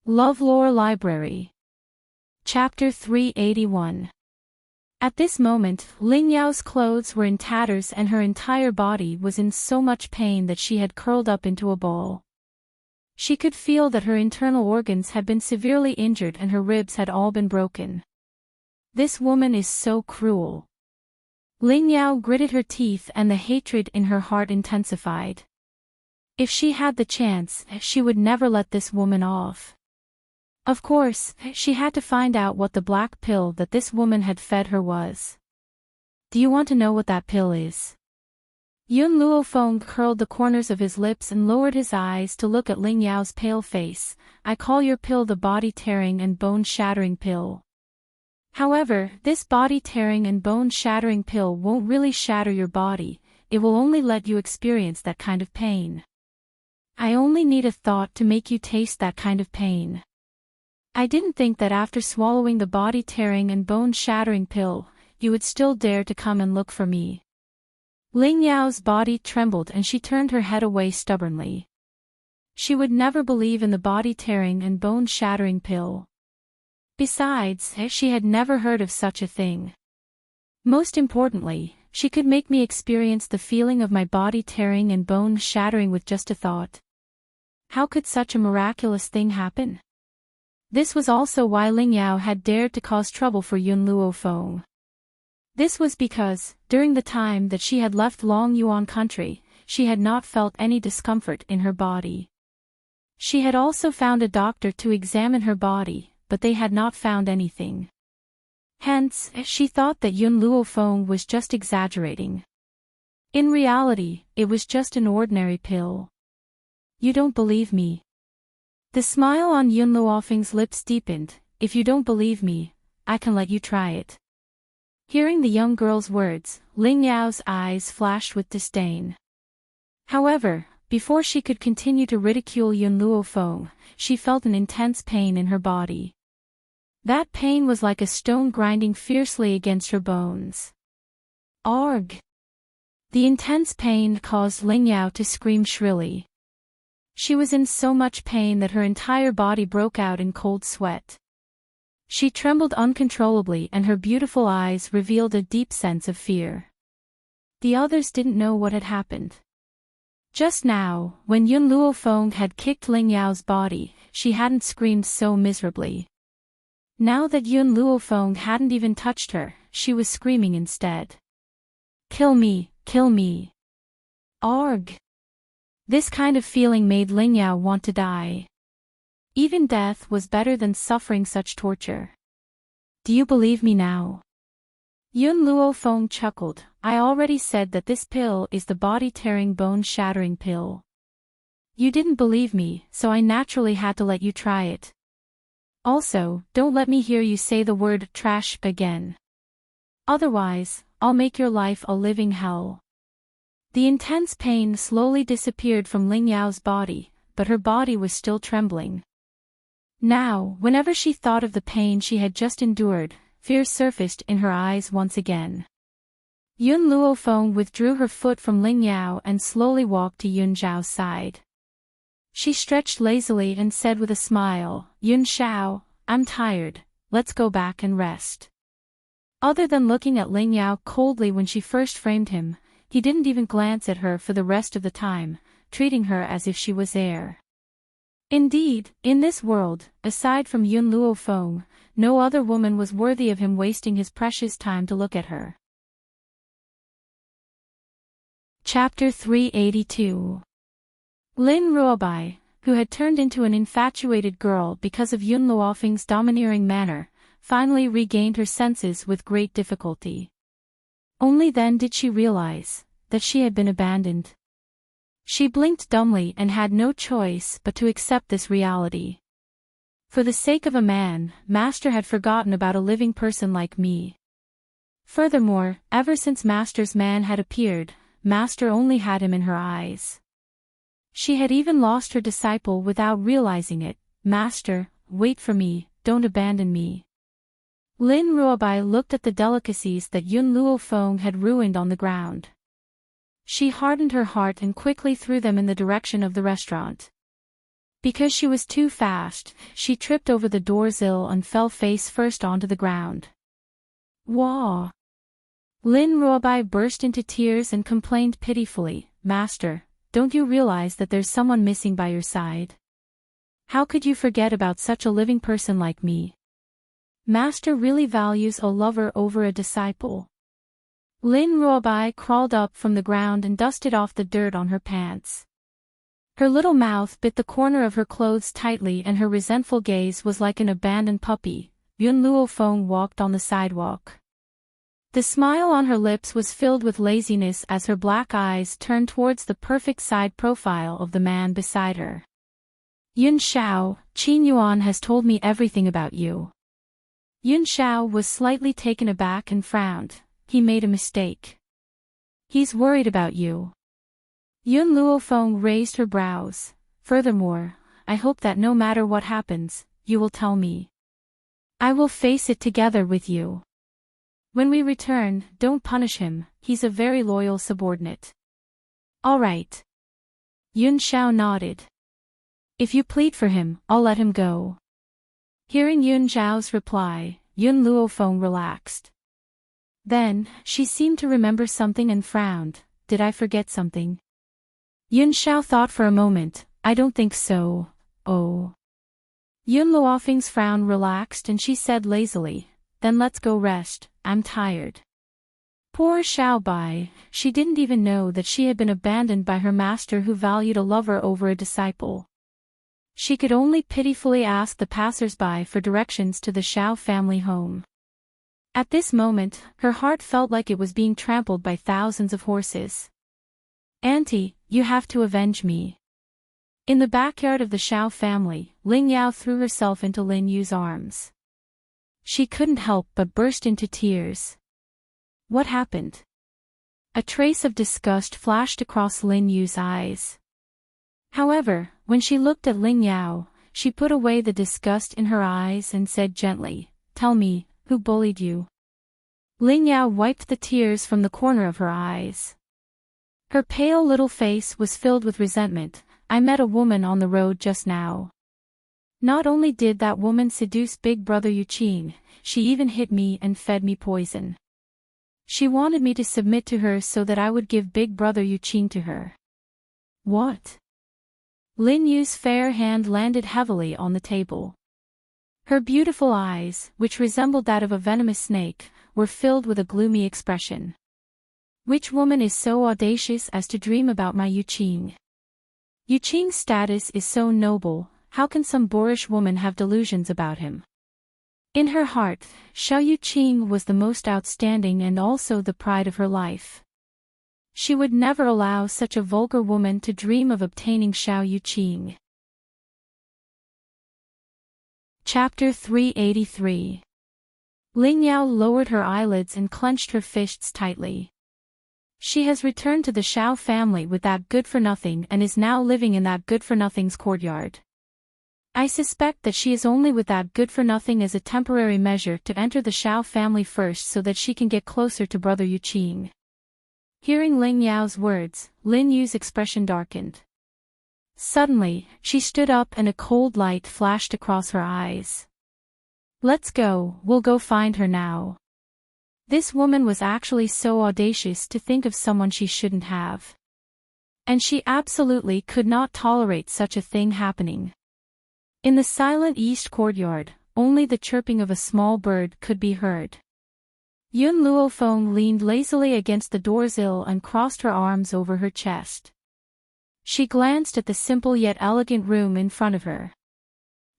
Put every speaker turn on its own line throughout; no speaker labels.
LoveLore Library. Chapter 381. At this moment, Ling Yao's clothes were in tatters and her entire body was in so much pain that she had curled up into a ball. She could feel that her internal organs had been severely injured and her ribs had all been broken. This woman is so cruel. Ling Yao gritted her teeth and the hatred in her heart intensified. If she had the chance, she would never let this woman off. Of course, she had to find out what the black pill that this woman had fed her was. Do you want to know what that pill is? Yun Luofeng curled the corners of his lips and lowered his eyes to look at Ling Yao's pale face. I call your pill the body-tearing and bone-shattering pill. However, this body-tearing and bone-shattering pill won't really shatter your body, it will only let you experience that kind of pain. I only need a thought to make you taste that kind of pain. I didn't think that after swallowing the body-tearing and bone-shattering pill, you would still dare to come and look for me. Ling Yao's body trembled and she turned her head away stubbornly. She would never believe in the body-tearing and bone-shattering pill. Besides, she had never heard of such a thing. Most importantly, she could make me experience the feeling of my body tearing and bone shattering with just a thought. How could such a miraculous thing happen? This was also why Ling Yao had dared to cause trouble for Yun Luofeng. This was because, during the time that she had left Long Yuan country, she had not felt any discomfort in her body. She had also found a doctor to examine her body, but they had not found anything. Hence, she thought that Yun Luofeng was just exaggerating. In reality, it was just an ordinary pill. You don't believe me? The smile on Yun Luofeng's lips deepened. If you don't believe me, I can let you try it. Hearing the young girl's words, Ling Yao's eyes flashed with disdain. However, before she could continue to ridicule Yun Luofeng, she felt an intense pain in her body. That pain was like a stone grinding fiercely against her bones. Arg! The intense pain caused Ling Yao to scream shrilly. She was in so much pain that her entire body broke out in cold sweat. She trembled uncontrollably and her beautiful eyes revealed a deep sense of fear. The others didn't know what had happened. Just now, when Yun Luofeng had kicked Ling Yao's body, she hadn't screamed so miserably. Now that Yun Luofeng hadn't even touched her, she was screaming instead. Kill me, kill me. Arg! This kind of feeling made Ling Yao want to die. Even death was better than suffering such torture. Do you believe me now? Yun Luofeng chuckled. I already said that this pill is the body-tearing bone-shattering pill. You didn't believe me, so I naturally had to let you try it. Also, don't let me hear you say the word trash again. Otherwise, I'll make your life a living hell. The intense pain slowly disappeared from Ling Yao's body, but her body was still trembling. Now, whenever she thought of the pain she had just endured, fear surfaced in her eyes once again. Yun Luofeng withdrew her foot from Ling Yao and slowly walked to Yun Zhao's side. She stretched lazily and said with a smile, Yun Zhao, I'm tired, let's go back and rest. Other than looking at Ling Yao coldly when she first framed him, he didn't even glance at her for the rest of the time, treating her as if she was air. Indeed, in this world, aside from Yun Luofeng, no other woman was worthy of him wasting his precious time to look at her. Chapter 382. Lin Ruobai, who had turned into an infatuated girl because of Yun Luofeng's domineering manner, finally regained her senses with great difficulty. Only then did she realize that she had been abandoned. She blinked dumbly and had no choice but to accept this reality. For the sake of a man, Master had forgotten about a living person like me. Furthermore, ever since Master's man had appeared, Master only had him in her eyes. She had even lost her disciple without realizing it. Master, wait for me, don't abandon me. Lin Ruobai looked at the delicacies that Yun Luofeng had ruined on the ground. She hardened her heart and quickly threw them in the direction of the restaurant. Because she was too fast, she tripped over the doorsill and fell face first onto the ground. Wah! Lin Ruobai burst into tears and complained pitifully, "Master, don't you realize that there's someone missing by your side? How could you forget about such a living person like me? Master really values a lover over a disciple." Lin Ruobai crawled up from the ground and dusted off the dirt on her pants. Her little mouth bit the corner of her clothes tightly and her resentful gaze was like an abandoned puppy. Yun Luofeng walked on the sidewalk. The smile on her lips was filled with laziness as her black eyes turned towards the perfect side profile of the man beside her. "Yun Xiao, Qin Yuan has told me everything about you." Yun Xiao was slightly taken aback and frowned. He made a mistake. "He's worried about you." Yun Luofeng raised her brows. "Furthermore, I hope that no matter what happens, you will tell me. I will face it together with you. When we return, don't punish him, he's a very loyal subordinate." "All right." Yun Xiao nodded. "If you plead for him, I'll let him go." Hearing Yun Xiao's reply, Yun Luofeng relaxed. Then, she seemed to remember something and frowned. "Did I forget something?" Yun Xiao thought for a moment. "I don't think so, oh." Yun Luofeng's frown relaxed and she said lazily, "Then let's go rest, I'm tired." Poor Xiao Bai, she didn't even know that she had been abandoned by her master who valued a lover over a disciple. She could only pitifully ask the passers-by for directions to the Xiao family home. At this moment, her heart felt like it was being trampled by thousands of horses. "Auntie, you have to avenge me." In the backyard of the Xiao family, Ling Yao threw herself into Lin Yu's arms. She couldn't help but burst into tears. What happened? A trace of disgust flashed across Lin Yu's eyes. However, when she looked at Ling Yao, she put away the disgust in her eyes and said gently, "Tell me, who bullied you?" Ling Yao wiped the tears from the corner of her eyes. Her pale little face was filled with resentment. "I met a woman on the road just now. Not only did that woman seduce Big Brother Yuqing, she even hit me and fed me poison. She wanted me to submit to her so that I would give Big Brother Yuqing to her." "What?" Lin Yu's fair hand landed heavily on the table. Her beautiful eyes, which resembled that of a venomous snake, were filled with a gloomy expression. "Which woman is so audacious as to dream about my Yuqing? Yuqing's status is so noble, how can some boorish woman have delusions about him?" In her heart, Xiao Yuqing was the most outstanding and also the pride of her life. She would never allow such a vulgar woman to dream of obtaining Xiao Yuqing. Chapter 383. Ling Yao lowered her eyelids and clenched her fists tightly. She has returned to the Xiao family with that good-for-nothing and is now living in that good-for-nothing's courtyard. I suspect that she is only with that good-for-nothing as a temporary measure to enter the Xiao family first so that she can get closer to Brother Yuqing. Hearing Ling Yao's words, Lin Yu's expression darkened. Suddenly, she stood up and a cold light flashed across her eyes. "Let's go, we'll go find her now." This woman was actually so audacious to think of someone she shouldn't have. And she absolutely could not tolerate such a thing happening. In the silent east courtyard, only the chirping of a small bird could be heard. Yun Luofeng leaned lazily against the doorsill and crossed her arms over her chest. She glanced at the simple yet elegant room in front of her.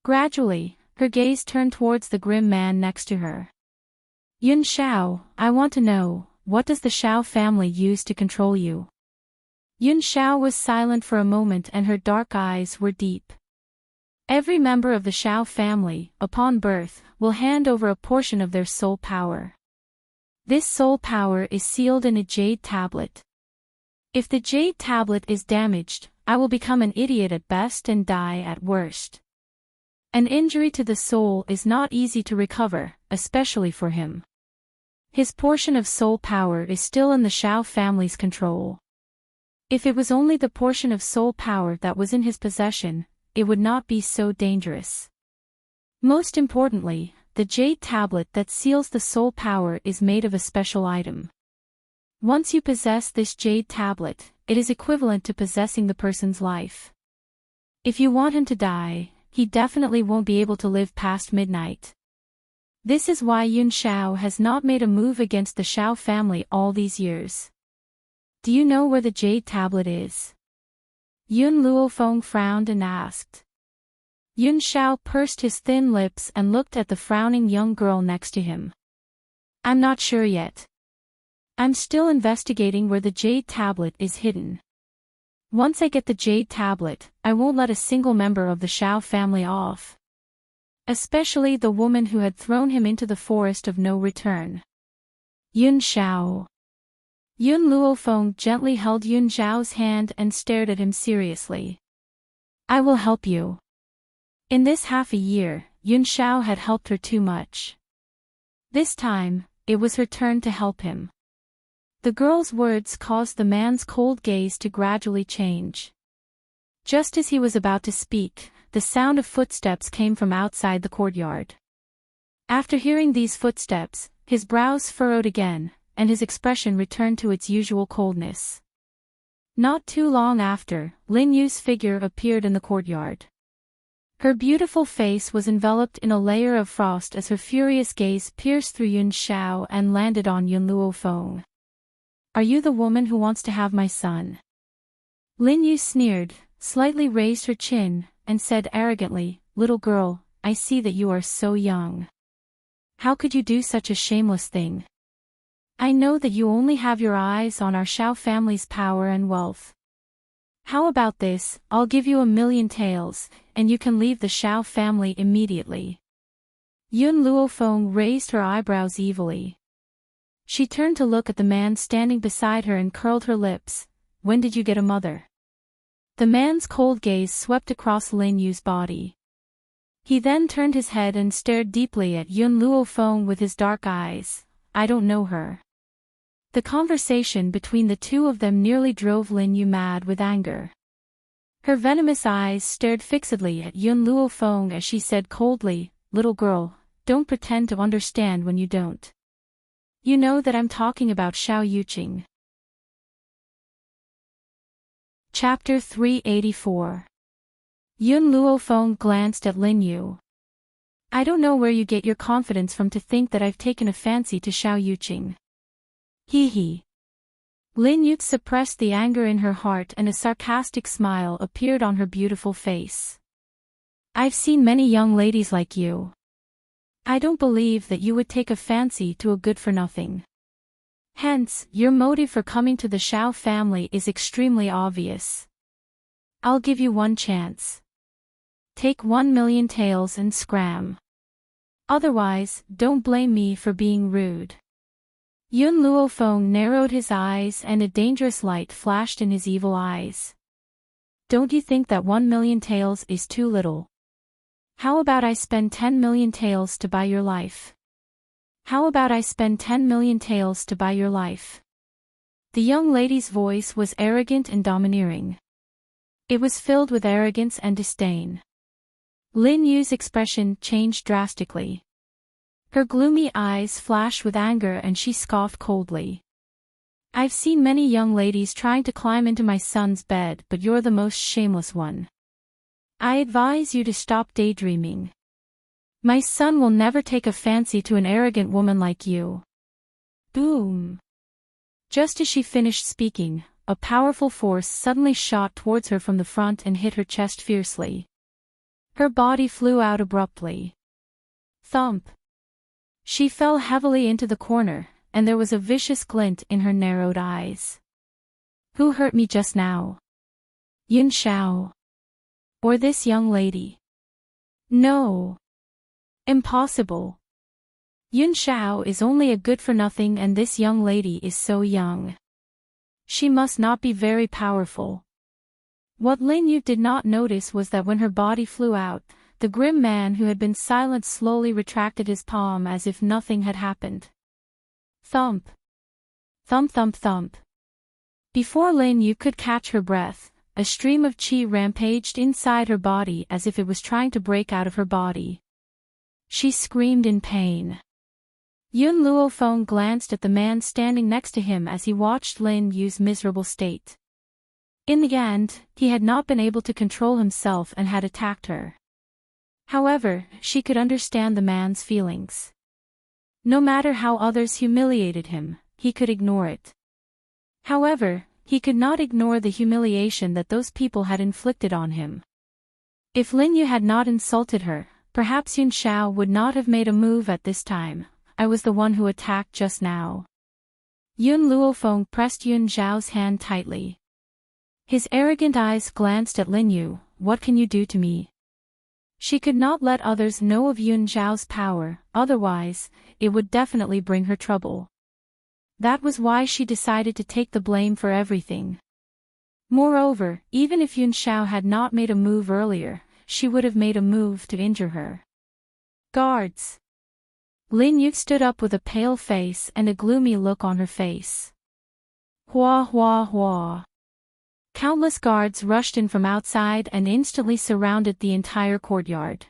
Gradually, her gaze turned towards the grim man next to her. "Yun Xiao, I want to know, what does the Xiao family use to control you?" Yun Xiao was silent for a moment and her dark eyes were deep. Every member of the Xiao family, upon birth, will hand over a portion of their soul power. This soul power is sealed in a jade tablet. If the jade tablet is damaged, I will become an idiot at best and die at worst. An injury to the soul is not easy to recover, especially for him. His portion of soul power is still in the Xiao family's control. If it was only the portion of soul power that was in his possession, it would not be so dangerous. Most importantly, the jade tablet that seals the soul power is made of a special item. Once you possess this jade tablet, it is equivalent to possessing the person's life. If you want him to die, he definitely won't be able to live past midnight. This is why Yun Xiao has not made a move against the Xiao family all these years. Do you know where the jade tablet is? Yun Luofeng frowned and asked. Yun Xiao pursed his thin lips and looked at the frowning young girl next to him. I'm not sure yet. I'm still investigating where the jade tablet is hidden. Once I get the jade tablet, I won't let a single member of the Xiao family off. Especially the woman who had thrown him into the forest of no return. Yun Xiao. Yun Luofeng gently held Yun Xiao's hand and stared at him seriously. I will help you. In this half a year, Yun Xiao had helped her too much. This time, it was her turn to help him. The girl's words caused the man's cold gaze to gradually change. Just as he was about to speak, the sound of footsteps came from outside the courtyard. After hearing these footsteps, his brows furrowed again, and his expression returned to its usual coldness. Not too long after, Lin Yu's figure appeared in the courtyard. Her beautiful face was enveloped in a layer of frost as her furious gaze pierced through Yun Xiao and landed on Yun Luofeng. Are you the woman who wants to have my son? Lin Yu sneered, slightly raised her chin, and said arrogantly, Little girl, I see that you are so young. How could you do such a shameless thing? I know that you only have your eyes on our Xiao family's power and wealth. How about this, I'll give you 1,000,000 taels, and you can leave the Xiao family immediately. Yun Luofeng raised her eyebrows evilly. She turned to look at the man standing beside her and curled her lips. When did you get a mother? The man's cold gaze swept across Lin Yu's body. He then turned his head and stared deeply at Yun Luofeng with his dark eyes. I don't know her. The conversation between the two of them nearly drove Lin Yu mad with anger. Her venomous eyes stared fixedly at Yun Luofeng as she said coldly, Little girl, don't pretend to understand when you don't. You know that I'm talking about Xiao Yuqing. Chapter 384. Yun Luofeng glanced at Lin Yu. I don't know where you get your confidence from to think that I've taken a fancy to Xiao Yuqing. Hee hee. Lin Yu suppressed the anger in her heart and a sarcastic smile appeared on her beautiful face. I've seen many young ladies like you. I don't believe that you would take a fancy to a good-for-nothing. Hence, your motive for coming to the Xiao family is extremely obvious. I'll give you one chance. Take 1,000,000 taels and scram. Otherwise, don't blame me for being rude. Yun Luofeng narrowed his eyes and a dangerous light flashed in his evil eyes. Don't you think that 1,000,000 taels is too little? How about I spend 10,000,000 taels to buy your life? How about I spend 10,000,000 taels to buy your life? The young lady's voice was arrogant and domineering. It was filled with arrogance and disdain. Lin Yu's expression changed drastically. Her gloomy eyes flashed with anger and she scoffed coldly. I've seen many young ladies trying to climb into my son's bed, but you're the most shameless one. I advise you to stop daydreaming. My son will never take a fancy to an arrogant woman like you. Boom. Just as she finished speaking, a powerful force suddenly shot towards her from the front and hit her chest fiercely. Her body flew out abruptly. Thump. She fell heavily into the corner, and there was a vicious glint in her narrowed eyes. Who hurt me just now? Yun Xiao. Or this young lady? No. Impossible. Yun Xiao is only a good-for-nothing and this young lady is so young. She must not be very powerful. What Lin Yu did not notice was that when her body flew out, the grim man who had been silent slowly retracted his palm as if nothing had happened. Thump. Thump thump thump. Before Lin Yu could catch her breath, a stream of chi rampaged inside her body as if it was trying to break out of her body. She screamed in pain. Yun Luofeng glanced at the man standing next to him as he watched Lin Yu's miserable state. In the end, he had not been able to control himself and had attacked her. However, she could understand the man's feelings. No matter how others humiliated him, he could ignore it. However, he could not ignore the humiliation that those people had inflicted on him. If Lin Yu had not insulted her, perhaps Yun Xiao would not have made a move at this time. I was the one who attacked just now. Yun Luofeng pressed Yun Xiao's hand tightly. His arrogant eyes glanced at Lin Yu. What can you do to me? She could not let others know of Yun Xiao's power, otherwise, it would definitely bring her trouble. That was why she decided to take the blame for everything. Moreover, even if Yun Xiao had not made a move earlier, she would have made a move to injure her. Guards! Lin Yu stood up with a pale face and a gloomy look on her face. Hua hua hua. Countless guards rushed in from outside and instantly surrounded the entire courtyard.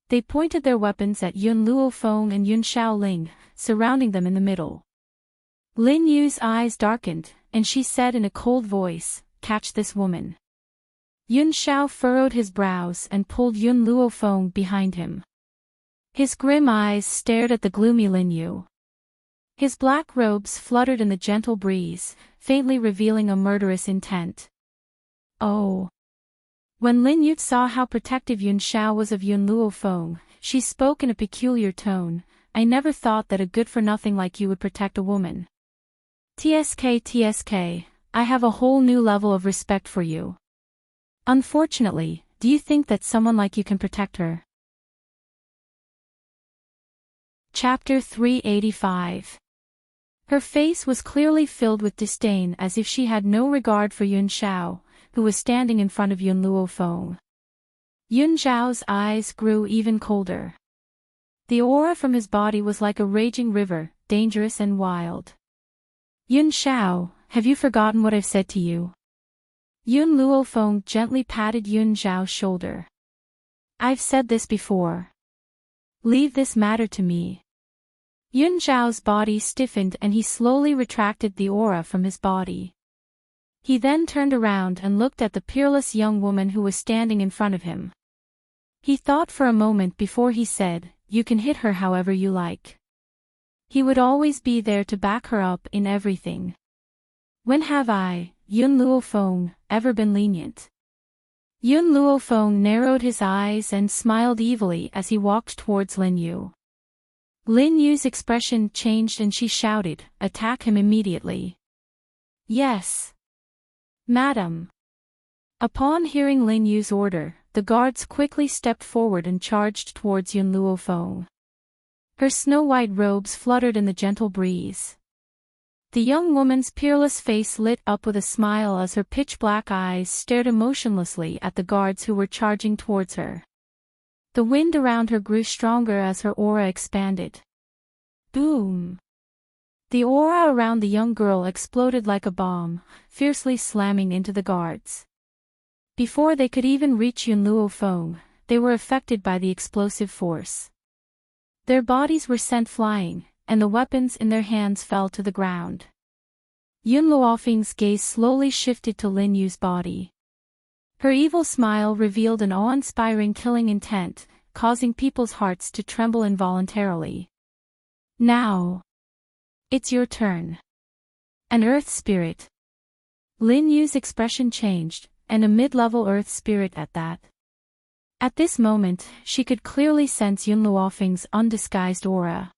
They pointed their weapons at Yun Luofeng and Yun Xiaoling, surrounding them in the middle. Lin Yu's eyes darkened, and she said in a cold voice, "Catch this woman." Yun Xiao furrowed his brows and pulled Yun Luofeng behind him. His grim eyes stared at the gloomy Lin Yu. His black robes fluttered in the gentle breeze, faintly revealing a murderous intent. Oh! When Lin Yu saw how protective Yun Xiao was of Yun Luofeng, she spoke in a peculiar tone. I never thought that a good-for-nothing like you would protect a woman. TSK, I have a whole new level of respect for you. Unfortunately, do you think that someone like you can protect her? Chapter 385. Her face was clearly filled with disdain as if she had no regard for Yun Xiao, who was standing in front of Yun Luofeng. Yun Xiao's eyes grew even colder. The aura from his body was like a raging river, dangerous and wild. Yun Xiao, have you forgotten what I've said to you? Yun Luofeng gently patted Yun Xiao's shoulder. I've said this before. Leave this matter to me. Yun Xiao's body stiffened and he slowly retracted the aura from his body. He then turned around and looked at the peerless young woman who was standing in front of him. He thought for a moment before he said, "You can hit her however you like." He would always be there to back her up in everything. When have I, Yun Luofeng, ever been lenient? Yun Luofeng narrowed his eyes and smiled evilly as he walked towards Lin Yu. Lin Yu's expression changed and she shouted, "Attack him immediately." Yes. Madam. Upon hearing Lin Yu's order, the guards quickly stepped forward and charged towards Yun Luofeng. Her snow-white robes fluttered in the gentle breeze. The young woman's peerless face lit up with a smile as her pitch-black eyes stared emotionlessly at the guards who were charging towards her. The wind around her grew stronger as her aura expanded. Boom! The aura around the young girl exploded like a bomb, fiercely slamming into the guards. Before they could even reach Yun Luofeng, they were affected by the explosive force. Their bodies were sent flying, and the weapons in their hands fell to the ground. Yun Luofeng's gaze slowly shifted to Lin Yu's body. Her evil smile revealed an awe-inspiring killing intent, causing people's hearts to tremble involuntarily. Now. It's your turn. An earth spirit. Lin Yu's expression changed, and a mid-level earth spirit at that. At this moment, she could clearly sense Yun Luofeng's undisguised aura.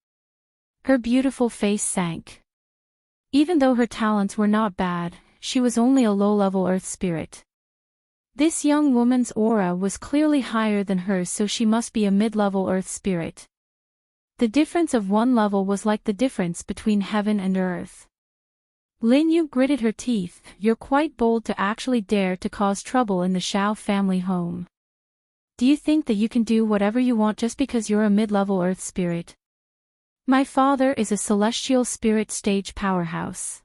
Her beautiful face sank. Even though her talents were not bad, she was only a low-level earth spirit. This young woman's aura was clearly higher than hers, so she must be a mid-level earth spirit. The difference of one level was like the difference between heaven and earth. Lin Yu gritted her teeth. You're quite bold to actually dare to cause trouble in the Xiao family home. Do you think that you can do whatever you want just because you're a mid-level earth spirit? My father is a celestial spirit stage powerhouse.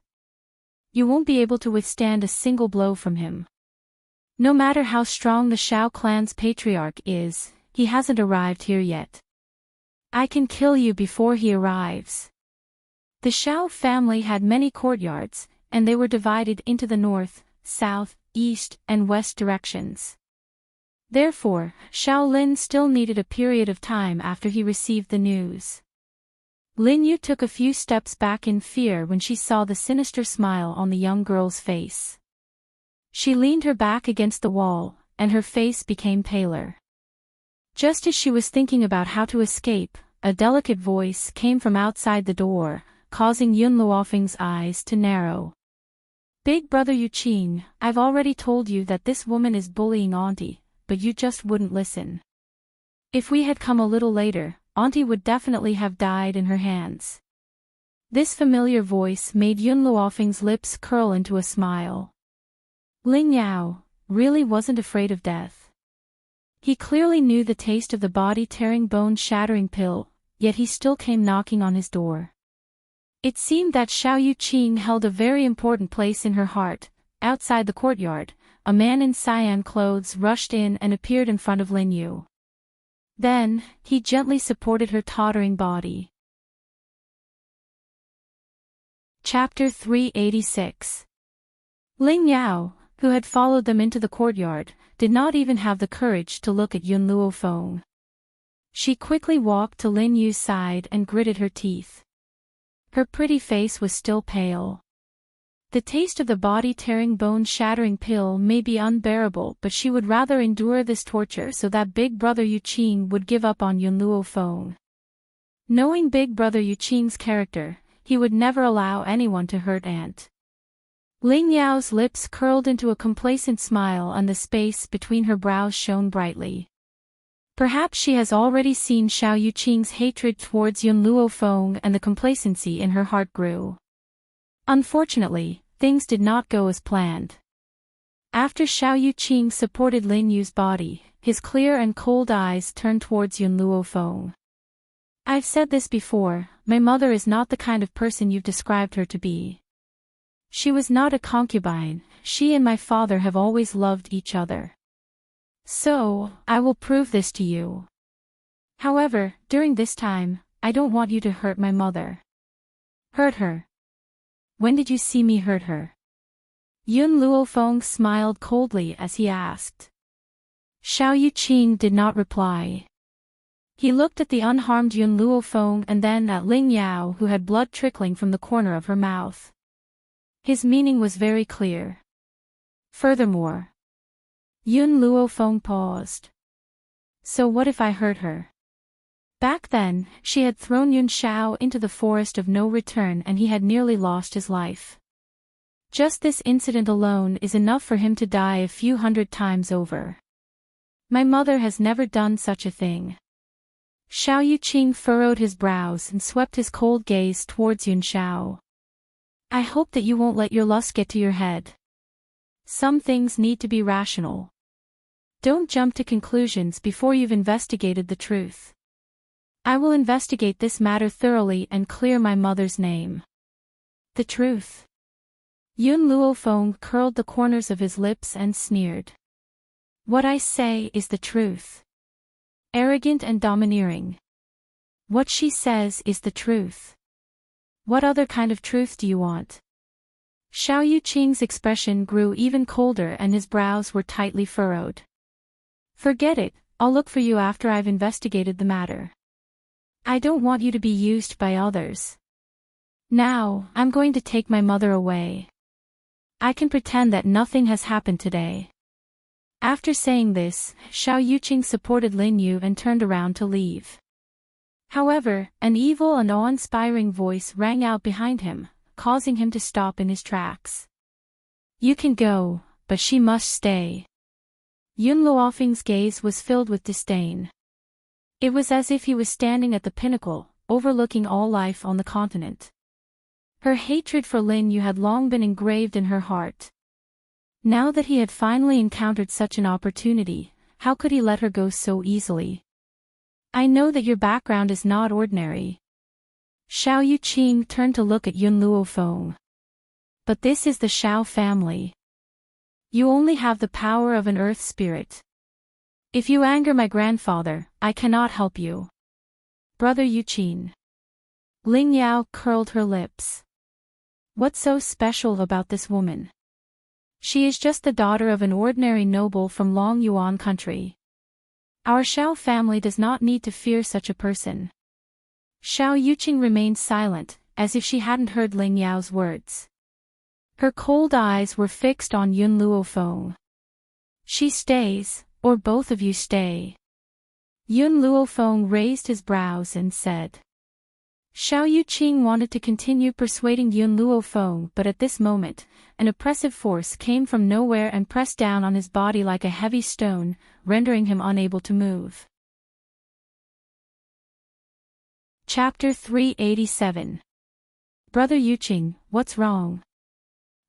You won't be able to withstand a single blow from him. No matter how strong the Shao clan's patriarch is, he hasn't arrived here yet. I can kill you before he arrives. The Shao family had many courtyards, and they were divided into the north, south, east, and west directions. Therefore, Shaolin still needed a period of time after he received the news. Lin Yu took a few steps back in fear when she saw the sinister smile on the young girl's face. She leaned her back against the wall, and her face became paler. Just as she was thinking about how to escape, a delicate voice came from outside the door, causing Yun Luofeng's eyes to narrow. Big brother Yuqing, I've already told you that this woman is bullying Auntie, but you just wouldn't listen. If we had come a little later, Auntie would definitely have died in her hands. This familiar voice made Yun Luofeng's lips curl into a smile. Ling Yao really wasn't afraid of death. He clearly knew the taste of the body-tearing bone-shattering pill, yet he still came knocking on his door. It seemed that Xiao Yuqing held a very important place in her heart. Outside the courtyard, a man in cyan clothes rushed in and appeared in front of Lin Yu. Then, he gently supported her tottering body. Chapter 386. Ling Yao, who had followed them into the courtyard, did not even have the courage to look at Yun Luofeng. She quickly walked to Lin Yu's side and gritted her teeth. Her pretty face was still pale. The taste of the body-tearing bone-shattering pill may be unbearable, but she would rather endure this torture so that Big Brother Yuqing would give up on Yun Luofeng. Knowing Big Brother Yuqing's character, he would never allow anyone to hurt Aunt. Ling Yao's lips curled into a complacent smile and the space between her brows shone brightly. Perhaps she has already seen Xiao Yuqing's hatred towards Yun Luofeng, and the complacency in her heart grew. Unfortunately, things did not go as planned. After Xiao Yuqing supported Lin Yu's body, his clear and cold eyes turned towards Yun Luofeng. I've said this before, my mother is not the kind of person you've described her to be. She was not a concubine, she and my father have always loved each other. So, I will prove this to you. However, during this time, I don't want you to hurt my mother. Hurt her? When did you see me hurt her? Yun Luofeng smiled coldly as he asked. Xiao Yuqing did not reply. He looked at the unharmed Yun Luofeng and then at Ling Yao, who had blood trickling from the corner of her mouth. His meaning was very clear. Furthermore, Yun Luofeng paused. So what if I hurt her? Back then, she had thrown Yun Xiao into the forest of no return and he had nearly lost his life. Just this incident alone is enough for him to die a few hundred times over. My mother has never done such a thing. Xiao Yuqing furrowed his brows and swept his cold gaze towards Yun Xiao. I hope that you won't let your lust get to your head. Some things need to be rational. Don't jump to conclusions before you've investigated the truth. I will investigate this matter thoroughly and clear my mother's name. The truth. Yun Luofeng curled the corners of his lips and sneered. What I say is the truth. Arrogant and domineering. What she says is the truth. What other kind of truth do you want? Xiao Yuqing's expression grew even colder and his brows were tightly furrowed. Forget it, I'll look for you after I've investigated the matter. I don't want you to be used by others. Now, I'm going to take my mother away. I can pretend that nothing has happened today. After saying this, Xiao Yuqing supported Lin Yu and turned around to leave. However, an evil and awe-inspiring voice rang out behind him, causing him to stop in his tracks. You can go, but she must stay. Yun Luofeng's gaze was filled with disdain. It was as if he was standing at the pinnacle, overlooking all life on the continent. Her hatred for Lin Yu had long been engraved in her heart. Now that he had finally encountered such an opportunity, how could he let her go so easily? I know that your background is not ordinary. Xiao Yuqing turned to look at Yun Luofeng. But this is the Xiao family. You only have the power of an earth spirit. If you anger my grandfather, I cannot help you. Brother Yuqin. Ling Yao curled her lips. What's so special about this woman? She is just the daughter of an ordinary noble from Long Yuan country. Our Shao family does not need to fear such a person. Xiao Yuqing remained silent, as if she hadn't heard Ling Yao's words. Her cold eyes were fixed on Yun Luofeng. She stays, or both of you stay. Yun Luofeng raised his brows and said. Xiao Yuqing wanted to continue persuading Yun Luofeng, but at this moment, an oppressive force came from nowhere and pressed down on his body like a heavy stone, rendering him unable to move. Chapter 387. Brother Yuqing, what's wrong?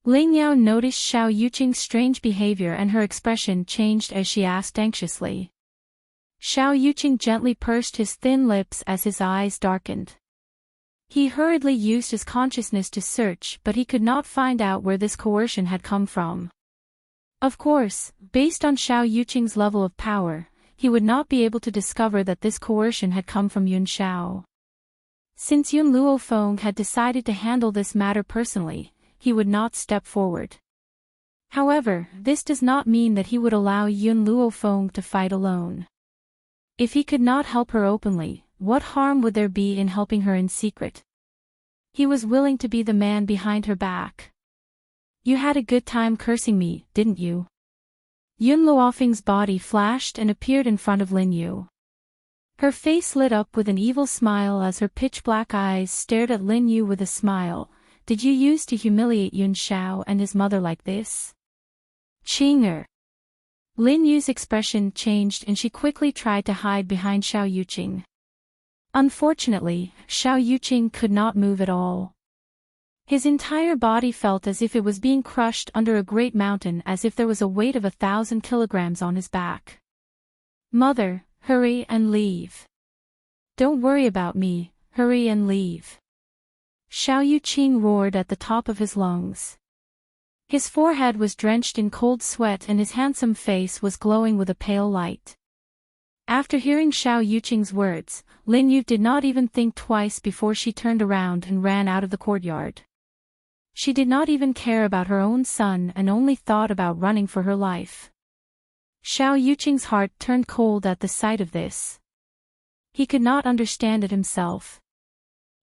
Ling Yao noticed Xiao Yuqing's strange behavior and her expression changed as she asked anxiously. Xiao Yuqing gently pursed his thin lips as his eyes darkened. He hurriedly used his consciousness to search, but he could not find out where this coercion had come from. Of course, based on Xiao Yuqing's level of power, he would not be able to discover that this coercion had come from Yun Xiao. Since Yun Luofeng had decided to handle this matter personally, he would not step forward. However, this does not mean that he would allow Yun Luofeng to fight alone. If he could not help her openly, what harm would there be in helping her in secret? He was willing to be the man behind her back. You had a good time cursing me, didn't you? Yun Luofeng's body flashed and appeared in front of Lin Yu. Her face lit up with an evil smile as her pitch-black eyes stared at Lin Yu with a smile. Did you use to humiliate Yun Xiao and his mother like this? Chinger. Lin Yu's expression changed and she quickly tried to hide behind Xiao Yuqing. Unfortunately, Xiao Yuqing could not move at all. His entire body felt as if it was being crushed under a great mountain, as if there was a weight of 1,000 kilograms on his back. Mother, hurry and leave. Don't worry about me, hurry and leave. Xiao Yuqing roared at the top of his lungs. His forehead was drenched in cold sweat and his handsome face was glowing with a pale light. After hearing Xiao Yuqing's words, Lin Yu did not even think twice before she turned around and ran out of the courtyard. She did not even care about her own son and only thought about running for her life. Xiao Yuqing's heart turned cold at the sight of this. He could not understand it himself.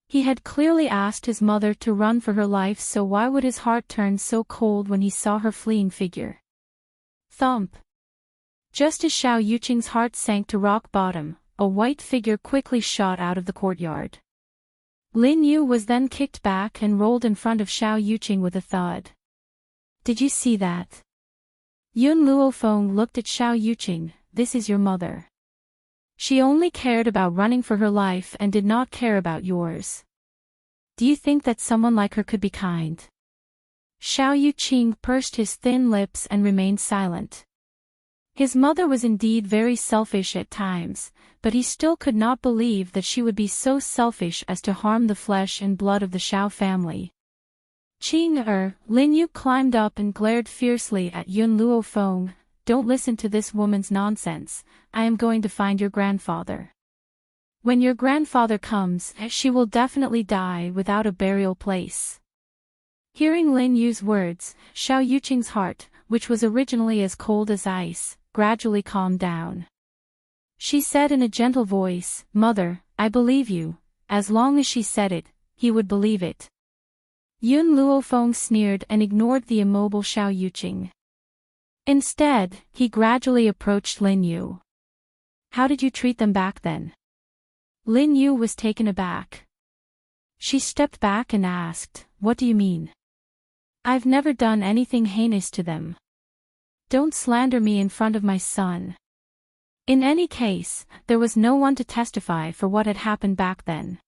He had clearly asked his mother to run for her life, so why would his heart turn so cold when he saw her fleeing figure? Thump. Just as Xiao Yuqing's heart sank to rock bottom, a white figure quickly shot out of the courtyard. Lin Yu was then kicked back and rolled in front of Xiao Yuqing with a thud. Did you see that? Yun Luofeng looked at Xiao Yuqing. This is your mother. She only cared about running for her life and did not care about yours. Do you think that someone like her could be kind? Xiao Yuqing pursed his thin lips and remained silent. His mother was indeed very selfish at times, but he still could not believe that she would be so selfish as to harm the flesh and blood of the Xiao family. Lin Yu climbed up and glared fiercely at Yun Luofeng. Don't listen to this woman's nonsense. I am going to find your grandfather. When your grandfather comes, she will definitely die without a burial place. Hearing Lin Yu's words, Xiao Yuqing's heart, which was originally as cold as ice, gradually calmed down. She said in a gentle voice, Mother, I believe you. As long as she said it, he would believe it. Yun Luofeng sneered and ignored the immobile Xiao Yuqing. Instead, he gradually approached Lin Yu. How did you treat them back then? Lin Yu was taken aback. She stepped back and asked, What do you mean? I've never done anything heinous to them. Don't slander me in front of my son. In any case, there was no one to testify for what had happened back then.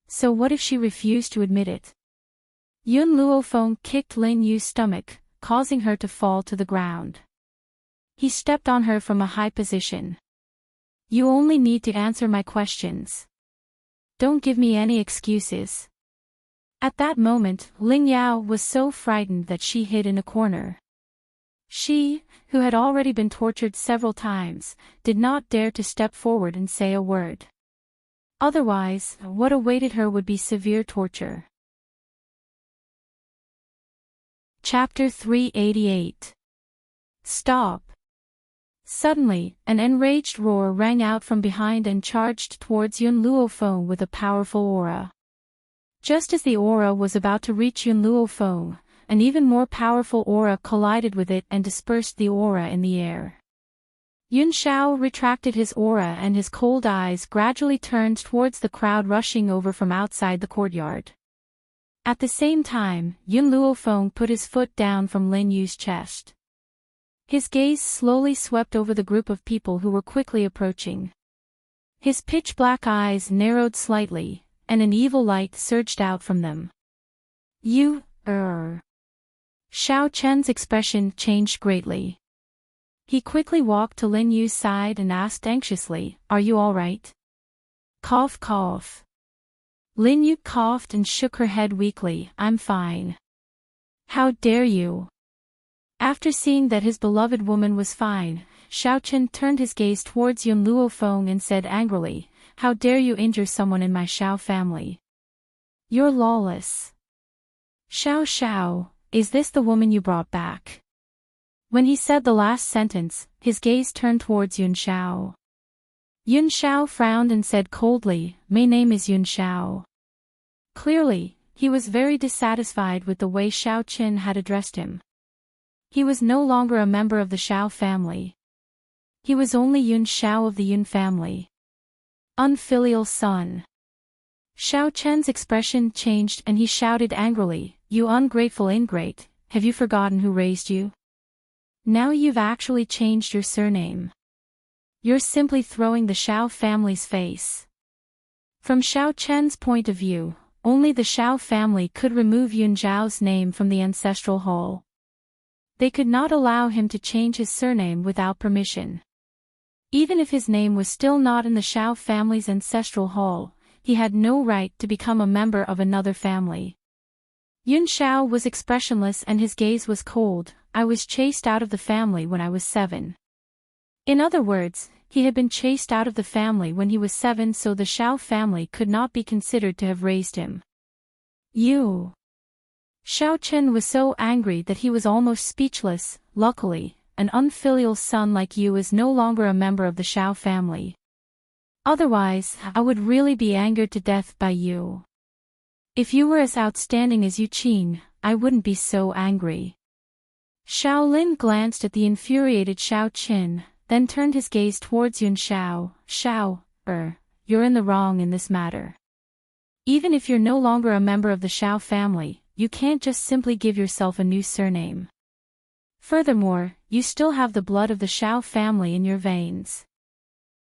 So what if she refused to admit it? Yun Luofeng kicked Lin Yu's stomach, causing her to fall to the ground. He stepped on her from a high position. You only need to answer my questions. Don't give me any excuses. At that moment, Ling Yao was so frightened that she hid in a corner. She, who had already been tortured several times, did not dare to step forward and say a word. Otherwise, what awaited her would be severe torture. Chapter 388. Stop! Suddenly, an enraged roar rang out from behind and charged towards Yun Luofeng with a powerful aura. Just as the aura was about to reach Yun Luofeng, an even more powerful aura collided with it and dispersed the aura in the air. Yun Shao retracted his aura and his cold eyes gradually turned towards the crowd rushing over from outside the courtyard. At the same time, Yun Luofeng put his foot down from Lin Yu's chest. His gaze slowly swept over the group of people who were quickly approaching. His pitch-black eyes narrowed slightly, and an evil light surged out from them. You, Xiao Chen's expression changed greatly. He quickly walked to Lin Yu's side and asked anxiously, "Are you all right?" Cough cough. Lin Yu coughed and shook her head weakly. "I'm fine." "How dare you?" After seeing that his beloved woman was fine, Xiao Chen turned his gaze towards Yun Luofeng and said angrily, "How dare you injure someone in my Xiao family? You're lawless." Xiao, is this the woman you brought back?" When he said the last sentence, his gaze turned towards Yun Shao. Yun Shao frowned and said coldly, "My name is Yun Shao." Clearly, he was very dissatisfied with the way Xiao Chen had addressed him. He was no longer a member of the Xiao family. He was only Yun Shao of the Yun family. Unfilial son. Xiao Chen's expression changed and he shouted angrily, "You ungrateful ingrate, have you forgotten who raised you? Now you've actually changed your surname. You're simply throwing the Xiao family's face." From Xiao Chen's point of view, only the Xiao family could remove Yun Zhao's name from the ancestral hall. They could not allow him to change his surname without permission. Even if his name was still not in the Xiao family's ancestral hall, he had no right to become a member of another family. Yun Shao was expressionless and his gaze was cold. "I was chased out of the family when I was 7. In other words, he had been chased out of the family when he was 7, so the Xiao family could not be considered to have raised him. You. Xiao Chen was so angry that he was almost speechless. Luckily, an unfilial son like you is no longer a member of the Xiao family. Otherwise, I would really be angered to death by you. If you were as outstanding as Yu Qin, I wouldn't be so angry." Xiao Lin glanced at the infuriated Xiao Qin, then turned his gaze towards Yun Shao. "Xiao, you're in the wrong in this matter. Even if you're no longer a member of the Xiao family, you can't just simply give yourself a new surname. Furthermore, you still have the blood of the Xiao family in your veins.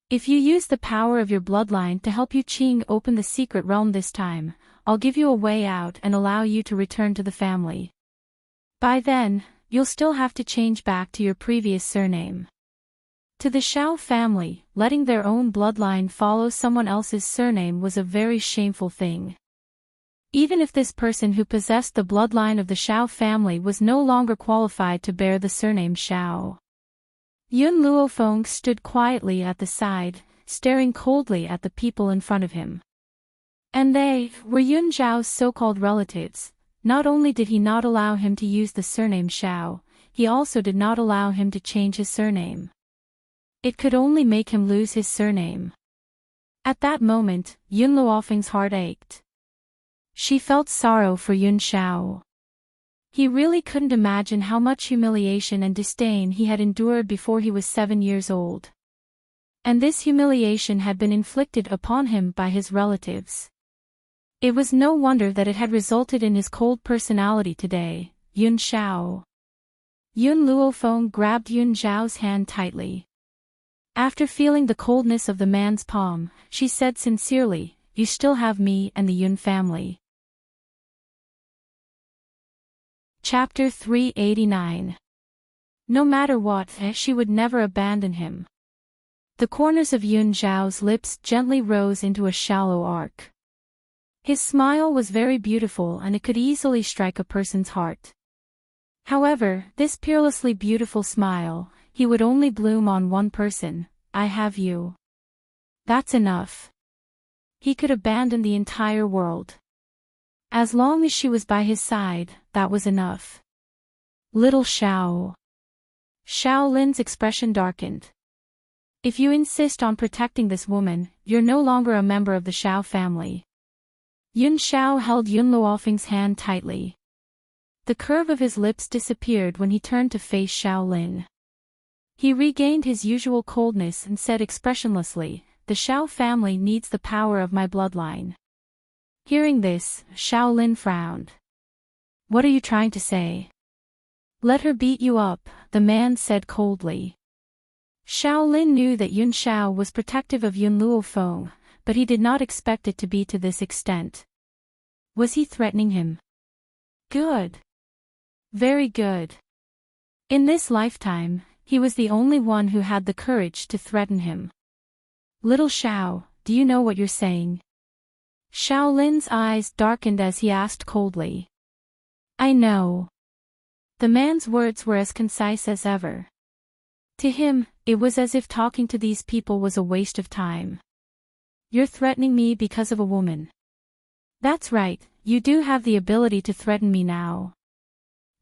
If you use the power of your bloodline to help Yu Qing open the secret realm this time, I'll give you a way out and allow you to return to the family. By then, you'll still have to change back to your previous surname." To the Xiao family, letting their own bloodline follow someone else's surname was a very shameful thing. Even if this person who possessed the bloodline of the Xiao family was no longer qualified to bear the surname Xiao. Yun Luofeng stood quietly at the side, staring coldly at the people in front of him. And they were Yun Zhao's so-called relatives. Not only did he not allow him to use the surname Xiao, he also did not allow him to change his surname. It could only make him lose his surname. At that moment, Yun Luofeng's heart ached. She felt sorrow for Yun Shao. He really couldn't imagine how much humiliation and disdain he had endured before he was 7 years old. And this humiliation had been inflicted upon him by his relatives. It was no wonder that it had resulted in his cold personality today. "Yun Shao." Yun Luofeng grabbed Yun Zhao's hand tightly. After feeling the coldness of the man's palm, she said sincerely, "You still have me and the Yun family." Chapter 389. No matter what, she would never abandon him. The corners of Yun Zhao's lips gently rose into a shallow arc. His smile was very beautiful and it could easily strike a person's heart. However, this peerlessly beautiful smile, he would only bloom on one person. I have you. That's enough. He could abandon the entire world. As long as she was by his side, that was enough. Little Xiao. Xiao Lin's expression darkened. If you insist on protecting this woman, you're no longer a member of the Xiao family. Yun Xiao held Yun Luofeng's hand tightly. The curve of his lips disappeared when he turned to face Xiao Lin. He regained his usual coldness and said expressionlessly, "The Xiao family needs the power of my bloodline." Hearing this, Xiao Lin frowned. "What are you trying to say?" "Let her beat you up," the man said coldly. Xiao Lin knew that Yun Xiao was protective of Yun Luofeng, but he did not expect it to be to this extent. Was he threatening him? Good. Very good. In this lifetime, he was the only one who had the courage to threaten him. "Little Xiao, do you know what you're saying?" Xiao Lin's eyes darkened as he asked coldly. "I know." The man's words were as concise as ever. To him, it was as if talking to these people was a waste of time. "You're threatening me because of a woman." "That's right, you do have the ability to threaten me now.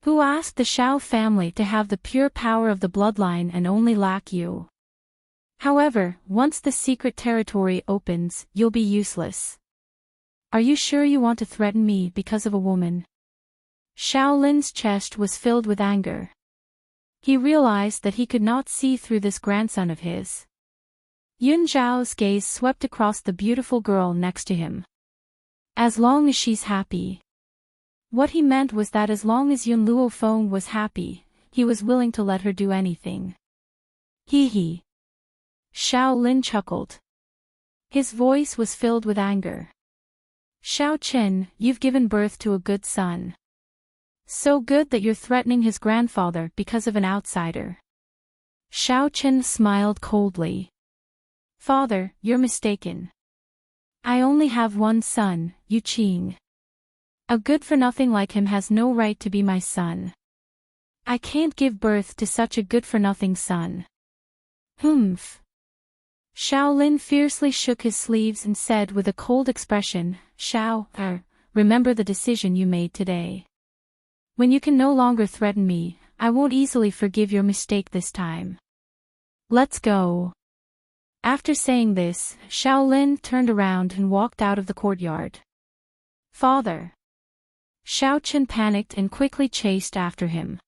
Who asked the Xiao family to have the pure power of the bloodline and only lack you? However, once the secret territory opens, you'll be useless. Are you sure you want to threaten me because of a woman?" Xiao Lin's chest was filled with anger. He realized that he could not see through this grandson of his. Yun Zhao's gaze swept across the beautiful girl next to him. "As long as she's happy." What he meant was that as long as Yun Luofeng was happy, he was willing to let her do anything. Hee. Xiao Lin chuckled. His voice was filled with anger. "Xiao Qin, you've given birth to a good son. So good that you're threatening his grandfather because of an outsider." Xiao Qin smiled coldly. "Father, you're mistaken. I only have one son, Yu Qing. A good-for-nothing like him has no right to be my son. I can't give birth to such a good-for-nothing son." "Humph." Xiao Lin fiercely shook his sleeves and said with a cold expression, "Xiao, remember the decision you made today. When you can no longer threaten me, I won't easily forgive your mistake this time. Let's go." After saying this, Xiao Lin turned around and walked out of the courtyard. "Father." Xiao Qin panicked and quickly chased after him.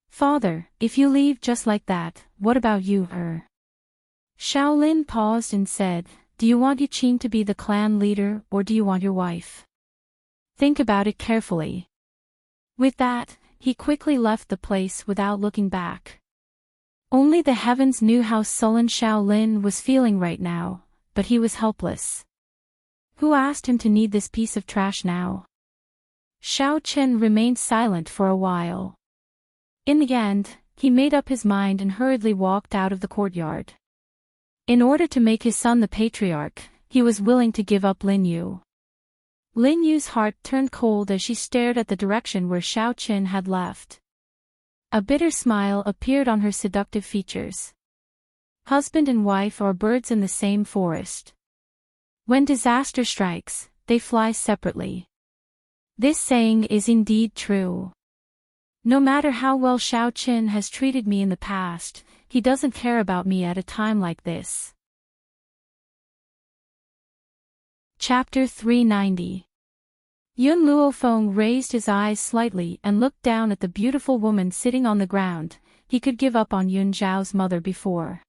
"Father, if you leave just like that, what about you, Xiao Lin paused and said, "Do you want Yu Qing to be the clan leader or do you want your wife? Think about it carefully." With that, he quickly left the place without looking back. Only the heavens knew how sullen Xiao Lin was feeling right now, but he was helpless. Who asked him to need this piece of trash now? Xiao Qin remained silent for a while. In the end, he made up his mind and hurriedly walked out of the courtyard. In order to make his son the patriarch, he was willing to give up Lin Yu. Lin Yu's heart turned cold as she stared at the direction where Xiao Qin had left. A bitter smile appeared on her seductive features. Husband and wife are birds in the same forest. When disaster strikes, they fly separately. This saying is indeed true. No matter how well Xiao Qin has treated me in the past, he doesn't care about me at a time like this. Chapter 390. Yun Luofeng raised his eyes slightly and looked down at the beautiful woman sitting on the ground. He could give up on Yun Zhao's mother before.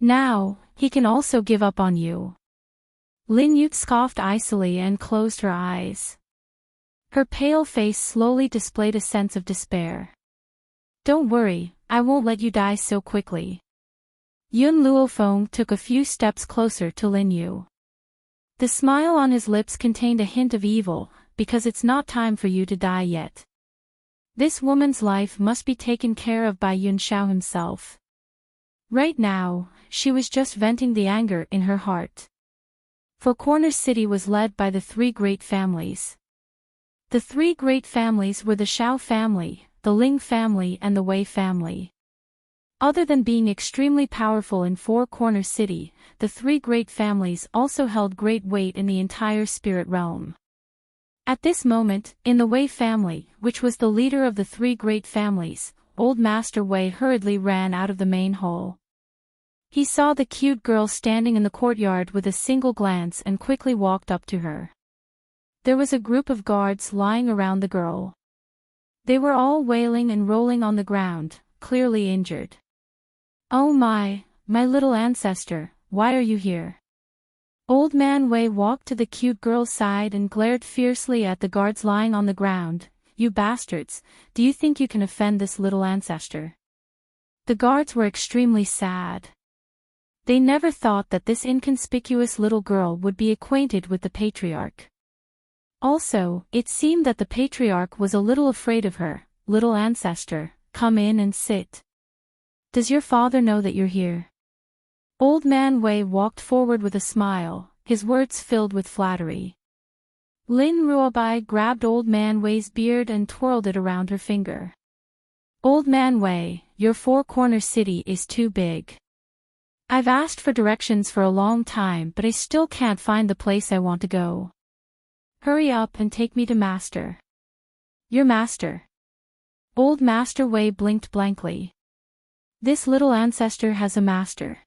Now, he can also give up on you. Lin Yu scoffed icily and closed her eyes. Her pale face slowly displayed a sense of despair. "Don't worry, I won't let you die so quickly." Yun Luofeng took a few steps closer to Lin Yu. The smile on his lips contained a hint of evil, because it's not time for you to die yet. This woman's life must be taken care of by Yun Xiao himself. Right now, she was just venting the anger in her heart. Four Corner City was led by the three great families. The three great families were the Xiao family, the Ling family and the Wei family. Other than being extremely powerful in Four Corner City, the three great families also held great weight in the entire spirit realm. At this moment, in the Wei family, which was the leader of the three great families, Old Master Wei hurriedly ran out of the main hall. He saw the cute girl standing in the courtyard with a single glance and quickly walked up to her. There was a group of guards lying around the girl. They were all wailing and rolling on the ground, clearly injured. "Oh my little ancestor, why are you here?" Old Man Wei walked to the cute girl's side and glared fiercely at the guards lying on the ground. "You bastards, do you think you can offend this little ancestor?" The guards were extremely sad. They never thought that this inconspicuous little girl would be acquainted with the patriarch. Also, it seemed that the patriarch was a little afraid of her. "Little ancestor, come in and sit. Does your father know that you're here?" Old Man Wei walked forward with a smile, his words filled with flattery. Lin Ruobai grabbed Old Man Wei's beard and twirled it around her finger. "Old Man Wei, your Four Corner City is too big. I've asked for directions for a long time but I still can't find the place I want to go. Hurry up and take me to Master." "Your master?" Old Master Wei blinked blankly. This little ancestor has a master.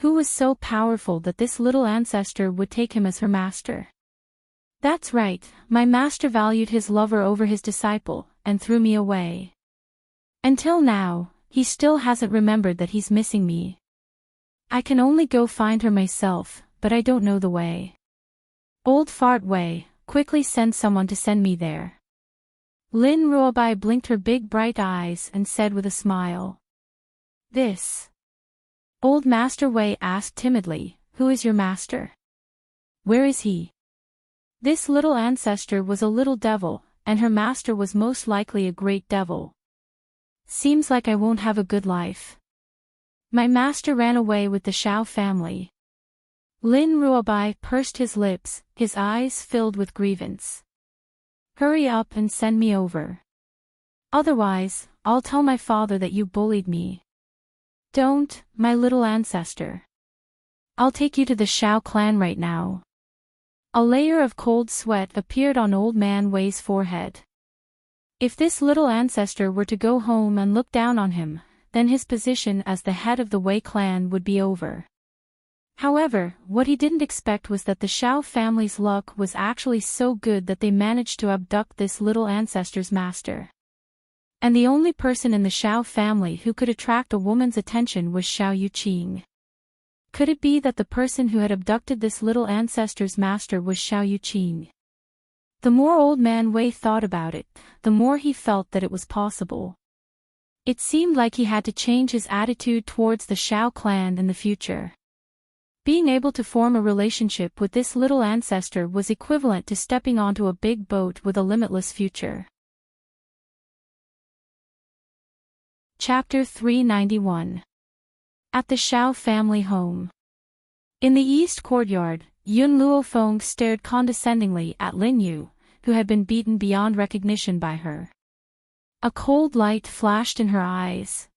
Who was so powerful that this little ancestor would take him as her master? "That's right, my master valued his lover over his disciple, and threw me away. Until now, he still hasn't remembered that he's missing me. I can only go find her myself, but I don't know the way. Old Fart Wei, quickly send someone to send me there." Lin Ruobai blinked her big bright eyes and said with a smile. "This." Old Master Wei asked timidly, "Who is your master? Where is he?" This little ancestor was a little devil, and her master was most likely a great devil. "Seems like I won't have a good life. My master ran away with the Shao family." Lin Ruobai pursed his lips, his eyes filled with grievance. "Hurry up and send me over. Otherwise, I'll tell my father that you bullied me." "Don't, my little ancestor. I'll take you to the Shao clan right now." A layer of cold sweat appeared on Old Man Wei's forehead. If this little ancestor were to go home and look down on him, then his position as the head of the Wei clan would be over. However, what he didn't expect was that the Shao family's luck was actually so good that they managed to abduct this little ancestor's master. And the only person in the Shao family who could attract a woman's attention was Xiao Yuqing. Could it be that the person who had abducted this little ancestor's master was Xiao Yuqing? The more Old Man Wei thought about it, the more he felt that it was possible. It seemed like he had to change his attitude towards the Shao clan in the future. Being able to form a relationship with this little ancestor was equivalent to stepping onto a big boat with a limitless future. Chapter 391. At the Shao family home. In the east courtyard, Yun Luofeng stared condescendingly at Lin Yu, who had been beaten beyond recognition by her. A cold light flashed in her eyes.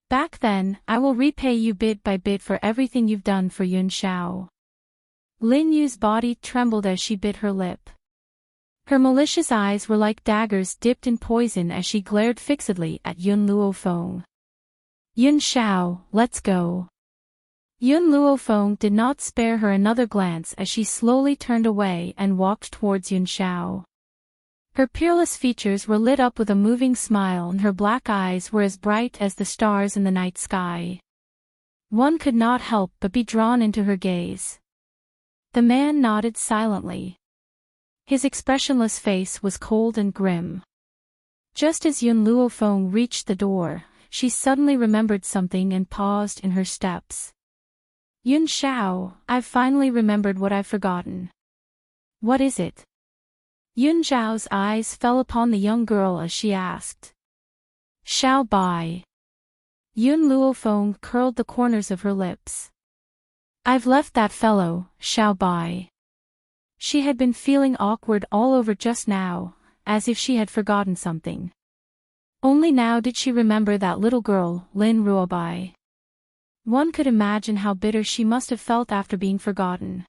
"Back then, I will repay you bit by bit for everything you've done for Yun Shao." Lin Yu's body trembled as she bit her lip. Her malicious eyes were like daggers dipped in poison as she glared fixedly at Yun Luofeng. "Yun Shao, let's go." Yun Luofeng did not spare her another glance as she slowly turned away and walked towards Yun Shao. Her peerless features were lit up with a moving smile and her black eyes were as bright as the stars in the night sky. One could not help but be drawn into her gaze. The man nodded silently. His expressionless face was cold and grim. Just as Yun Luofeng reached the door, she suddenly remembered something and paused in her steps. "Yun Shao, I've finally remembered what I've forgotten." "What is it?" Yun Zhao's eyes fell upon the young girl as she asked. "Shao Bai." Yun Luofeng curled the corners of her lips. "I've left that fellow, Shao Bai." She had been feeling awkward all over just now, as if she had forgotten something. Only now did she remember that little girl, Lin Ruobai. One could imagine how bitter she must have felt after being forgotten.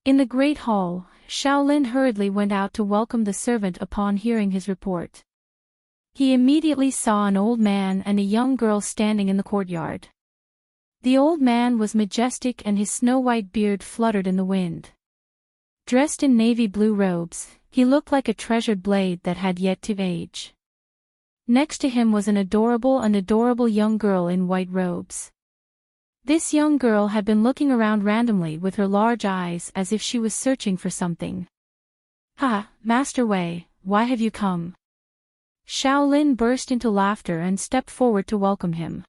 In the great hall, Shaolin hurriedly went out to welcome the servant upon hearing his report. He immediately saw an old man and a young girl standing in the courtyard. The old man was majestic and his snow-white beard fluttered in the wind. Dressed in navy blue robes, he looked like a treasured blade that had yet to age. Next to him was an adorable young girl in white robes. This young girl had been looking around randomly with her large eyes as if she was searching for something. "Ha, Master Wei, why have you come?" Shaolin burst into laughter and stepped forward to welcome him.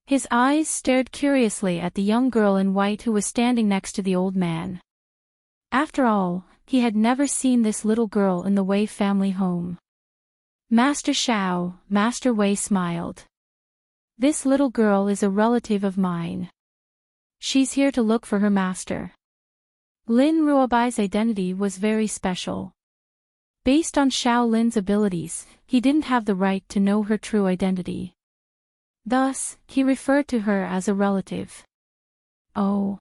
His eyes stared curiously at the young girl in white who was standing next to the old man. After all, he had never seen this little girl in the Wei family home. "Master Shao," Master Wei smiled. "This little girl is a relative of mine. She's here to look for her master." Lin Ruobai's identity was very special. Based on Shaolin's abilities, he didn't have the right to know her true identity. Thus, he referred to her as a relative. Oh!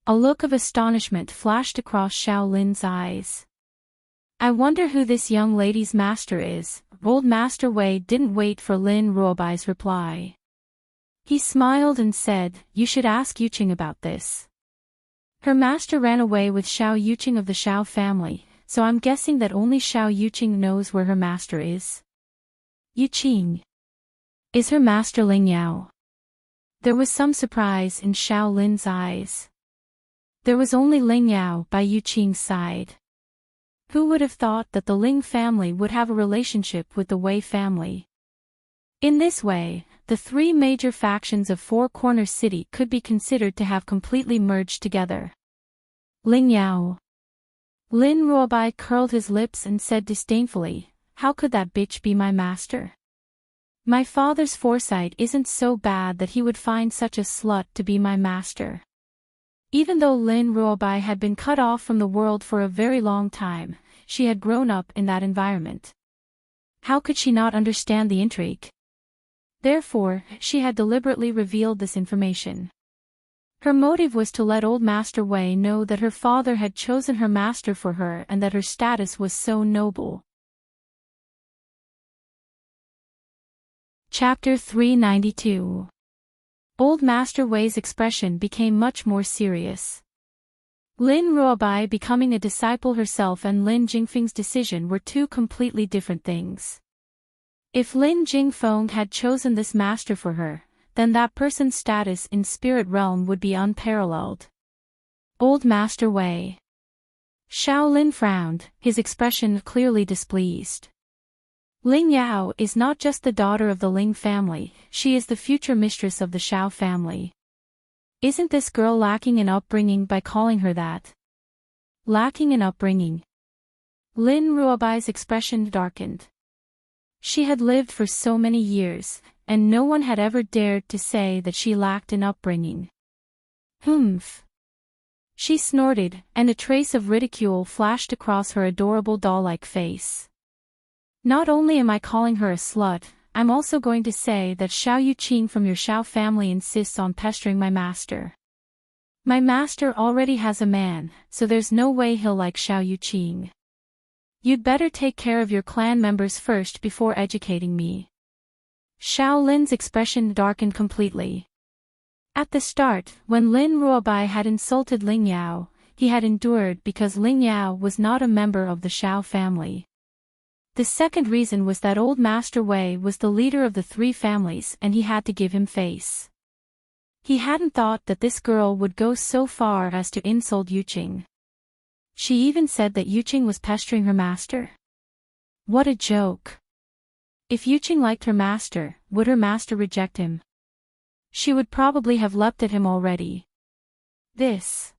A look of astonishment flashed across Shaolin's eyes. "I wonder who this young lady's master is." Old Master Wei didn't wait for Lin Ruobai's reply. He smiled and said, "You should ask Yuqing about this. Her master ran away with Xiao Yuqing of the Xiao family, so I'm guessing that only Xiao Yuqing knows where her master is." "Yuqing? Is her master Ling Yao?" There was some surprise in Shaolin's eyes. There was only Ling Yao by Yuqing's side. Who would have thought that the Ling family would have a relationship with the Wei family? In this way, the three major factions of Four Corners City could be considered to have completely merged together. Ling Yao. Lin Ruobai curled his lips and said disdainfully, "How could that bitch be my master? My father's foresight isn't so bad that he would find such a slut to be my master." Even though Lin Ruobai had been cut off from the world for a very long time, she had grown up in that environment. How could she not understand the intrigue? Therefore, she had deliberately revealed this information. Her motive was to let old Master Wei know that her father had chosen her master for her and that her status was so noble. Chapter 392. Old Master Wei's expression became much more serious. Lin Ruobai becoming a disciple herself and Lin Jingfeng's decision were two completely different things. If Lin Jingfeng had chosen this master for her, then that person's status in spirit realm would be unparalleled. Old Master Wei. Shaolin frowned, his expression clearly displeased. Ling Yao is not just the daughter of the Ling family, she is the future mistress of the Xiao family. Isn't this girl lacking in upbringing by calling her that? Lacking in upbringing. Lin Ruobai's expression darkened. She had lived for so many years, and no one had ever dared to say that she lacked in upbringing. Humph. She snorted, and a trace of ridicule flashed across her adorable doll-like face. "Not only am I calling her a slut, I'm also going to say that Xiao Yuqing from your Xiao family insists on pestering my master. My master already has a man, so there's no way he'll like Xiao Yuqing. You'd better take care of your clan members first before educating me." Shaolin's expression darkened completely. At the start, when Lin Ruobai had insulted Ling Yao, he had endured because Ling Yao was not a member of the Xiao family. The second reason was that old Master Wei was the leader of the three families and he had to give him face. He hadn't thought that this girl would go so far as to insult Yuqing. She even said that Yuqing was pestering her master. What a joke. If Yuqing liked her master, would her master reject him? She would probably have leapt at him already. This.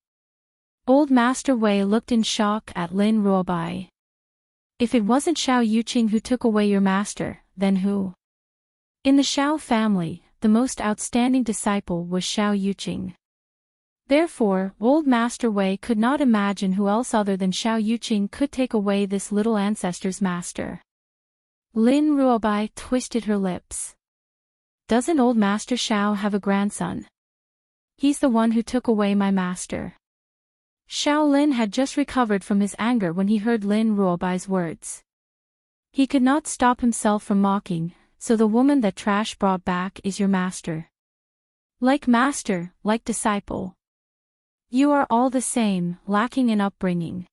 Old Master Wei looked in shock at Lin Ruobai. If it wasn't Xiao Yuqing who took away your master, then who? In the Xiao family, the most outstanding disciple was Xiao Yuqing. Therefore, old Master Wei could not imagine who else other than Xiao Yuqing could take away this little ancestor's master. Lin Ruobai twisted her lips. Doesn't old Master Xiao have a grandson? He's the one who took away my master. Xiao Lin had just recovered from his anger when he heard Lin Ruobai's words. He could not stop himself from mocking, so the woman that trash brought back is your master. Like master, like disciple. You are all the same, lacking in upbringing.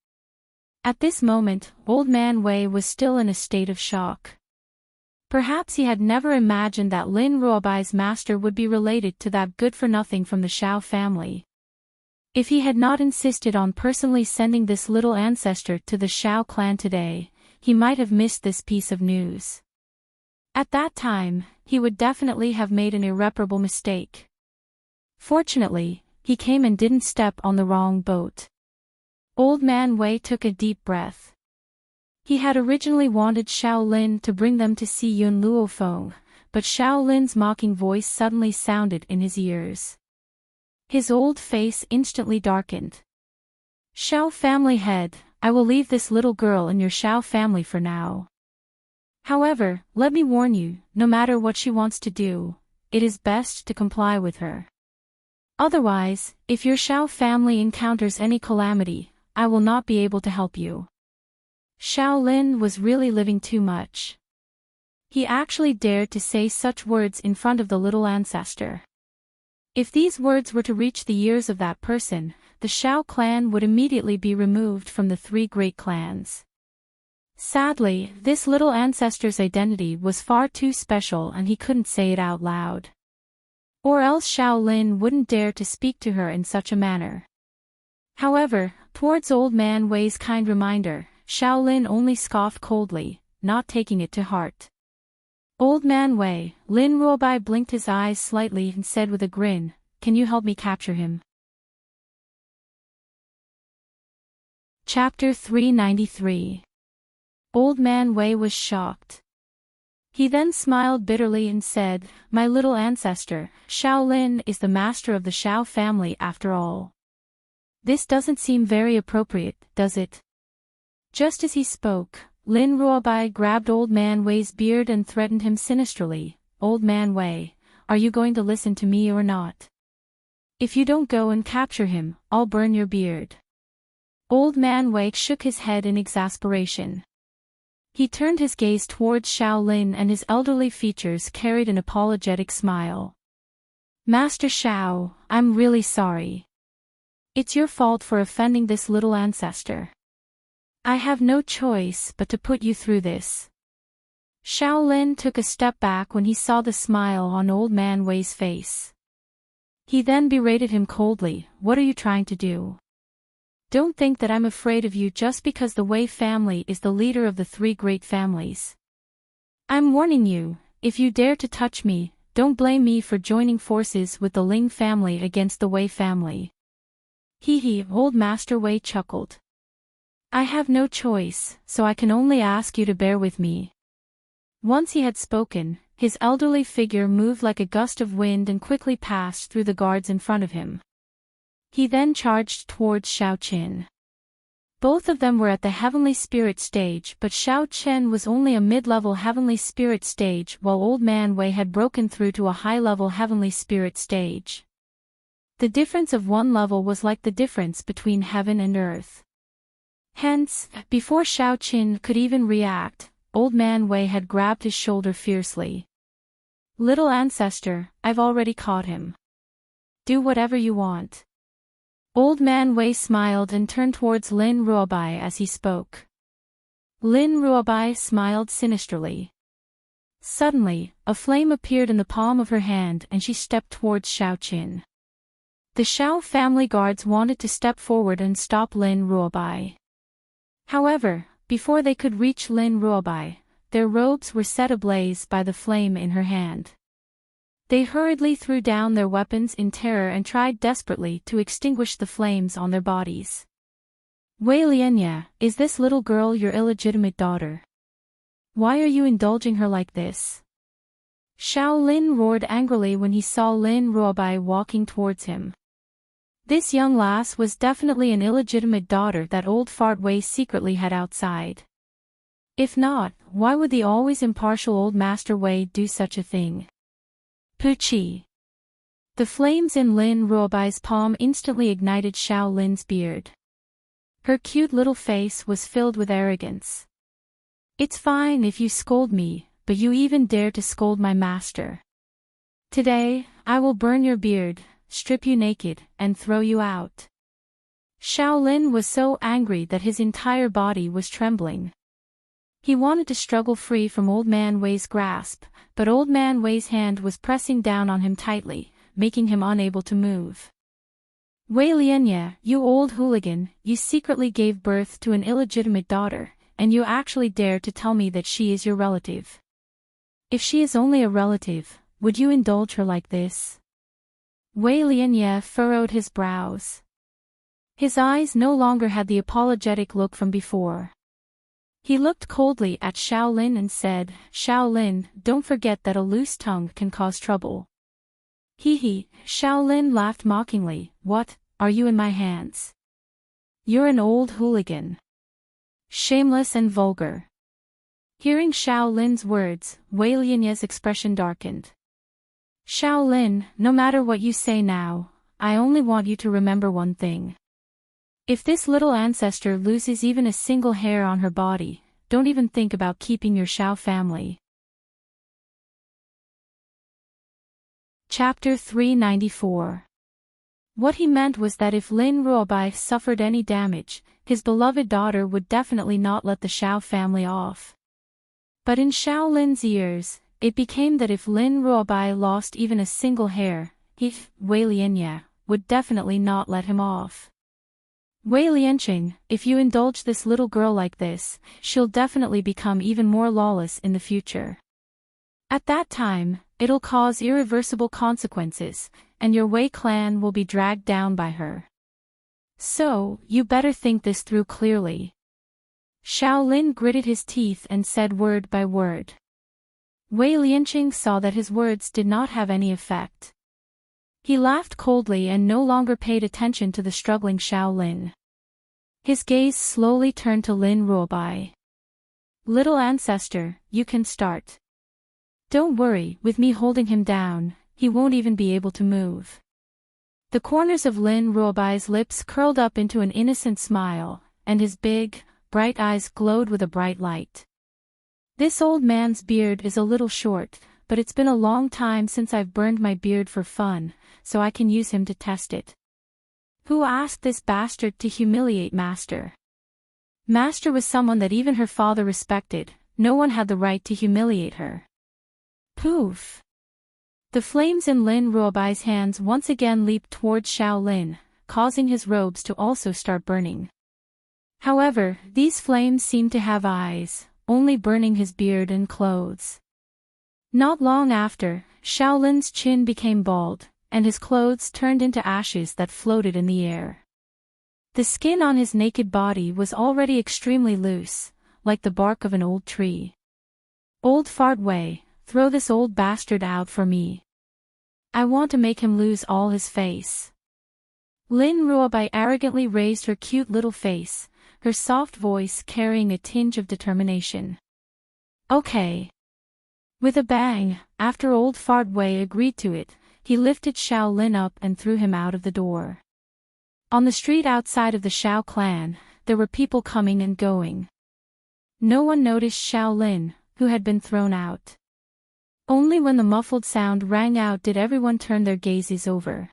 At this moment, Old Man Wei was still in a state of shock. Perhaps he had never imagined that Lin Ruobai's master would be related to that good-for-nothing from the Xiao family. If he had not insisted on personally sending this little ancestor to the Xiao clan today, he might have missed this piece of news. At that time, he would definitely have made an irreparable mistake. Fortunately, he came and didn't step on the wrong boat. Old Man Wei took a deep breath. He had originally wanted Xiao Lin to bring them to see Yun Luofeng, but Xiao Lin's mocking voice suddenly sounded in his ears. His old face instantly darkened. Xiao family head, I will leave this little girl in your Xiao family for now. However, let me warn you, no matter what she wants to do, it is best to comply with her. Otherwise, if your Xiao family encounters any calamity, I will not be able to help you. Xiao Lin was really living too much. He actually dared to say such words in front of the little ancestor. If these words were to reach the ears of that person, the Xiao clan would immediately be removed from the three great clans. Sadly, this little ancestor's identity was far too special and he couldn't say it out loud. Or else Xiao Lin wouldn't dare to speak to her in such a manner. However, towards Old Man Wei's kind reminder, Xiao Lin only scoffed coldly, not taking it to heart. Old Man Wei, Lin Ruobai blinked his eyes slightly and said with a grin, "Can you help me capture him?" Chapter 393. Old Man Wei was shocked. He then smiled bitterly and said, "My little ancestor, Xiao Lin is the master of the Xiao family after all. This doesn't seem very appropriate, does it?" Just as he spoke, Lin Ruobai grabbed Old Man Wei's beard and threatened him sinisterly, "Old Man Wei, are you going to listen to me or not? If you don't go and capture him, I'll burn your beard." Old Man Wei shook his head in exasperation. He turned his gaze towards Xiao Lin and his elderly features carried an apologetic smile. "Master Xiao, I'm really sorry. It's your fault for offending this little ancestor. I have no choice but to put you through this." Xiao Lin took a step back when he saw the smile on Old Man Wei's face. He then berated him coldly, "What are you trying to do? Don't think that I'm afraid of you just because the Wei family is the leader of the three great families. I'm warning you, if you dare to touch me, don't blame me for joining forces with the Ling family against the Wei family." Hee, Old Master Wei chuckled. "I have no choice, so I can only ask you to bear with me." Once he had spoken, his elderly figure moved like a gust of wind and quickly passed through the guards in front of him. He then charged towards Xiao Qin. Both of them were at the heavenly spirit stage, but Xiao Chen was only a mid-level heavenly spirit stage while Old Man Wei had broken through to a high-level heavenly spirit stage. The difference of one level was like the difference between heaven and earth. Hence, before Xiao Qin could even react, Old Man Wei had grabbed his shoulder fiercely. "Little ancestor, I've already caught him. Do whatever you want." Old Man Wei smiled and turned towards Lin Ruobai as he spoke. Lin Ruobai smiled sinisterly. Suddenly, a flame appeared in the palm of her hand and she stepped towards Xiao Qin. The Xiao family guards wanted to step forward and stop Lin Ruobai. However, before they could reach Lin Ruobai, their robes were set ablaze by the flame in her hand. They hurriedly threw down their weapons in terror and tried desperately to extinguish the flames on their bodies. "Wei Lianya, is this little girl your illegitimate daughter? Why are you indulging her like this?" Xiao Lin roared angrily when he saw Lin Ruobai walking towards him. This young lass was definitely an illegitimate daughter that old Fart Wei secretly had outside. If not, why would the always impartial old Master Wei do such a thing? Poochie. The flames in Lin Ruobai's palm instantly ignited Xiao Lin's beard. Her cute little face was filled with arrogance. It's fine if you scold me, but you even dare to scold my master. Today, I will burn your beard, strip you naked, and throw you out. Xiao Lin was so angry that his entire body was trembling. He wanted to struggle free from Old Man Wei's grasp, but Old Man Wei's hand was pressing down on him tightly, making him unable to move. Wei Lianye, you old hooligan, you secretly gave birth to an illegitimate daughter, and you actually dare to tell me that she is your relative. If she is only a relative, would you indulge her like this? Wei Lianye furrowed his brows. His eyes no longer had the apologetic look from before. He looked coldly at Xiao Lin and said, Xiao Lin, don't forget that a loose tongue can cause trouble. Hee. Xiao Lin laughed mockingly. What, are you in my hands? You're an old hooligan. Shameless and vulgar. Hearing Xiao Lin's words, Wei Lianye's expression darkened. Xiao Lin, no matter what you say now, I only want you to remember one thing. If this little ancestor loses even a single hair on her body, don't even think about keeping your Xiao family. Chapter 394. What he meant was that if Lin Ruobai suffered any damage, his beloved daughter would definitely not let the Xiao family off. But in Xiao Lin's ears, it became that if Lin Ruobai lost even a single hair, Wei Lianye would definitely not let him off. Wei Lianqing, if you indulge this little girl like this, she'll definitely become even more lawless in the future. At that time, it'll cause irreversible consequences, and your Wei clan will be dragged down by her. So, you better think this through clearly. Xiao Lin gritted his teeth and said word by word. Wei Lianqing saw that his words did not have any effect. He laughed coldly and no longer paid attention to the struggling Xiao Lin. His gaze slowly turned to Lin Ruobai. Little ancestor, you can start. Don't worry, with me holding him down, he won't even be able to move. The corners of Lin Ruobai's lips curled up into an innocent smile, and his big, bright eyes glowed with a bright light. This old man's beard is a little short, but it's been a long time since I've burned my beard for fun, so I can use him to test it. Who asked this bastard to humiliate Master? Master was someone that even her father respected, no one had the right to humiliate her. Poof! The flames in Lin Ruobai's hands once again leaped towards Xiao Lin, causing his robes to also start burning. However, these flames seemed to have eyes, only burning his beard and clothes. Not long after, Xiao Lin's chin became bald, and his clothes turned into ashes that floated in the air. The skin on his naked body was already extremely loose, like the bark of an old tree. Old Fart Wei, throw this old bastard out for me. I want to make him lose all his face. Lin Ruobai arrogantly raised her cute little face, her soft voice carrying a tinge of determination. Okay. With a bang, after old Fart Wei agreed to it, he lifted Xiao Lin up and threw him out of the door. On the street outside of the Xiao clan, there were people coming and going. No one noticed Xiao Lin, who had been thrown out. Only when the muffled sound rang out did everyone turn their gazes over.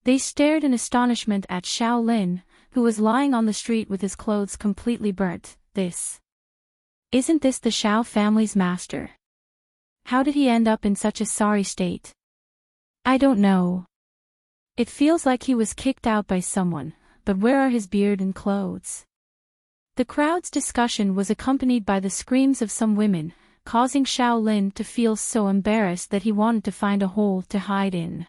They stared in astonishment at Xiao Lin, who was lying on the street with his clothes completely burnt. Isn't this the Xiao family's master? How did he end up in such a sorry state? I don't know. It feels like he was kicked out by someone, but where are his beard and clothes? The crowd's discussion was accompanied by the screams of some women, causing Xiao Lin to feel so embarrassed that he wanted to find a hole to hide in.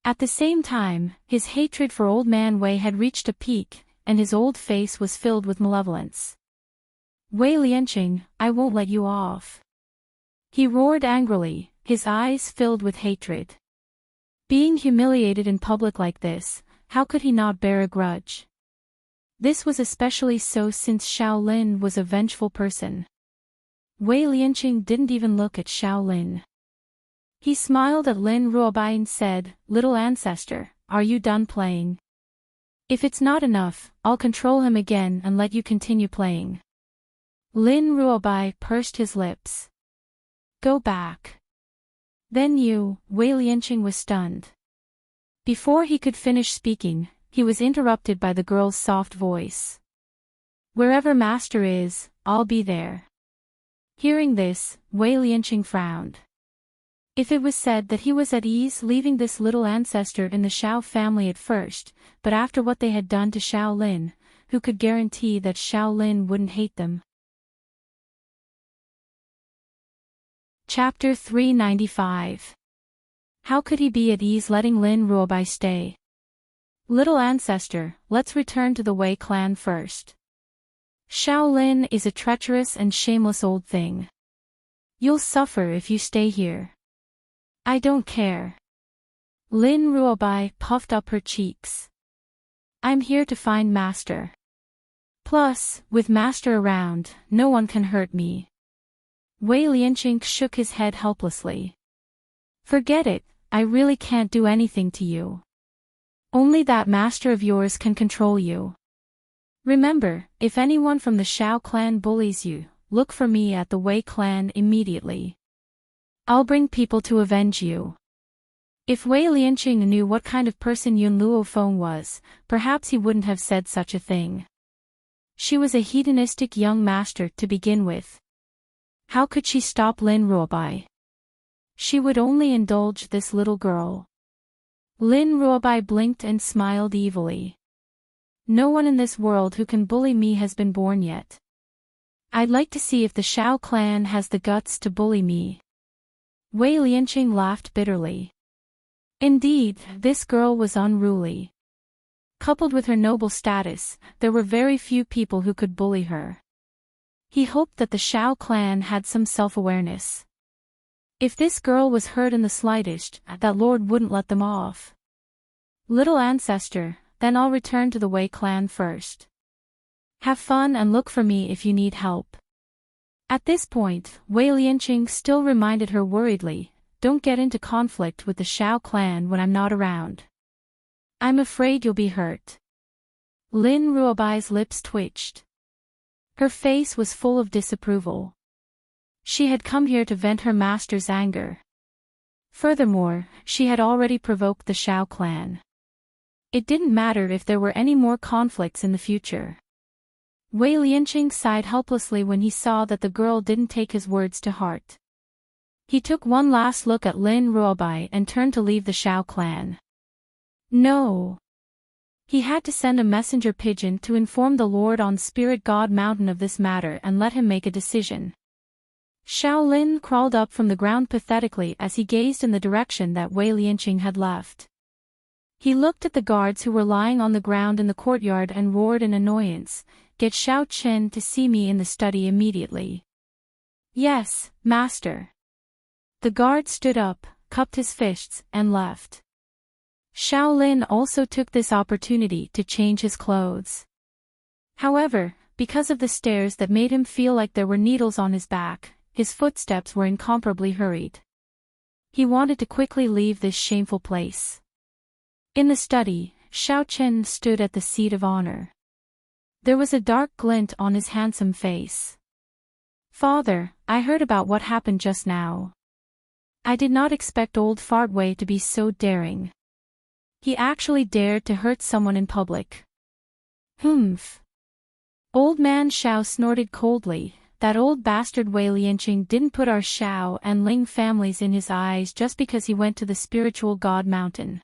At the same time, his hatred for Old Man Wei had reached a peak, and his old face was filled with malevolence. Wei Lianqing, I won't let you off. He roared angrily, his eyes filled with hatred. Being humiliated in public like this, how could he not bear a grudge? This was especially so since Xiao Lin was a vengeful person. Wei Lianqing didn't even look at Xiao Lin. He smiled at Lin Ruobai and said, "Little ancestor, are you done playing? If it's not enough, I'll control him again and let you continue playing." Lin Ruobai pursed his lips. "Go back." "Then you," Wei Lianqing was stunned. Before he could finish speaking, he was interrupted by the girl's soft voice. "Wherever master is, I'll be there." Hearing this, Wei Lianqing frowned. If it was said that he was at ease leaving this little ancestor in the Xiao family at first, but after what they had done to Xiao Lin, who could guarantee that Xiao Lin wouldn't hate them? Chapter 395. How could he be at ease letting Lin Ruobai stay? "Little ancestor, let's return to the Wei clan first. Xiao Lin is a treacherous and shameless old thing. You'll suffer if you stay here." "I don't care." Lin Ruobai puffed up her cheeks. "I'm here to find master. Plus, with master around, no one can hurt me." Wei Lianqing shook his head helplessly. "Forget it, I really can't do anything to you. Only that master of yours can control you. Remember, if anyone from the Xiao clan bullies you, look for me at the Wei clan immediately. I'll bring people to avenge you." If Wei Lianqing knew what kind of person Yun Luofeng was, perhaps he wouldn't have said such a thing. She was a hedonistic young master to begin with. How could she stop Lin Ruobai? She would only indulge this little girl. Lin Ruobai blinked and smiled evilly. "No one in this world who can bully me has been born yet. I'd like to see if the Xiao clan has the guts to bully me." Wei Lianqing laughed bitterly. Indeed, this girl was unruly. Coupled with her noble status, there were very few people who could bully her. He hoped that the Xiao clan had some self-awareness. If this girl was hurt in the slightest, that lord wouldn't let them off. "Little ancestor, then I'll return to the Wei clan first. Have fun and look for me if you need help." At this point, Wei Lianqing still reminded her worriedly, "Don't get into conflict with the Xiao clan when I'm not around. I'm afraid you'll be hurt." Lin Ruobai's lips twitched. Her face was full of disapproval. She had come here to vent her master's anger. Furthermore, she had already provoked the Xiao clan. It didn't matter if there were any more conflicts in the future. Wei Lianqing sighed helplessly when he saw that the girl didn't take his words to heart. He took one last look at Lin Ruobai and turned to leave the Xiao clan. No. He had to send a messenger pigeon to inform the Lord on Spirit God Mountain of this matter and let him make a decision. Xiao Lin crawled up from the ground pathetically as he gazed in the direction that Wei Lianqing had left. He looked at the guards who were lying on the ground in the courtyard and roared in annoyance, "Get Xiao Chen to see me in the study immediately." "Yes, master." The guard stood up, cupped his fists, and left. Xiao Lin also took this opportunity to change his clothes. However, because of the stares that made him feel like there were needles on his back, his footsteps were incomparably hurried. He wanted to quickly leave this shameful place. In the study, Xiao Chen stood at the seat of honor. There was a dark glint on his handsome face. "Father, I heard about what happened just now. I did not expect old Fart Wei to be so daring. He actually dared to hurt someone in public." "Humph." Old man Xiao snorted coldly. "That old bastard Wei Lianqing didn't put our Xiao and Ling families in his eyes just because he went to the spiritual God Mountain.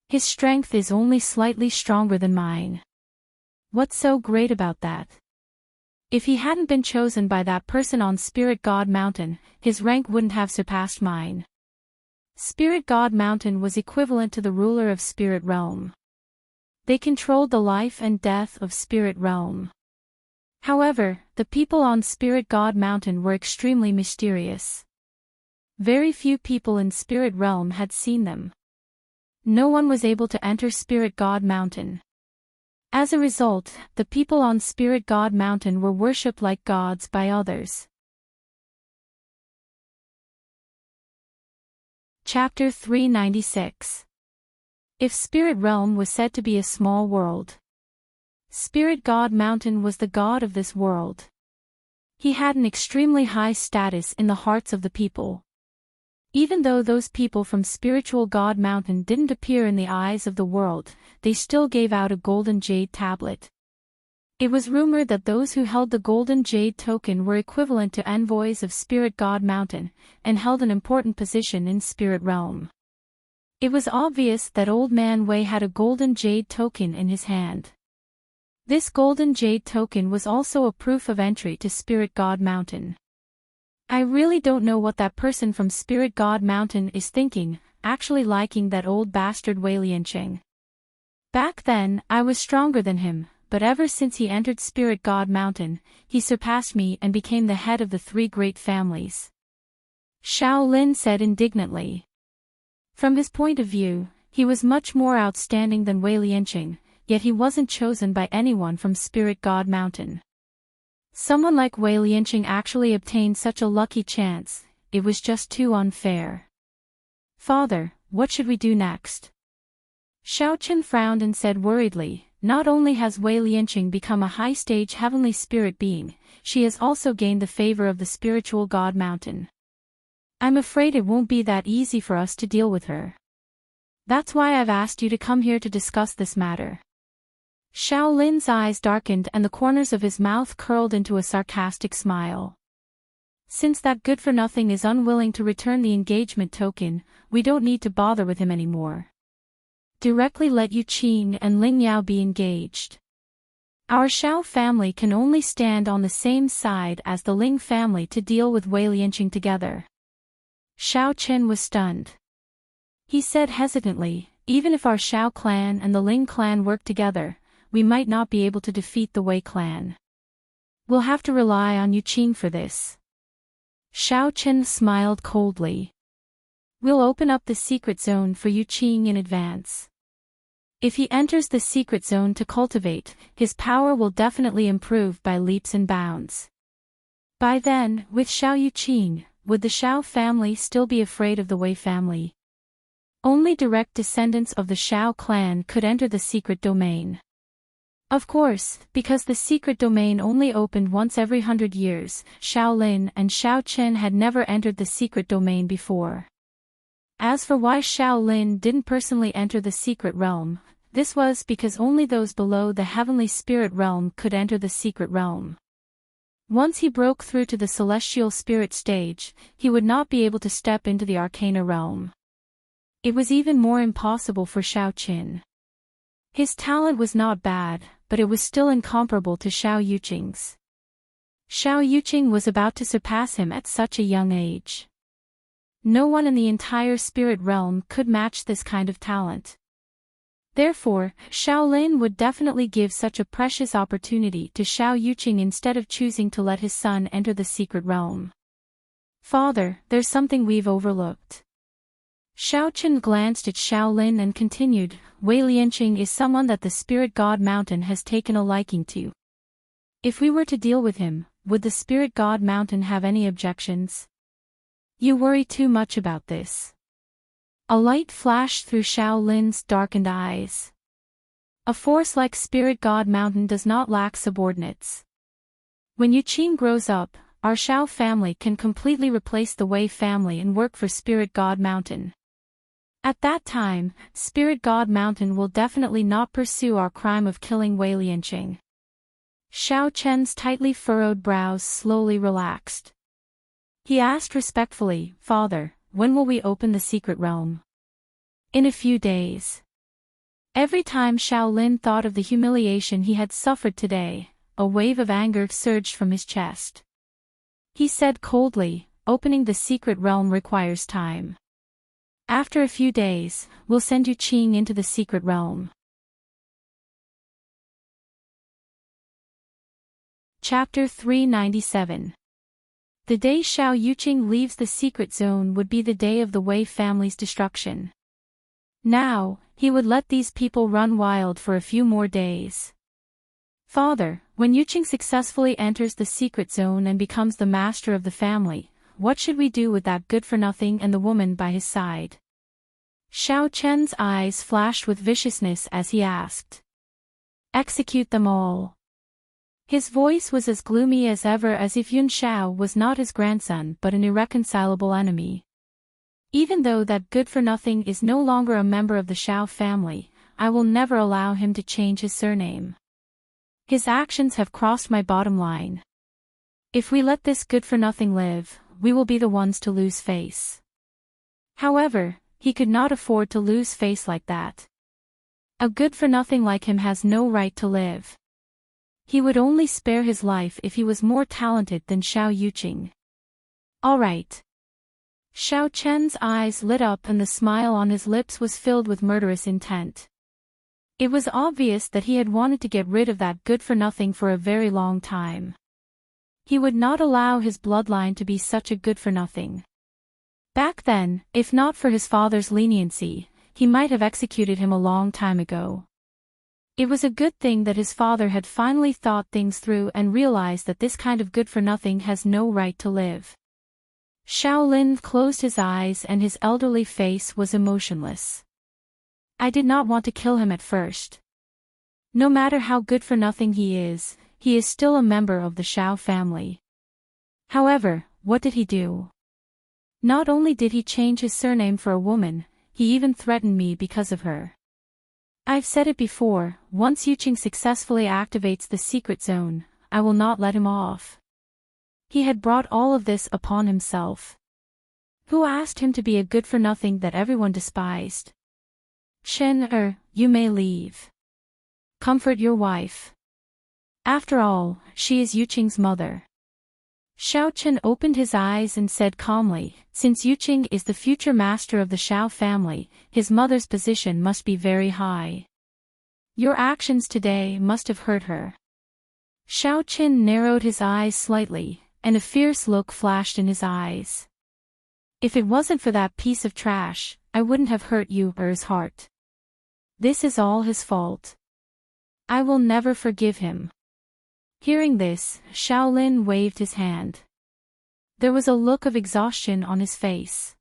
His strength is only slightly stronger than mine. What's so great about that? If he hadn't been chosen by that person on Spirit God Mountain, his rank wouldn't have surpassed mine." Spirit God Mountain was equivalent to the ruler of Spirit Realm. They controlled the life and death of Spirit Realm. However, the people on Spirit God Mountain were extremely mysterious. Very few people in Spirit Realm had seen them. No one was able to enter Spirit God Mountain. As a result, the people on Spirit God Mountain were worshipped like gods by others. Chapter 396. If Spirit Realm was said to be a small world, Spirit God Mountain was the god of this world. He had an extremely high status in the hearts of the people. Even though those people from Spiritual God Mountain didn't appear in the eyes of the world, they still gave out a golden jade tablet. It was rumored that those who held the golden jade token were equivalent to envoys of Spirit God Mountain, and held an important position in Spirit Realm. It was obvious that Old Man Wei had a golden jade token in his hand. This golden jade token was also a proof of entry to Spirit God Mountain. I really don't know what that person from Spirit God Mountain is thinking, actually liking that old bastard Wei Lianqing. Back then, I was stronger than him, but ever since he entered Spirit God Mountain, he surpassed me and became the head of the three great families. Xiao Lin said indignantly. From his point of view, he was much more outstanding than Wei Lianqing, yet he wasn't chosen by anyone from Spirit God Mountain. Someone like Wei Lianqing actually obtained such a lucky chance, it was just too unfair. Father, what should we do next? Xiao Chen frowned and said worriedly, not only has Wei Lianqing become a high-stage heavenly spirit being, she has also gained the favor of the Spiritual God Mountain. I'm afraid it won't be that easy for us to deal with her. That's why I've asked you to come here to discuss this matter. Xiao Lin's eyes darkened and the corners of his mouth curled into a sarcastic smile. Since that good-for-nothing is unwilling to return the engagement token, we don't need to bother with him anymore. Directly let Yu Qing and Ling Yao be engaged. Our Xiao family can only stand on the same side as the Ling family to deal with Wei Lianqing together. Xiao Chen was stunned. He said hesitantly, even if our Xiao clan and the Ling clan work together, we might not be able to defeat the Wei clan. We'll have to rely on Yu Qing for this. Xiao Chen smiled coldly. We'll open up the secret zone for Yu Qing in advance. If he enters the secret zone to cultivate, his power will definitely improve by leaps and bounds. By then, with Xiao Yu Qing, would the Xiao family still be afraid of the Wei family? Only direct descendants of the Xiao clan could enter the secret domain. Of course, because the secret domain only opened once every 100 years, Xiao Lin and Xiao Chen had never entered the secret domain before. As for why Xiao Lin didn't personally enter the secret realm, this was because only those below the heavenly spirit realm could enter the secret realm. Once he broke through to the celestial spirit stage, he would not be able to step into the arcana realm. It was even more impossible for Xiao Qin. His talent was not bad, but it was still incomparable to Xiao Yuqing's. Xiao Yuqing was about to surpass him at such a young age. No one in the entire spirit realm could match this kind of talent. Therefore, Xiao Lin would definitely give such a precious opportunity to Xiao Yuqing instead of choosing to let his son enter the secret realm. Father, there's something we've overlooked. Xiao Chen glanced at Xiao Lin and continued, Wei Lianqing is someone that the Spirit God Mountain has taken a liking to. If we were to deal with him, would the Spirit God Mountain have any objections? You worry too much about this. A light flashed through Xiao Lin's darkened eyes. A force like Spirit God Mountain does not lack subordinates. When Yu Qing grows up, our Xiao family can completely replace the Wei family and work for Spirit God Mountain. At that time, Spirit God Mountain will definitely not pursue our crime of killing Wei Lianqing. Xiao Chen's tightly furrowed brows slowly relaxed. He asked respectfully, Father, when will we open the secret realm? In a few days. Every time Xiao Lin thought of the humiliation he had suffered today, a wave of anger surged from his chest. He said coldly, opening the secret realm requires time. After a few days, we'll send Yu Qing into the secret realm. Chapter 397. The day Xiao Yuqing leaves the secret zone would be the day of the Wei family's destruction. Now, he would let these people run wild for a few more days. Father, when Yuqing successfully enters the secret zone and becomes the master of the family, what should we do with that good-for-nothing and the woman by his side? Xiao Chen's eyes flashed with viciousness as he asked. Execute them all. His voice was as gloomy as ever, as if Yun Xiao was not his grandson but an irreconcilable enemy. Even though that good-for-nothing is no longer a member of the Xiao family, I will never allow him to change his surname. His actions have crossed my bottom line. If we let this good-for-nothing live, we will be the ones to lose face. However, he could not afford to lose face like that. A good-for-nothing like him has no right to live. He would only spare his life if he was more talented than Xiao Yuqing. All right. Xiao Chen's eyes lit up and the smile on his lips was filled with murderous intent. It was obvious that he had wanted to get rid of that good-for-nothing for a very long time. He would not allow his bloodline to be such a good-for-nothing. Back then, if not for his father's leniency, he might have executed him a long time ago. It was a good thing that his father had finally thought things through and realized that this kind of good-for-nothing has no right to live. Shaolin closed his eyes and his elderly face was emotionless. I did not want to kill him at first. No matter how good-for-nothing he is still a member of the Xiao family. However, what did he do? Not only did he change his surname for a woman, he even threatened me because of her. I've said it before, once Yuqing successfully activates the secret zone, I will not let him off. He had brought all of this upon himself. Who asked him to be a good-for-nothing that everyone despised? Shen, you may leave. Comfort your wife. After all, she is Yuqing's mother. Xiao Chen opened his eyes and said calmly, since Yuqing is the future master of the Xiao family, his mother's position must be very high. Your actions today must have hurt her. Xiao Chen narrowed his eyes slightly, and a fierce look flashed in his eyes. If it wasn't for that piece of trash, I wouldn't have hurt Yu's heart. This is all his fault. I will never forgive him. Hearing this, Shaolin waved his hand. There was a look of exhaustion on his face.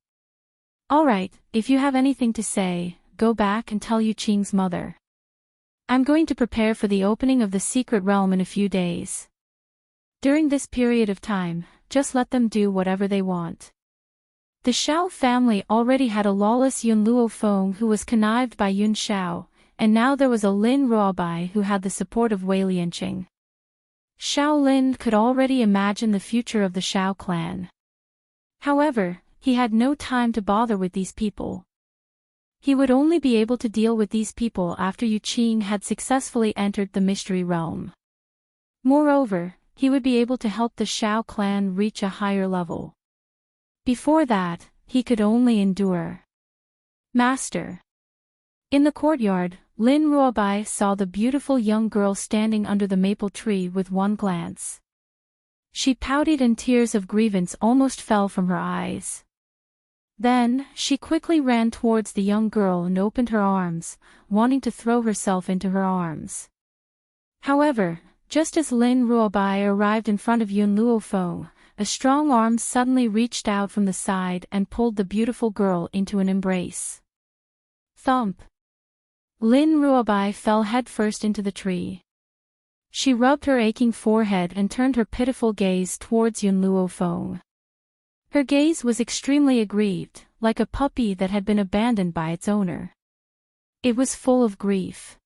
All right, if you have anything to say, go back and tell Yuqing's mother. I'm going to prepare for the opening of the secret realm in a few days. During this period of time, just let them do whatever they want. The Xiao family already had a lawless Yun Luofeng who was connived by Yun Xiao, and now there was a Lin Ruobai who had the support of Wei Lianqing. Shaolin could already imagine the future of the Xiao clan. However, he had no time to bother with these people. He would only be able to deal with these people after Yuqing had successfully entered the mystery realm. Moreover, he would be able to help the Xiao clan reach a higher level. Before that, he could only endure. Master. In the courtyard, Lin Ruobai saw the beautiful young girl standing under the maple tree with one glance. She pouted and tears of grievance almost fell from her eyes. Then, she quickly ran towards the young girl and opened her arms, wanting to throw herself into her arms. However, just as Lin Ruobai arrived in front of Yun Luofeng, a strong arm suddenly reached out from the side and pulled the beautiful girl into an embrace. Thump! Lin Ruobai fell headfirst into the tree. She rubbed her aching forehead and turned her pitiful gaze towards Yun Luofeng. Her gaze was extremely aggrieved, like a puppy that had been abandoned by its owner. It was full of grief.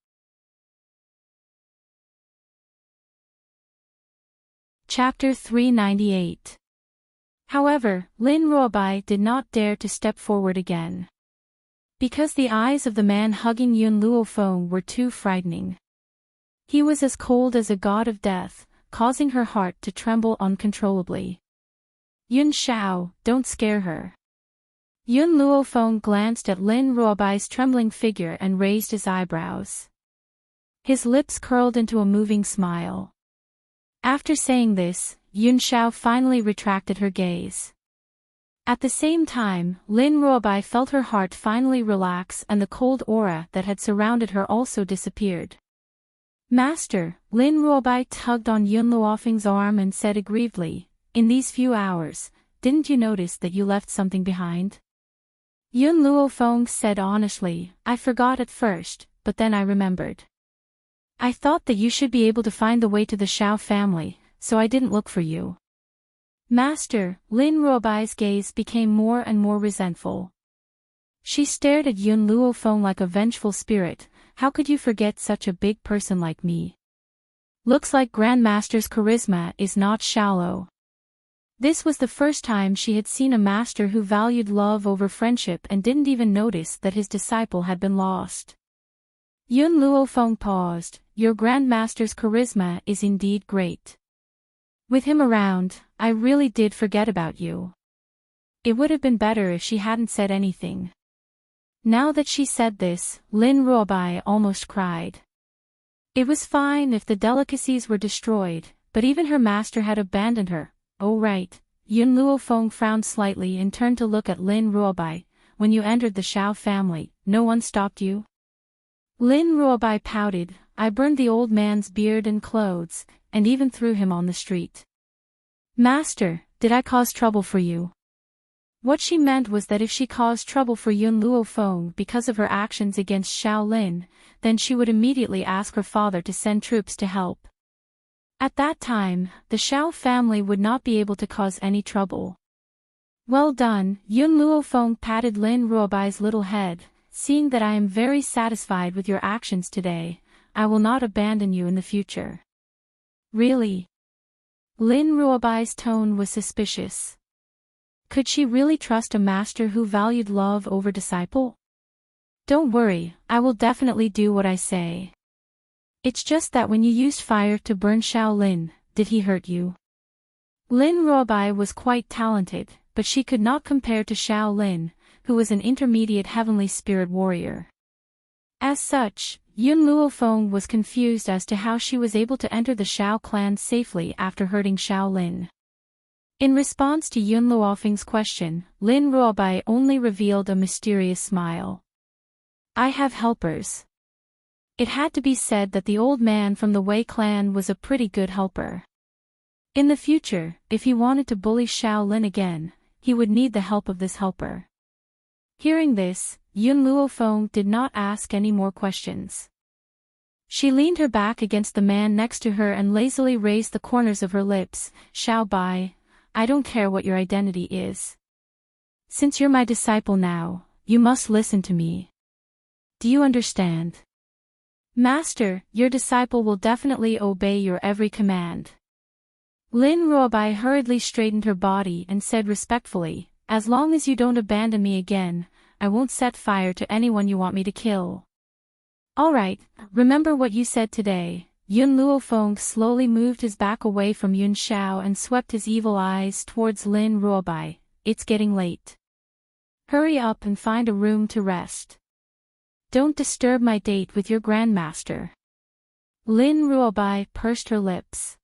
Chapter 398. However, Lin Ruobai did not dare to step forward again. Because the eyes of the man hugging Yun Luofeng were too frightening. He was as cold as a god of death, causing her heart to tremble uncontrollably. Yun Xiao, don't scare her. Yun Luofeng glanced at Lin Ruobai's trembling figure and raised his eyebrows. His lips curled into a moving smile. After saying this, Yun Xiao finally retracted her gaze. At the same time, Lin Ruobai felt her heart finally relax and the cold aura that had surrounded her also disappeared. Master, Lin Ruobai tugged on Yun Luofeng's arm and said aggrievedly, in these few hours, didn't you notice that you left something behind? Yun Luofeng said honestly, I forgot at first, but then I remembered. I thought that you should be able to find the way to the Shao family, so I didn't look for you. Master, Lin Ruobai's gaze became more and more resentful. She stared at Yun Luofeng like a vengeful spirit. How could you forget such a big person like me? Looks like Grandmaster's charisma is not shallow. This was the first time she had seen a master who valued love over friendship and didn't even notice that his disciple had been lost. Yun Luofeng paused. Your Grandmaster's charisma is indeed great. With him around, I really did forget about you. It would have been better if she hadn't said anything. Now that she said this, Lin Ruobai almost cried. It was fine if the delicacies were destroyed, but even her master had abandoned her. Oh right. Yun Luofeng frowned slightly and turned to look at Lin Ruobai. When you entered the Shao family, no one stopped you? Lin Ruobai pouted. I burned the old man's beard and clothes, and even threw him on the street. Master, did I cause trouble for you? What she meant was that if she caused trouble for Yun Luofeng because of her actions against Shao Lin, then she would immediately ask her father to send troops to help. At that time, the Shao family would not be able to cause any trouble. Well done, Yun Luofeng patted Lin Ruobai's little head. Seeing that I am very satisfied with your actions today, I will not abandon you in the future. Really? Lin Ruobai's tone was suspicious. Could she really trust a master who valued love over disciple? Don't worry, I will definitely do what I say. It's just that when you used fire to burn Shao Lin, did he hurt you? Lin Ruobai was quite talented, but she could not compare to Shao Lin, who was an intermediate heavenly spirit warrior. As such, Yun Luofeng was confused as to how she was able to enter the Shao clan safely after hurting Shao Lin. In response to Yun Luofeng's question, Lin Ruobai only revealed a mysterious smile. I have helpers. It had to be said that the old man from the Wei clan was a pretty good helper. In the future, if he wanted to bully Shao Lin again, he would need the help of this helper. Hearing this, Yun Luofeng did not ask any more questions. She leaned her back against the man next to her and lazily raised the corners of her lips. Shao Bai, I don't care what your identity is. Since you're my disciple now, you must listen to me. Do you understand? Master, your disciple will definitely obey your every command. Lin Ruobai hurriedly straightened her body and said respectfully, as long as you don't abandon me again, I won't set fire to anyone you want me to kill. Alright, remember what you said today. Yun Luofeng slowly moved his back away from Yun Shao and swept his evil eyes towards Lin Ruobai. It's getting late. Hurry up and find a room to rest. Don't disturb my date with your grandmaster. Lin Ruobai pursed her lips.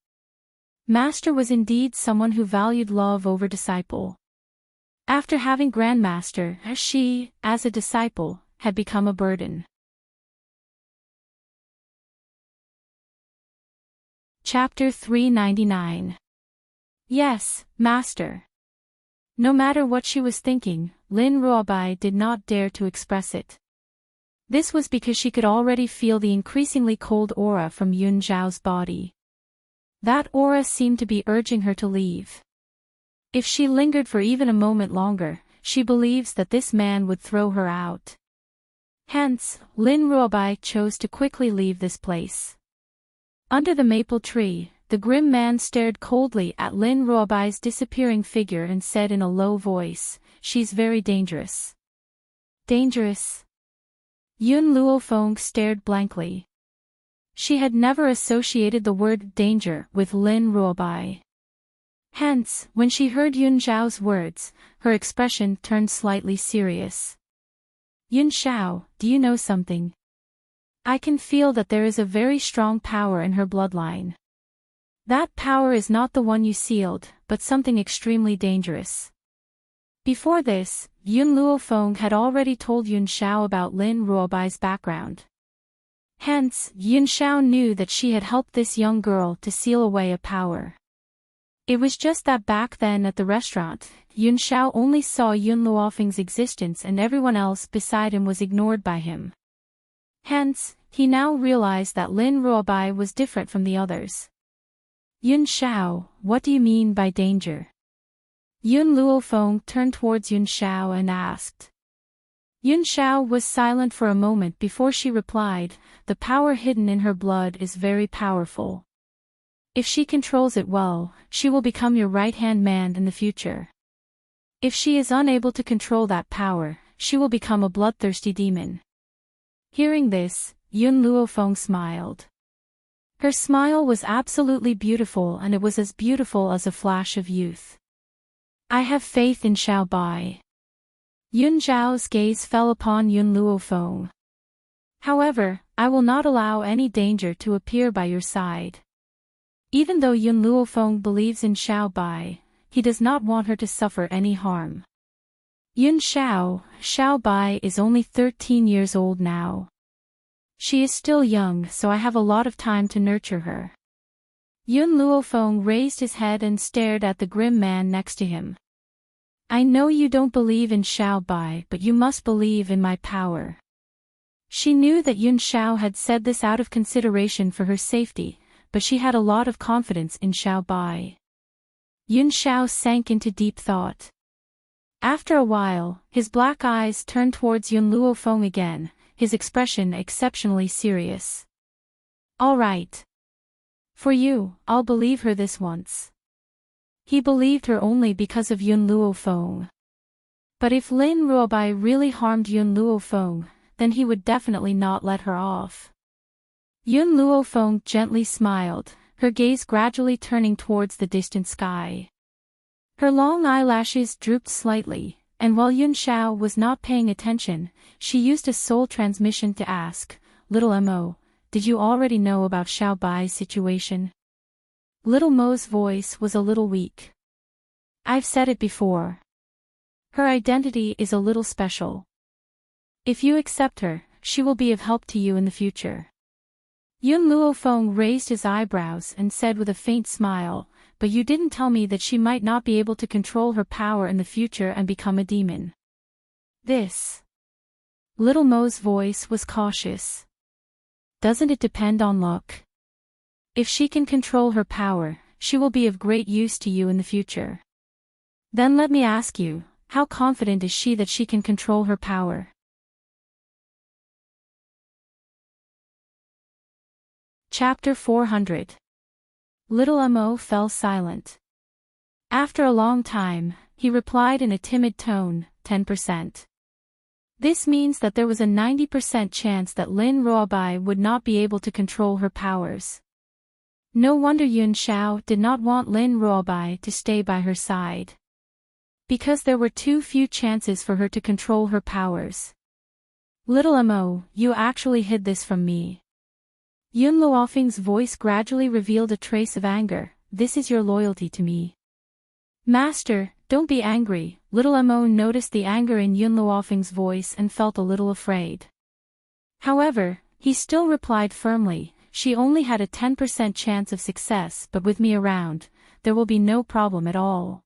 Master was indeed someone who valued love over disciple. After having grandmaster, she, as a disciple, had become a burden. Chapter 399. Yes, master. No matter what she was thinking, Lin Ruobai did not dare to express it. This was because she could already feel the increasingly cold aura from Yun Zhao's body. That aura seemed to be urging her to leave. If she lingered for even a moment longer, she believes that this man would throw her out. Hence, Lin Ruobai chose to quickly leave this place. Under the maple tree, the grim man stared coldly at Lin Ruobai's disappearing figure and said in a low voice, "She's very dangerous." Dangerous? Yun Luofeng stared blankly. She had never associated the word danger with Lin Ruobai. Hence, when she heard Yun Zhao's words, her expression turned slightly serious. Yun Zhao, do you know something? I can feel that there is a very strong power in her bloodline. That power is not the one you sealed, but something extremely dangerous. Before this, Yun Luofeng had already told Yun Zhao about Lin Ruobai's background. Hence, Yun Zhao knew that she had helped this young girl to seal away a power. It was just that back then at the restaurant, Yun Xiao only saw Yun Luofeng's existence and everyone else beside him was ignored by him. Hence, he now realized that Lin Ruobai was different from the others. Yun Xiao, what do you mean by danger? Yun Luofeng turned towards Yun Xiao and asked. Yun Xiao was silent for a moment before she replied, the power hidden in her blood is very powerful. If she controls it well, she will become your right-hand man in the future. If she is unable to control that power, she will become a bloodthirsty demon. Hearing this, Yun Luofeng smiled. Her smile was absolutely beautiful and it was as beautiful as a flash of youth. I have faith in Xiao Bai. Yun Zhao's gaze fell upon Yun Luofeng. However, I will not allow any danger to appear by your side. Even though Yun Luofeng believes in Xiao Bai, he does not want her to suffer any harm. Yun Xiao, Xiao Bai is only 13 years old now. She is still young, so I have a lot of time to nurture her. Yun Luofeng raised his head and stared at the grim man next to him. I know you don't believe in Xiao Bai, but you must believe in my power. She knew that Yun Xiao had said this out of consideration for her safety, but she had a lot of confidence in Xiao Bai. Yun Xiao sank into deep thought. After a while, his black eyes turned towards Yun Luofeng again, his expression exceptionally serious. All right. For you, I'll believe her this once. He believed her only because of Yun Luofeng. But if Lin Ruobai really harmed Yun Luofeng, then he would definitely not let her off. Yun Luofeng gently smiled, her gaze gradually turning towards the distant sky. Her long eyelashes drooped slightly, and while Yun Xiao was not paying attention, she used a soul transmission to ask, Little Mo, did you already know about Xiao Bai's situation? Little Mo's voice was a little weak. I've said it before. Her identity is a little special. If you accept her, she will be of help to you in the future. Yun Luofeng raised his eyebrows and said with a faint smile, but you didn't tell me that she might not be able to control her power in the future and become a demon. This. Little Mo's voice was cautious. Doesn't it depend on luck? If she can control her power, she will be of great use to you in the future. Then let me ask you, how confident is she that she can control her power? Chapter 400. Little Mo fell silent. After a long time, he replied in a timid tone, 10%. This means that there was a 90% chance that Lin Ruobai would not be able to control her powers. No wonder Yun Xiao did not want Lin Ruobai to stay by her side. Because there were too few chances for her to control her powers. Little Mo, you actually hid this from me. Yun Luofeng's voice gradually revealed a trace of anger. This is your loyalty to me. Master, don't be angry. Little Mo noticed the anger in Yun Luofeng's voice and felt a little afraid. However, he still replied firmly, she only had a 10% chance of success, but with me around, there will be no problem at all.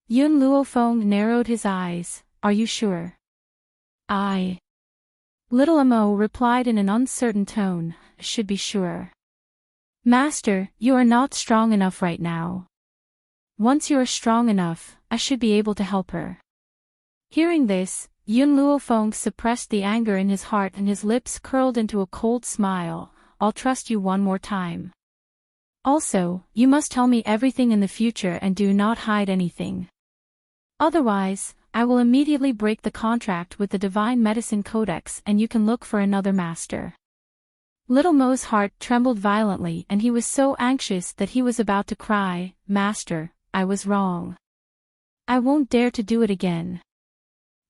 Yun Luofeng narrowed his eyes, are you sure? Little Mo replied in an uncertain tone, should be sure. Master, you are not strong enough right now. Once you are strong enough, I should be able to help her. Hearing this, Yun Luofeng suppressed the anger in his heart and his lips curled into a cold smile, I'll trust you one more time. Also, you must tell me everything in the future and do not hide anything. Otherwise, I will immediately break the contract with the Divine Medicine Codex and you can look for another master. Little Mo's heart trembled violently and he was so anxious that he was about to cry, Master, I was wrong. I won't dare to do it again.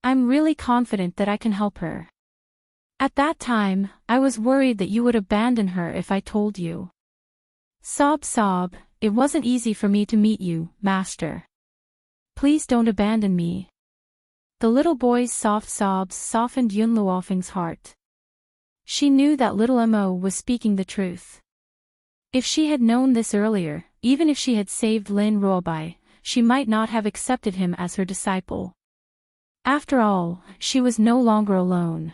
I'm really confident that I can help her. At that time, I was worried that you would abandon her if I told you. Sob, it wasn't easy for me to meet you, Master. Please don't abandon me. The little boy's soft sobs softened Yun Luofeng's heart. She knew that Little Mo was speaking the truth. If she had known this earlier, even if she had saved Lin Ruobai, she might not have accepted him as her disciple. After all, she was no longer alone.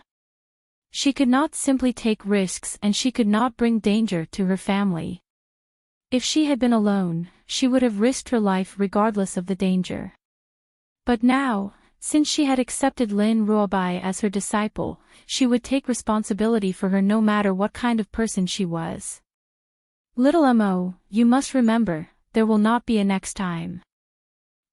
She could not simply take risks and she could not bring danger to her family. If she had been alone, she would have risked her life regardless of the danger. But now, since she had accepted Lin Ruobai as her disciple, she would take responsibility for her no matter what kind of person she was. Little Mo, you must remember, there will not be a next time.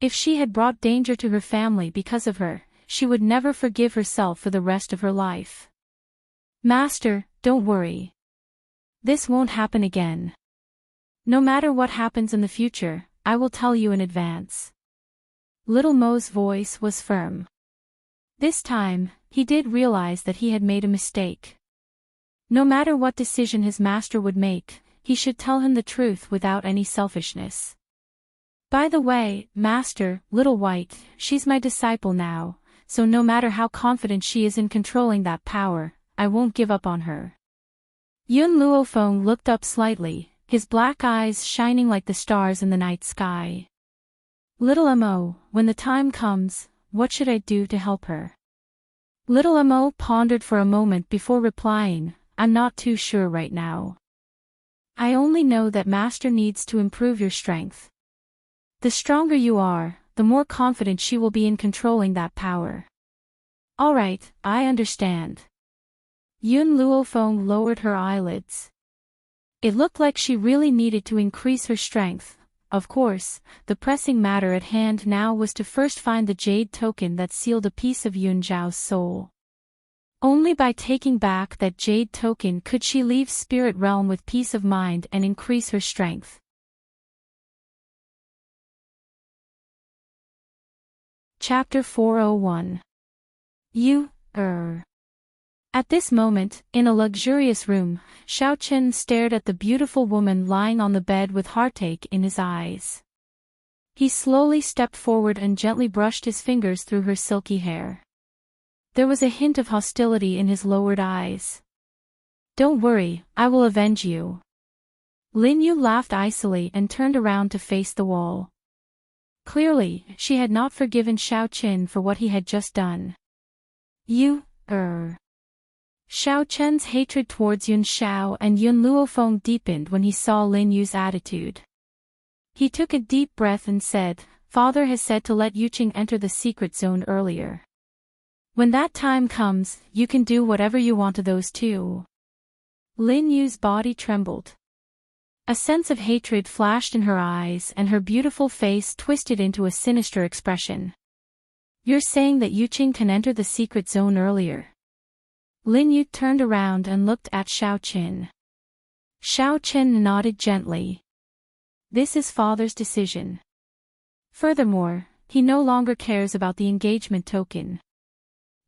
If she had brought danger to her family because of her, she would never forgive herself for the rest of her life. Master, don't worry. This won't happen again. No matter what happens in the future, I will tell you in advance. Little Mo's voice was firm. This time, he did realize that he had made a mistake. No matter what decision his master would make, he should tell him the truth without any selfishness. By the way, Master, Little White, she's my disciple now, so no matter how confident she is in controlling that power, I won't give up on her. Yun Luofeng looked up slightly, his black eyes shining like the stars in the night sky. Little Mo, when the time comes, what should I do to help her? Little Mo pondered for a moment before replying, I'm not too sure right now. I only know that Master needs to improve your strength. The stronger you are, the more confident she will be in controlling that power. Alright, I understand. Yun Luofeng lowered her eyelids. It looked like she really needed to increase her strength. Of course, the pressing matter at hand now was to first find the jade token that sealed a piece of Yun Zhao's soul. Only by taking back that jade token could she leave spirit realm with peace of mind and increase her strength. Chapter 401. At this moment, in a luxurious room, Xiao Chen stared at the beautiful woman lying on the bed with heartache in his eyes. He slowly stepped forward and gently brushed his fingers through her silky hair. There was a hint of hostility in his lowered eyes. Don't worry, I will avenge you. Lin Yu laughed icily and turned around to face the wall. Clearly, she had not forgiven Xiao Chen for what he had just done. Xiao Chen's hatred towards Yun Xiao and Yun Luofeng deepened when he saw Lin Yu's attitude. He took a deep breath and said, Father has said to let Yuqing enter the secret zone earlier. When that time comes, you can do whatever you want to those two. Lin Yu's body trembled. A sense of hatred flashed in her eyes and her beautiful face twisted into a sinister expression. You're saying that Yuqing can enter the secret zone earlier? Lin Yu turned around and looked at Xiao Chen. Xiao Chen nodded gently. This is father's decision. Furthermore, he no longer cares about the engagement token.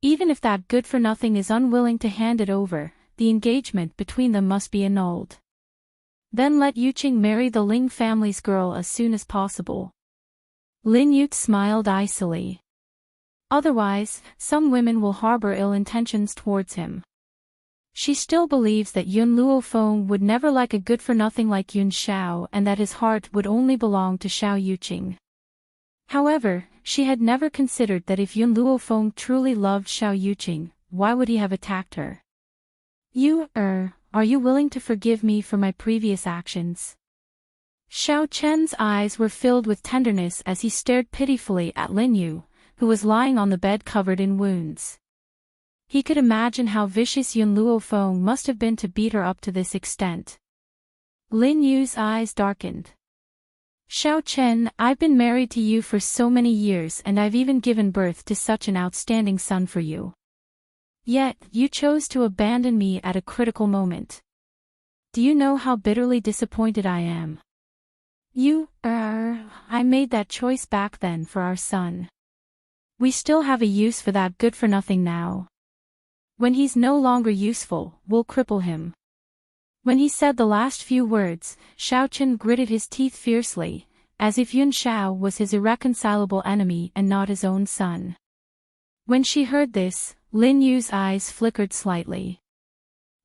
Even if that good-for-nothing is unwilling to hand it over, the engagement between them must be annulled. Then let Yuqing marry the Ling family's girl as soon as possible. Lin Yu smiled icily. Otherwise, some women will harbor ill intentions towards him. She still believes that Yun Luofeng would never like a good-for-nothing like Yun Xiao and that his heart would only belong to Xiao Yuqing. However, she had never considered that if Yun Luofeng truly loved Xiao Yuqing, why would he have attacked her? Are you willing to forgive me for my previous actions? Xiao Chen's eyes were filled with tenderness as he stared pitifully at Lin Yu, who was lying on the bed covered in wounds. He could imagine how vicious Yun Luofeng must have been to beat her up to this extent. Lin Yu's eyes darkened. Xiao Chen, I've been married to you for so many years and I've even given birth to such an outstanding son for you. Yet, you chose to abandon me at a critical moment. Do you know how bitterly disappointed I am? I made that choice back then for our son. We still have a use for that good-for-nothing now. When he's no longer useful, we'll cripple him. When he said the last few words, Xiao Chen gritted his teeth fiercely, as if Yun Xiao was his irreconcilable enemy and not his own son. When she heard this, Lin Yu's eyes flickered slightly.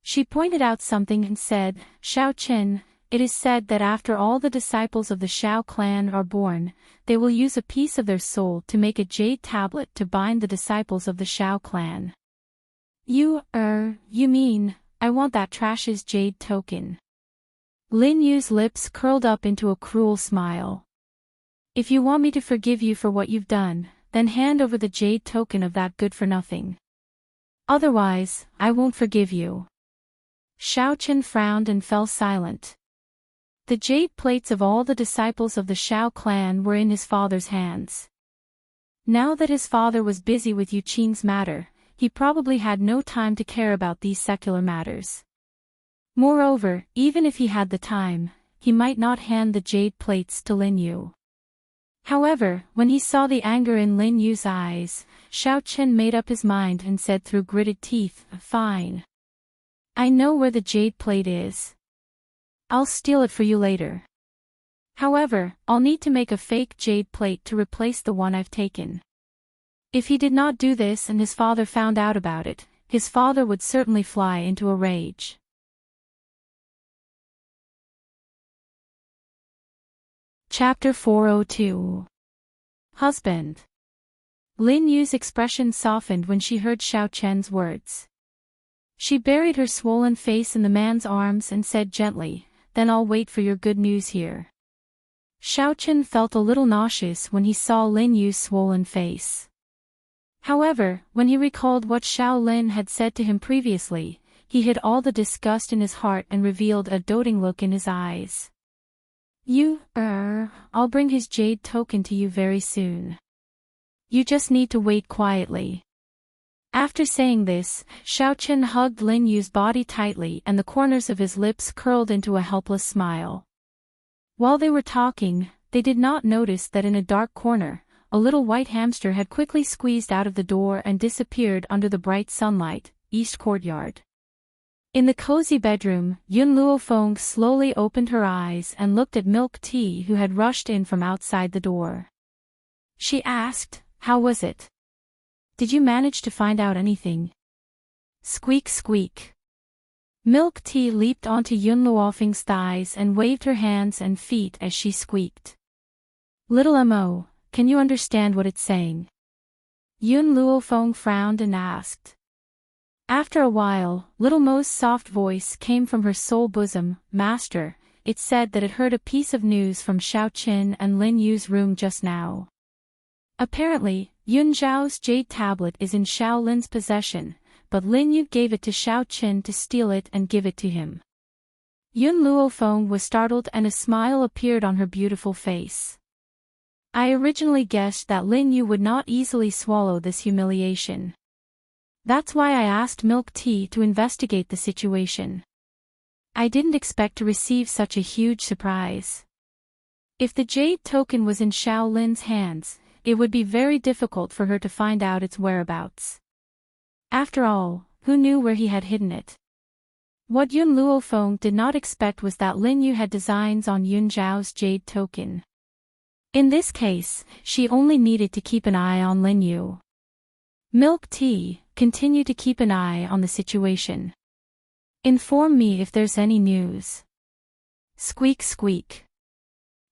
She pointed out something and said, Xiao Chen, it is said that after all the disciples of the Shao clan are born, they will use a piece of their soul to make a jade tablet to bind the disciples of the Shao clan. You mean, I want that trash's jade token. Lin Yu's lips curled up into a cruel smile. If you want me to forgive you for what you've done, then hand over the jade token of that good-for-nothing. Otherwise, I won't forgive you. Shao Chen frowned and fell silent. The jade plates of all the disciples of the Shao clan were in his father's hands. Now that his father was busy with Yu Qing's matter, he probably had no time to care about these secular matters. Moreover, even if he had the time, he might not hand the jade plates to Lin Yu. However, when he saw the anger in Lin Yu's eyes, Shao Chen made up his mind and said through gritted teeth, "Fine. I know where the jade plate is. I'll steal it for you later. However, I'll need to make a fake jade plate to replace the one I've taken." If he did not do this and his father found out about it, his father would certainly fly into a rage. Chapter 402. Husband. Lin Yu's expression softened when she heard Shao Chen's words. She buried her swollen face in the man's arms and said gently, "Then I'll wait for your good news here." Shao Chen felt a little nauseous when he saw Lin Yu's swollen face. However, when he recalled what Shao Lin had said to him previously, he hid all the disgust in his heart and revealed a doting look in his eyes. I'll bring his jade token to you very soon. You just need to wait quietly." After saying this, Shao Chen hugged Lin Yu's body tightly and the corners of his lips curled into a helpless smile. While they were talking, they did not notice that in a dark corner, a little white hamster had quickly squeezed out of the door and disappeared under the bright sunlight, east courtyard. In the cozy bedroom, Yun Luofeng slowly opened her eyes and looked at Milk Tea who had rushed in from outside the door. She asked, "How was it? Did you manage to find out anything?" Squeak squeak. Milk Tea leaped onto Yun Luofeng's thighs and waved her hands and feet as she squeaked. "Little Mo, can you understand what it's saying?" Yun Luofeng frowned and asked. After a while, Little Mo's soft voice came from her soul bosom, "Master, it said that it heard a piece of news from Shao Qin and Lin Yu's room just now. Apparently, Yun Zhao's jade tablet is in Shao Lin's possession, but Lin Yu gave it to Shao Qin to steal it and give it to him." Yun Luofeng was startled and a smile appeared on her beautiful face. "I originally guessed that Lin Yu would not easily swallow this humiliation. That's why I asked Milk Tea to investigate the situation. I didn't expect to receive such a huge surprise. If the jade token was in Shao Lin's hands, it would be very difficult for her to find out its whereabouts. After all, who knew where he had hidden it?" What Yun Luofeng did not expect was that Lin Yu had designs on Yun Zhao's jade token. In this case, she only needed to keep an eye on Lin Yu. Milk Tea, continue to keep an eye on the situation. Inform me if there's any news. Squeak squeak.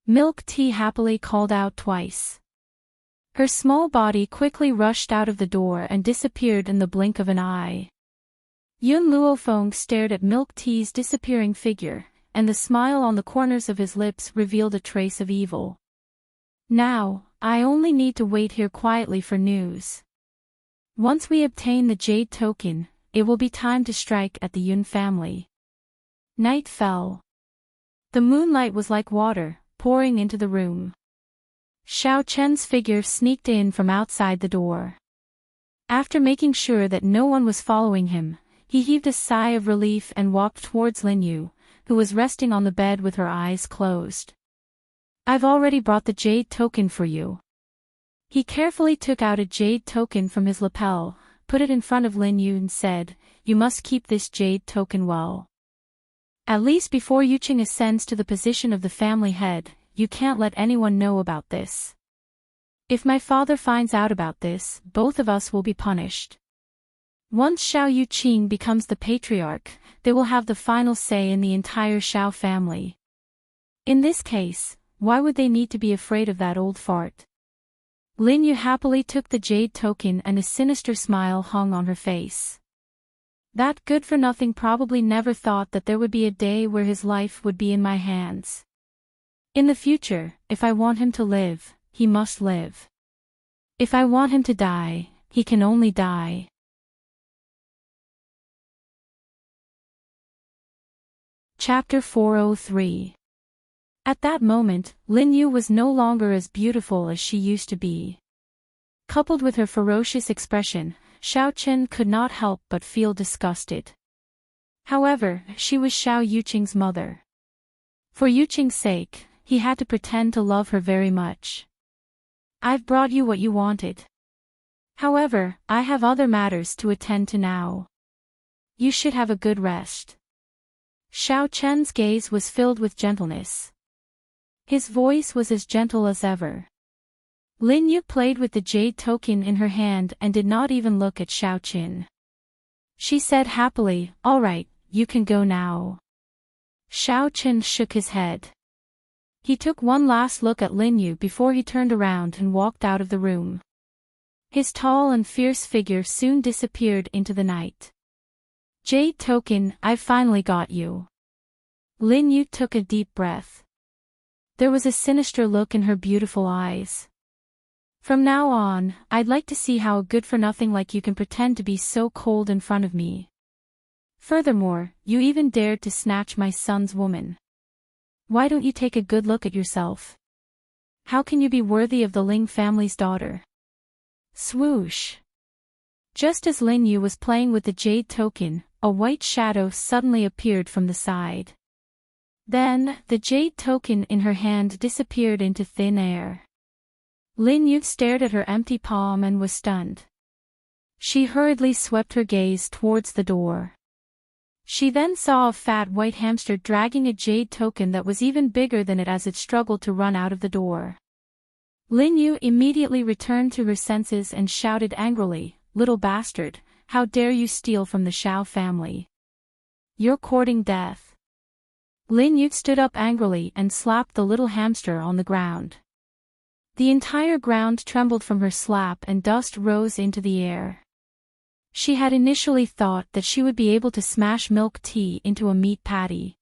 Milk Tea happily called out twice. Her small body quickly rushed out of the door and disappeared in the blink of an eye. Yun Luofeng stared at Milk Tea's disappearing figure, and the smile on the corners of his lips revealed a trace of evil. Now, I only need to wait here quietly for news. Once we obtain the jade token, it will be time to strike at the Yun family. Night fell. The moonlight was like water, pouring into the room. Shao Chen's figure sneaked in from outside the door. After making sure that no one was following him, he heaved a sigh of relief and walked towards Lin Yu, who was resting on the bed with her eyes closed. "I've already brought the jade token for you." He carefully took out a jade token from his lapel, put it in front of Lin Yu and said, "You must keep this jade token well. At least before Yuqing ascends to the position of the family head, you can't let anyone know about this. If my father finds out about this, both of us will be punished. Once Shao Yuqing becomes the patriarch, they will have the final say in the entire Shao family." In this case, why would they need to be afraid of that old fart? Lin Yu happily took the jade token and a sinister smile hung on her face. That good-for-nothing probably never thought that there would be a day where his life would be in my hands. In the future, if I want him to live, he must live. If I want him to die, he can only die. Chapter 403. At that moment, Lin Yu was no longer as beautiful as she used to be. Coupled with her ferocious expression, Xiao Chen could not help but feel disgusted. However, she was Xiao Yuqing's mother. For Yuqing's sake, he had to pretend to love her very much. I've brought you what you wanted. However, I have other matters to attend to now. You should have a good rest. Xiao Chen's gaze was filled with gentleness. His voice was as gentle as ever. Lin Yu played with the jade token in her hand and did not even look at Xiao Chen. She said happily, "All right, you can go now." Xiao Chen shook his head. He took one last look at Lin Yu before he turned around and walked out of the room. His tall and fierce figure soon disappeared into the night. Jade token, I've finally got you. Lin Yu took a deep breath. There was a sinister look in her beautiful eyes. From now on, I'd like to see how a good-for-nothing like you can pretend to be so cold in front of me. Furthermore, you even dared to snatch my son's woman. Why don't you take a good look at yourself? How can you be worthy of the Ling family's daughter? Swoosh! Just as Lin Yu was playing with the jade token, a white shadow suddenly appeared from the side. Then, the jade token in her hand disappeared into thin air. Lin Yu stared at her empty palm and was stunned. She hurriedly swept her gaze towards the door. She then saw a fat white hamster dragging a jade token that was even bigger than it as it struggled to run out of the door. Lin Yu immediately returned to her senses and shouted angrily, "Little bastard, how dare you steal from the Xiao family? You're courting death." Lin Yu stood up angrily and slapped the little hamster on the ground. The entire ground trembled from her slap and dust rose into the air. She had initially thought that she would be able to smash milk tea into a meat patty.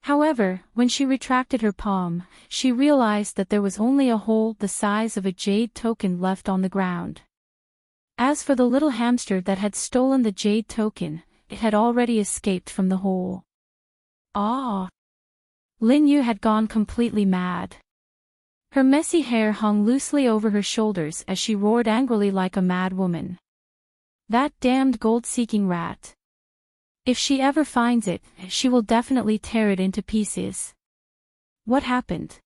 However, when she retracted her palm, she realized that there was only a hole the size of a jade token left on the ground. As for the little hamster that had stolen the jade token, it had already escaped from the hole. Ah! Lin Yu had gone completely mad. Her messy hair hung loosely over her shoulders as she roared angrily like a mad woman. That damned gold-seeking rat. If she ever finds it, she will definitely tear it into pieces. What happened?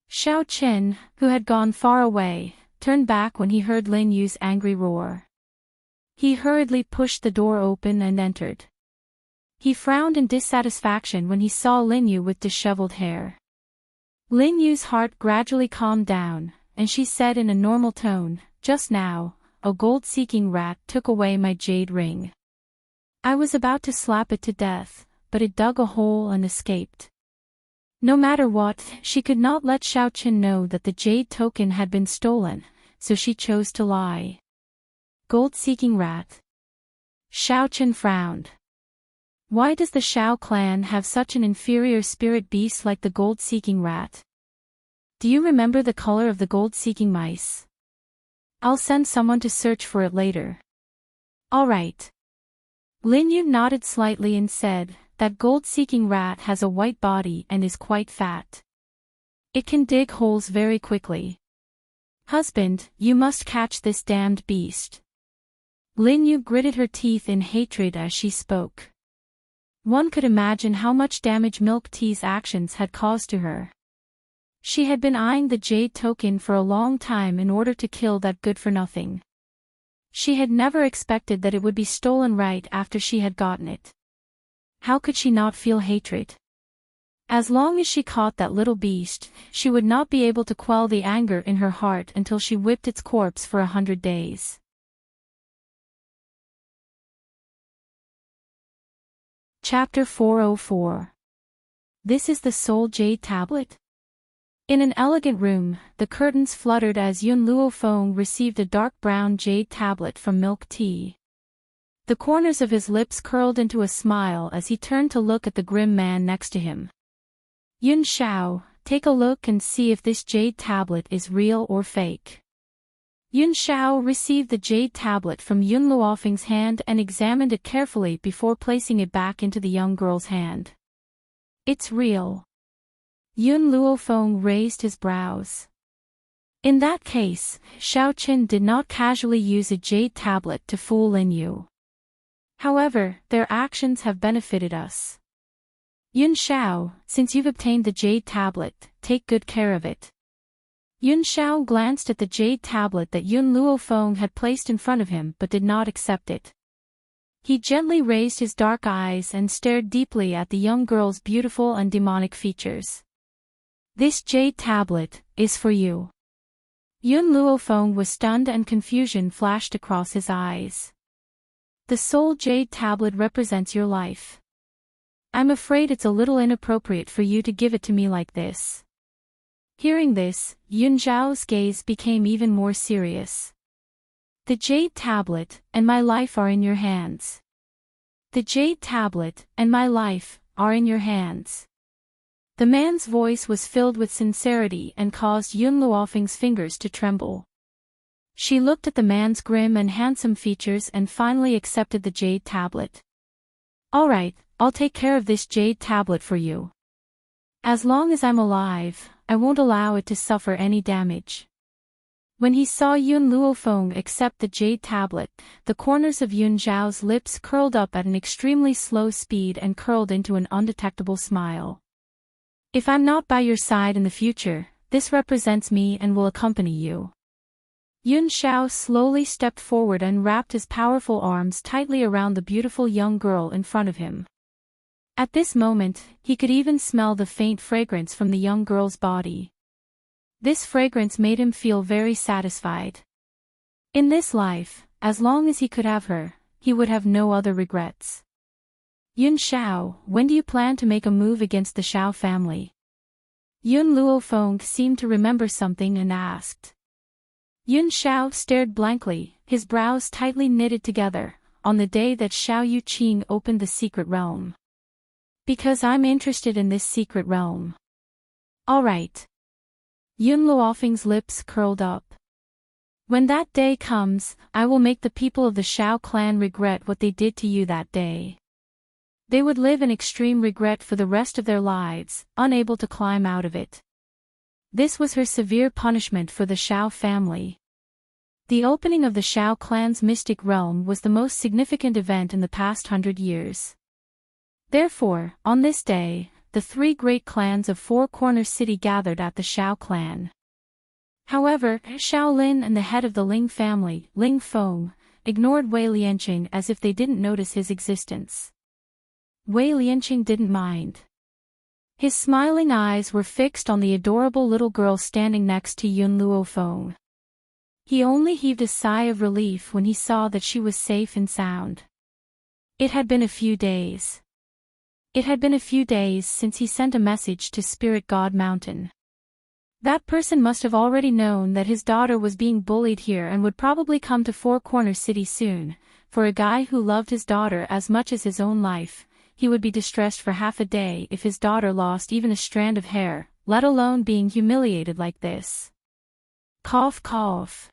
Xiao Chen, who had gone far away, turned back when he heard Lin Yu's angry roar. He hurriedly pushed the door open and entered. He frowned in dissatisfaction when he saw Lin Yu with disheveled hair. Lin Yu's heart gradually calmed down, and she said in a normal tone, "Just now, a gold-seeking rat took away my jade ring. I was about to slap it to death, but it dug a hole and escaped." No matter what, she could not let Xiao Chen know that the jade token had been stolen, so she chose to lie. Gold-seeking rat. Xiao Chen frowned. Why does the Xiao clan have such an inferior spirit beast like the gold-seeking rat? Do you remember the color of the gold-seeking mice? I'll send someone to search for it later. All right. Lin Yu nodded slightly and said, "That gold-seeking rat has a white body and is quite fat. It can dig holes very quickly. Husband, you must catch this damned beast." Lin Yu gritted her teeth in hatred as she spoke. One could imagine how much damage Milk Tea's actions had caused to her. She had been eyeing the jade token for a long time in order to kill that good-for-nothing. She had never expected that it would be stolen right after she had gotten it. How could she not feel hatred? As long as she caught that little beast, she would not be able to quell the anger in her heart until she whipped its corpse for 100 days. Chapter 404. This is the Soul Jade Tablet? In an elegant room, the curtains fluttered as Yun Luofeng received a dark brown jade tablet from Milk Tea. The corners of his lips curled into a smile as he turned to look at the grim man next to him. Yun Xiao, take a look and see if this jade tablet is real or fake. Yun Xiao received the jade tablet from Yun Luofeng's hand and examined it carefully before placing it back into the young girl's hand. It's real. Yun Luofeng raised his brows. In that case, Xiao Qin did not casually use a jade tablet to fool Lin Yu. However, their actions have benefited us. Yun Xiao, since you've obtained the jade tablet, take good care of it. Yun Xiao glanced at the jade tablet that Yun Luofeng had placed in front of him but did not accept it. He gently raised his dark eyes and stared deeply at the young girl's beautiful and demonic features. This jade tablet is for you. Yun Luofeng was stunned and confusion flashed across his eyes. The Soul Jade Tablet represents your life. I'm afraid it's a little inappropriate for you to give it to me like this. Hearing this, Yun Zhao's gaze became even more serious. The Jade Tablet and my life are in your hands. The Jade Tablet and my life are in your hands. The man's voice was filled with sincerity and caused Yun Luofeng's fingers to tremble. She looked at the man's grim and handsome features and finally accepted the jade tablet. All right, I'll take care of this jade tablet for you. As long as I'm alive, I won't allow it to suffer any damage. When he saw Yun Luofeng accept the jade tablet, the corners of Yun Zhao's lips curled up at an extremely slow speed and curled into an undetectable smile. If I'm not by your side in the future, this represents me and will accompany you. Yun Xiao slowly stepped forward and wrapped his powerful arms tightly around the beautiful young girl in front of him. At this moment, he could even smell the faint fragrance from the young girl's body. This fragrance made him feel very satisfied. In this life, as long as he could have her, he would have no other regrets. Yun Xiao, when do you plan to make a move against the Xiao family? Yun Luofeng seemed to remember something and asked. Yun Xiao stared blankly, his brows tightly knitted together, on the day that Xiao Yuqing opened the secret realm. Because I'm interested in this secret realm. All right. Yun Luofeng's lips curled up. When that day comes, I will make the people of the Xiao clan regret what they did to you that day. They would live in extreme regret for the rest of their lives, unable to climb out of it. This was her severe punishment for the Xiao family. The opening of the Xiao clan's mystic realm was the most significant event in the past 100 years. Therefore, on this day, the three great clans of Four Corner City gathered at the Xiao clan. However, Xiao Lin and the head of the Ling family, Ling Feng, ignored Wei Lianqing as if they didn't notice his existence. Wei Lianqing didn't mind. His smiling eyes were fixed on the adorable little girl standing next to Yun Luofeng. He only heaved a sigh of relief when he saw that she was safe and sound. It had been a few days. It had been a few days since he sent a message to Spirit God Mountain. That person must have already known that his daughter was being bullied here and would probably come to Four Corner City soon. For a guy who loved his daughter as much as his own life, he would be distressed for half a day if his daughter lost even a strand of hair, let alone being humiliated like this. Cough cough.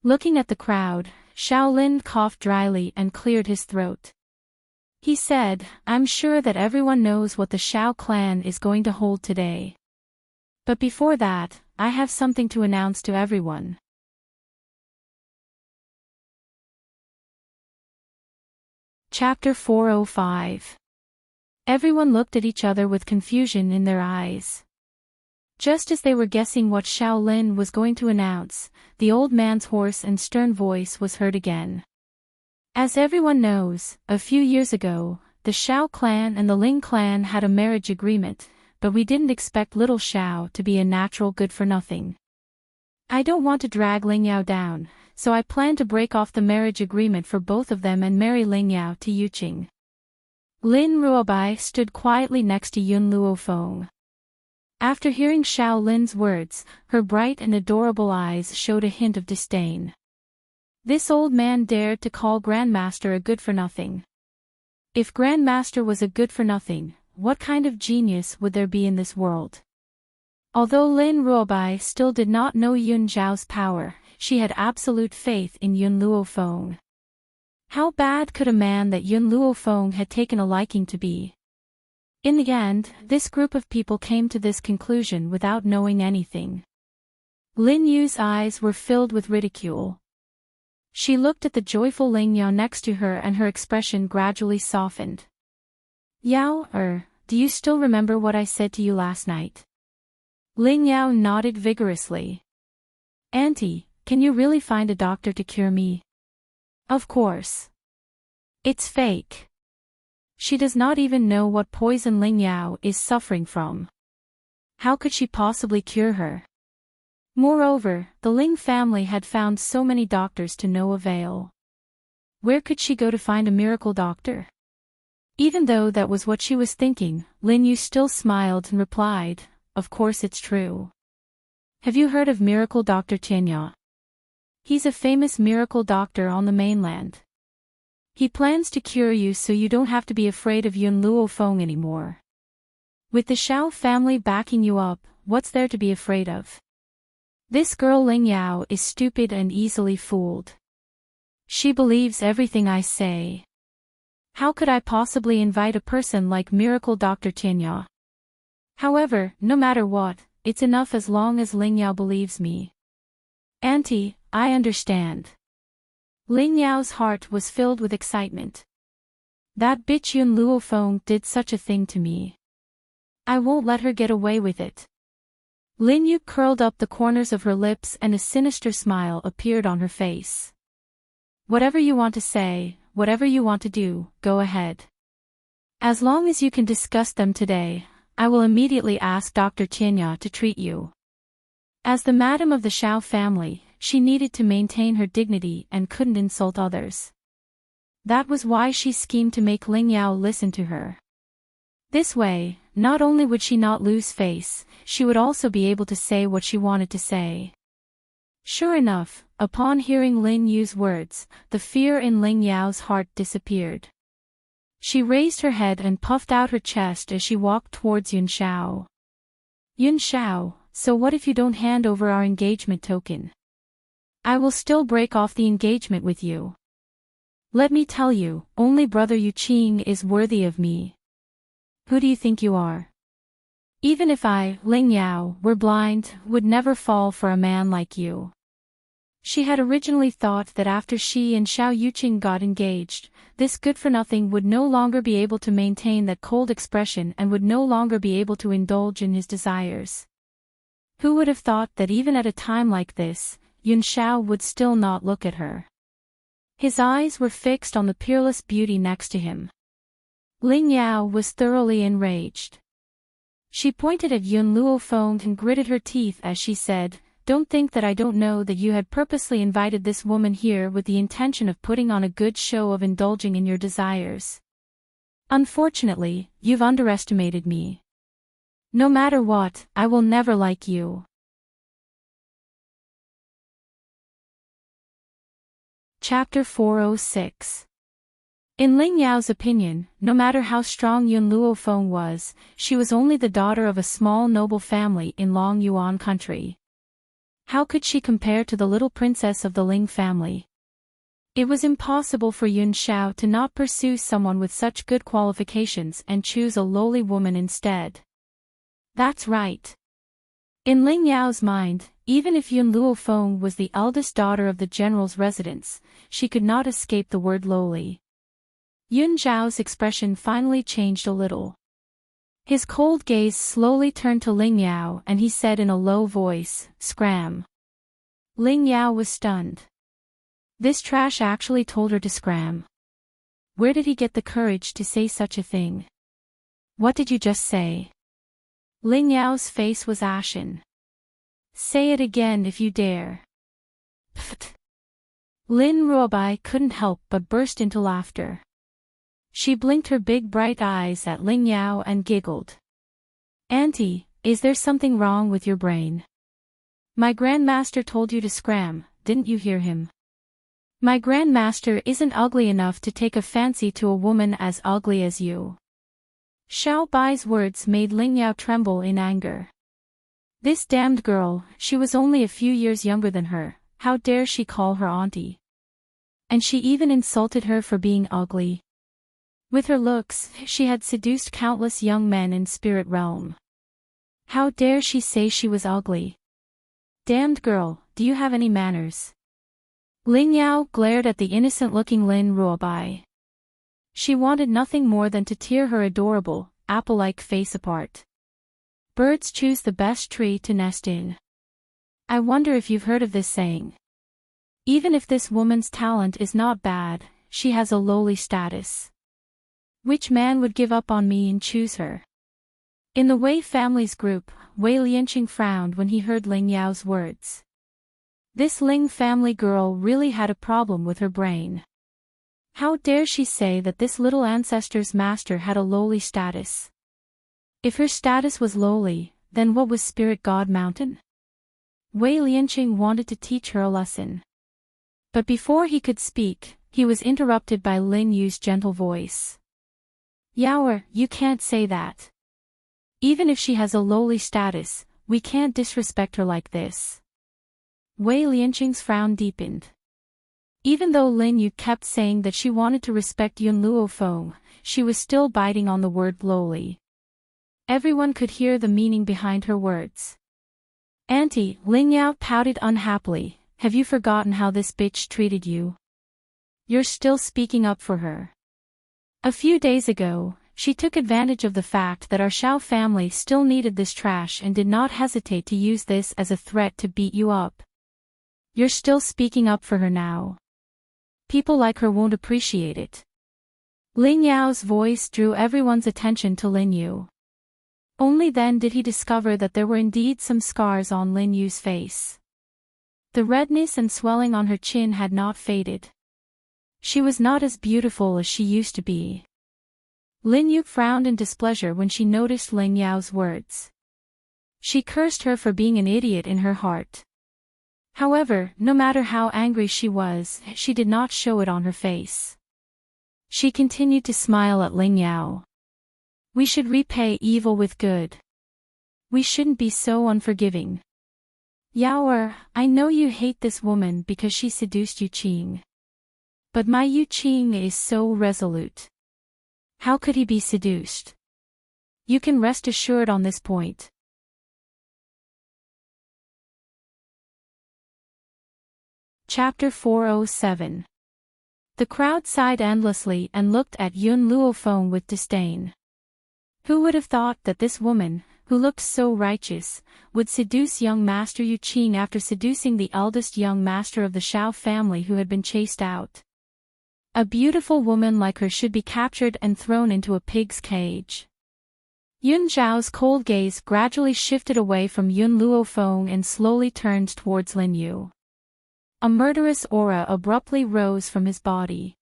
Looking at the crowd, Xiao Lin coughed dryly and cleared his throat. He said, I'm sure that everyone knows what the Xiao clan is going to hold today. But before that, I have something to announce to everyone. Chapter 405. Everyone looked at each other with confusion in their eyes. Just as they were guessing what Xiao Lin was going to announce, the old man's hoarse and stern voice was heard again. As everyone knows, a few years ago, the Xiao clan and the Ling clan had a marriage agreement, but we didn't expect little Xiao to be a natural good-for-nothing. I don't want to drag Ling Yao down, so I plan to break off the marriage agreement for both of them and marry Ling Yao to Yuqing. Lin Ruobai stood quietly next to Yun Luofeng. After hearing Xiao Lin's words, her bright and adorable eyes showed a hint of disdain. This old man dared to call Grandmaster a good-for-nothing. If Grandmaster was a good-for-nothing, what kind of genius would there be in this world? Although Lin Ruobai still did not know Yun Zhao's power, she had absolute faith in Yun Luofeng. How bad could a man that Yun Luofeng had taken a liking to be? In the end, this group of people came to this conclusion without knowing anything. Lin Yu's eyes were filled with ridicule. She looked at the joyful Ling Yao next to her and her expression gradually softened. Yao, do you still remember what I said to you last night? Ling Yao nodded vigorously. Auntie, can you really find a doctor to cure me? Of course. It's fake. She does not even know what poison Ling Yao is suffering from. How could she possibly cure her? Moreover, the Ling family had found so many doctors to no avail. Where could she go to find a miracle doctor? Even though that was what she was thinking, Lin Yu still smiled and replied, of course it's true. Have you heard of Miracle Dr. Tianya? He's a famous miracle doctor on the mainland. He plans to cure you so you don't have to be afraid of Yun Luofeng anymore. With the Xiao family backing you up, what's there to be afraid of? This girl Ling Yao is stupid and easily fooled. She believes everything I say. How could I possibly invite a person like Miracle Dr. Tianya? However, no matter what, it's enough as long as Ling Yao believes me. Auntie, I understand. Ling Yao's heart was filled with excitement. That bitch Yun Luofeng did such a thing to me. I won't let her get away with it. Lin Yu curled up the corners of her lips and a sinister smile appeared on her face. Whatever you want to say, whatever you want to do, go ahead. As long as you can discuss them today, I will immediately ask Dr. Tianya to treat you. As the madam of the Xiao family, she needed to maintain her dignity and couldn't insult others. That was why she schemed to make Ling Yao listen to her. This way, not only would she not lose face, she would also be able to say what she wanted to say. Sure enough, upon hearing Lin Yu's words, the fear in Ling Yao's heart disappeared. She raised her head and puffed out her chest as she walked towards Yun Xiao. Yun Xiao, so what if you don't hand over our engagement token? I will still break off the engagement with you. Let me tell you, only brother Yu Qing is worthy of me. Who do you think you are? Even if I, Ling Yao, were blind, would never fall for a man like you. She had originally thought that after she and Xiao Yuqing got engaged, this good-for-nothing would no longer be able to maintain that cold expression and would no longer be able to indulge in his desires. Who would have thought that even at a time like this, Yun Xiao would still not look at her? His eyes were fixed on the peerless beauty next to him. Ling Yao was thoroughly enraged. She pointed at Yun Luofeng and gritted her teeth as she said, "Don't think that I don't know that you had purposely invited this woman here with the intention of putting on a good show of indulging in your desires. Unfortunately, you've underestimated me. No matter what, I will never like you." Chapter 406. In Ling Yao's opinion, no matter how strong Yun Luofeng was, she was only the daughter of a small noble family in Long Yuan country. How could she compare to the little princess of the Ling family? It was impossible for Yun Xiao to not pursue someone with such good qualifications and choose a lowly woman instead. That's right. In Ling Yao's mind, even if Yun Luofeng was the eldest daughter of the general's residence, she could not escape the word lowly. Yun Zhao's expression finally changed a little. His cold gaze slowly turned to Ling Yao and he said in a low voice, "Scram." Ling Yao was stunned. This trash actually told her to scram. Where did he get the courage to say such a thing? What did you just say? Ling Yao's face was ashen. Say it again if you dare. Pfft. Lin Ruobai couldn't help but burst into laughter. She blinked her big bright eyes at Ling Yao and giggled. Auntie, is there something wrong with your brain? My grandmaster told you to scram, didn't you hear him? My grandmaster isn't ugly enough to take a fancy to a woman as ugly as you. Xiao Bai's words made Ling Yao tremble in anger. This damned girl, she was only a few years younger than her, how dare she call her auntie? And she even insulted her for being ugly. With her looks, she had seduced countless young men in spirit realm. How dare she say she was ugly? Damned girl, do you have any manners? Ling Yao glared at the innocent-looking Lin Ruobai. She wanted nothing more than to tear her adorable, apple-like face apart. Birds choose the best tree to nest in. I wonder if you've heard of this saying. Even if this woman's talent is not bad, she has a lowly status. Which man would give up on me and choose her? In the Wei family's group, Wei Lianqing frowned when he heard Ling Yao's words. This Ling family girl really had a problem with her brain. How dare she say that this little ancestor's master had a lowly status? If her status was lowly, then what was Spirit God Mountain? Wei Lianqing wanted to teach her a lesson. But before he could speak, he was interrupted by Lin Yu's gentle voice. Yaoer, you can't say that. Even if she has a lowly status, we can't disrespect her like this. Wei Lianqing's frown deepened. Even though Lin Yu kept saying that she wanted to respect Yun Luofeng, she was still biting on the word lowly. Everyone could hear the meaning behind her words. Auntie, Ling Yao pouted unhappily, have you forgotten how this bitch treated you? You're still speaking up for her. A few days ago, she took advantage of the fact that our Xiao family still needed this trash and did not hesitate to use this as a threat to beat you up. You're still speaking up for her now. People like her won't appreciate it. Ling Yao's voice drew everyone's attention to Lin Yu. Only then did he discover that there were indeed some scars on Lin Yu's face. The redness and swelling on her chin had not faded. She was not as beautiful as she used to be. Lin Yu frowned in displeasure when she noticed Ling Yao's words. She cursed her for being an idiot in her heart. However, no matter how angry she was, she did not show it on her face. She continued to smile at Ling Yao. We should repay evil with good. We shouldn't be so unforgiving. Yaoer, I know you hate this woman because she seduced Yu Qing. But my Yu Qing is so resolute. How could he be seduced? You can rest assured on this point. Chapter 407. The crowd sighed endlessly and looked at Yun Luofeng with disdain. Who would have thought that this woman, who looked so righteous, would seduce young Master Yu Qing after seducing the eldest young master of the Xiao family who had been chased out? A beautiful woman like her should be captured and thrown into a pig's cage. Yun Zhao's cold gaze gradually shifted away from Yun Luofeng and slowly turned towards Lin Yu. A murderous aura abruptly rose from his body.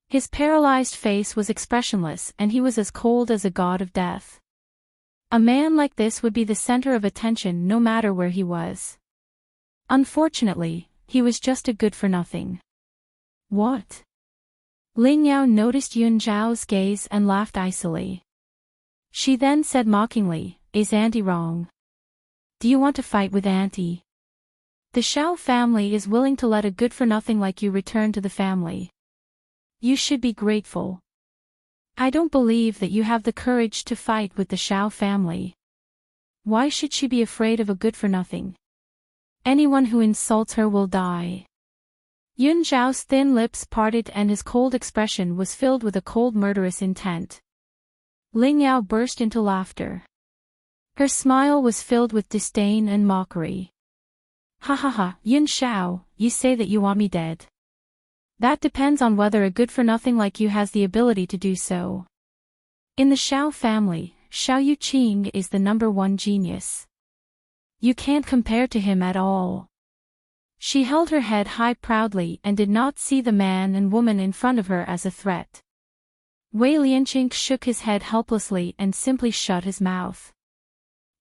His paralyzed face was expressionless and he was as cold as a god of death. A man like this would be the center of attention no matter where he was. Unfortunately, he was just a good-for-nothing. What? Ling Yao noticed Yun Zhao's gaze and laughed icily. She then said mockingly, Is Auntie wrong? Do you want to fight with Auntie? The Xiao family is willing to let a good-for-nothing like you return to the family. You should be grateful. I don't believe that you have the courage to fight with the Xiao family. Why should she be afraid of a good-for-nothing? Anyone who insults her will die. Yun Zhao's thin lips parted and his cold expression was filled with a cold murderous intent. Ling Yao burst into laughter. Her smile was filled with disdain and mockery. Ha ha ha, Yun Zhao, you say that you want me dead. That depends on whether a good-for-nothing like you has the ability to do so. In the Xiao family, Xiao Yu Qing is the #1 genius. You can't compare to him at all. She held her head high proudly and did not see the man and woman in front of her as a threat. Wei Lianqing shook his head helplessly and simply shut his mouth.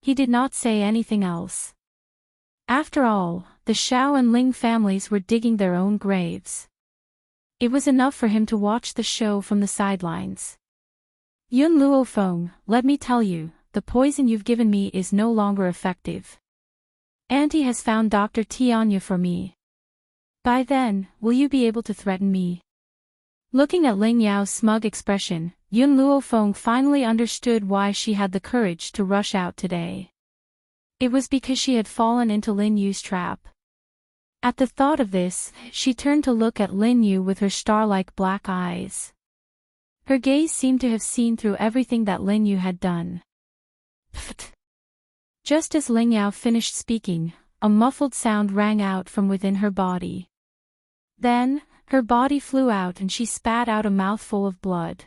He did not say anything else. After all, the Xiao and Ling families were digging their own graves. It was enough for him to watch the show from the sidelines. Yun Luofeng, let me tell you, the poison you've given me is no longer effective. Auntie has found Dr. Tianya for me. By then, will you be able to threaten me? Looking at Ling Yao's smug expression, Yun Luofeng finally understood why she had the courage to rush out today. It was because she had fallen into Lin Yu's trap. At the thought of this, she turned to look at Lin Yu with her star-like black eyes. Her gaze seemed to have seen through everything that Lin Yu had done. Pfft. Just as Ling Yao finished speaking, a muffled sound rang out from within her body. Then, her body flew out and she spat out a mouthful of blood.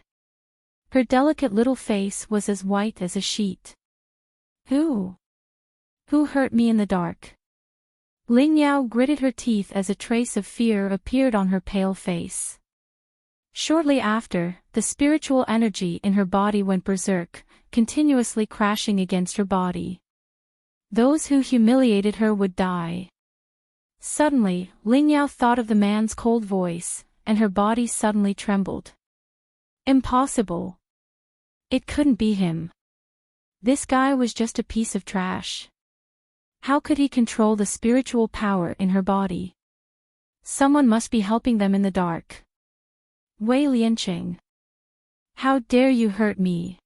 Her delicate little face was as white as a sheet. Who hurt me in the dark? Ling Yao gritted her teeth as a trace of fear appeared on her pale face. Shortly after, the spiritual energy in her body went berserk, continuously crashing against her body. Those who humiliated her would die. Suddenly, Ling Yao thought of the man's cold voice, and her body suddenly trembled. Impossible. It couldn't be him. This guy was just a piece of trash. How could he control the spiritual power in her body? Someone must be helping them in the dark. Wei Lianqing. How dare you hurt me?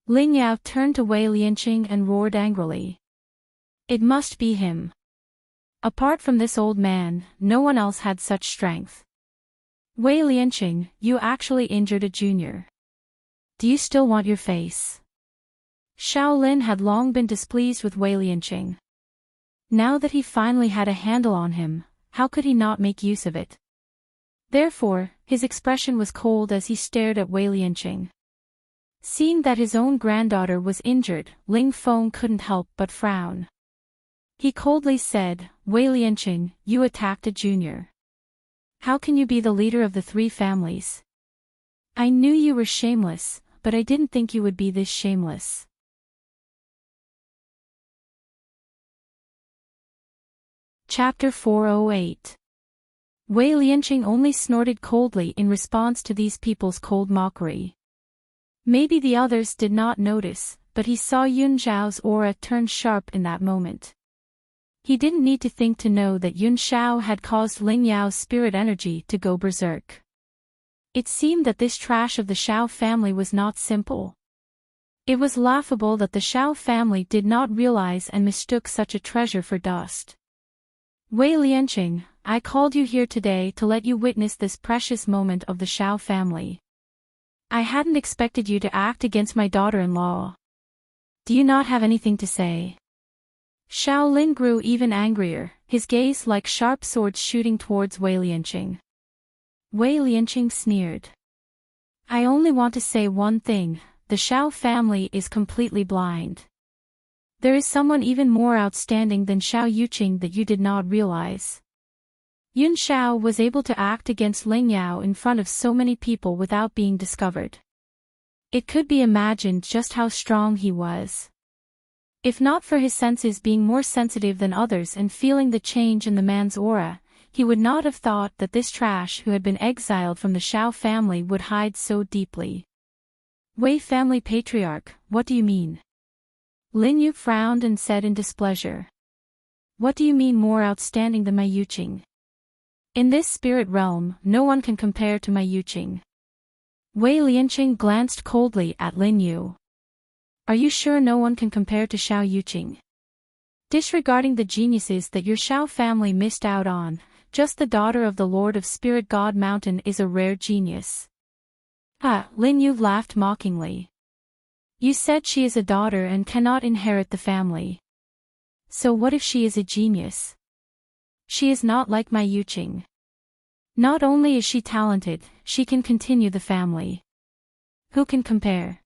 Ling Yao turned to Wei Lianqing and roared angrily. It must be him. Apart from this old man, no one else had such strength. Wei Lianqing, you actually injured a junior. Do you still want your face? Shaolin had long been displeased with Wei Lianqing. Now that he finally had a handle on him, how could he not make use of it? Therefore, his expression was cold as he stared at Wei Lianqing. Seeing that his own granddaughter was injured, Ling Feng couldn't help but frown. He coldly said, Wei Lianqing, you attacked a junior. How can you be the leader of the three families? I knew you were shameless, but I didn't think you would be this shameless. Chapter 408. Wei Lianqing only snorted coldly in response to these people's cold mockery. Maybe the others did not notice, but he saw Yun Zhao's aura turn sharp in that moment. He didn't need to think to know that Yun Zhao had caused Ling Yao's spirit energy to go berserk. It seemed that this trash of the Xiao family was not simple. It was laughable that the Xiao family did not realize and mistook such a treasure for dust. Wei Lianqing, I called you here today to let you witness this precious moment of the Xiao family. I hadn't expected you to act against my daughter-in-law. Do you not have anything to say? Shaolin grew even angrier, his gaze like sharp swords shooting towards Wei Lianqing. Wei Lianqing sneered. I only want to say one thing, the Xiao family is completely blind. There is someone even more outstanding than Xiao Yuqing that you did not realize. Yun Xiao was able to act against Ling Yao in front of so many people without being discovered. It could be imagined just how strong he was. If not for his senses being more sensitive than others and feeling the change in the man's aura, he would not have thought that this trash who had been exiled from the Xiao family would hide so deeply. Wei family patriarch, what do you mean? Lin Yu frowned and said in displeasure. What do you mean more outstanding than my Yuqing? In this spirit realm, no one can compare to my Yuqing. Wei Lianqing glanced coldly at Lin Yu. Are you sure no one can compare to Xiao Yuqing? Disregarding the geniuses that your Xiao family missed out on, just the daughter of the Lord of Spirit God Mountain is a rare genius. Lin Yu laughed mockingly. You said she is a daughter and cannot inherit the family. So what if she is a genius? She is not like my Yuqing. Not only is she talented, she can continue the family. Who can compare?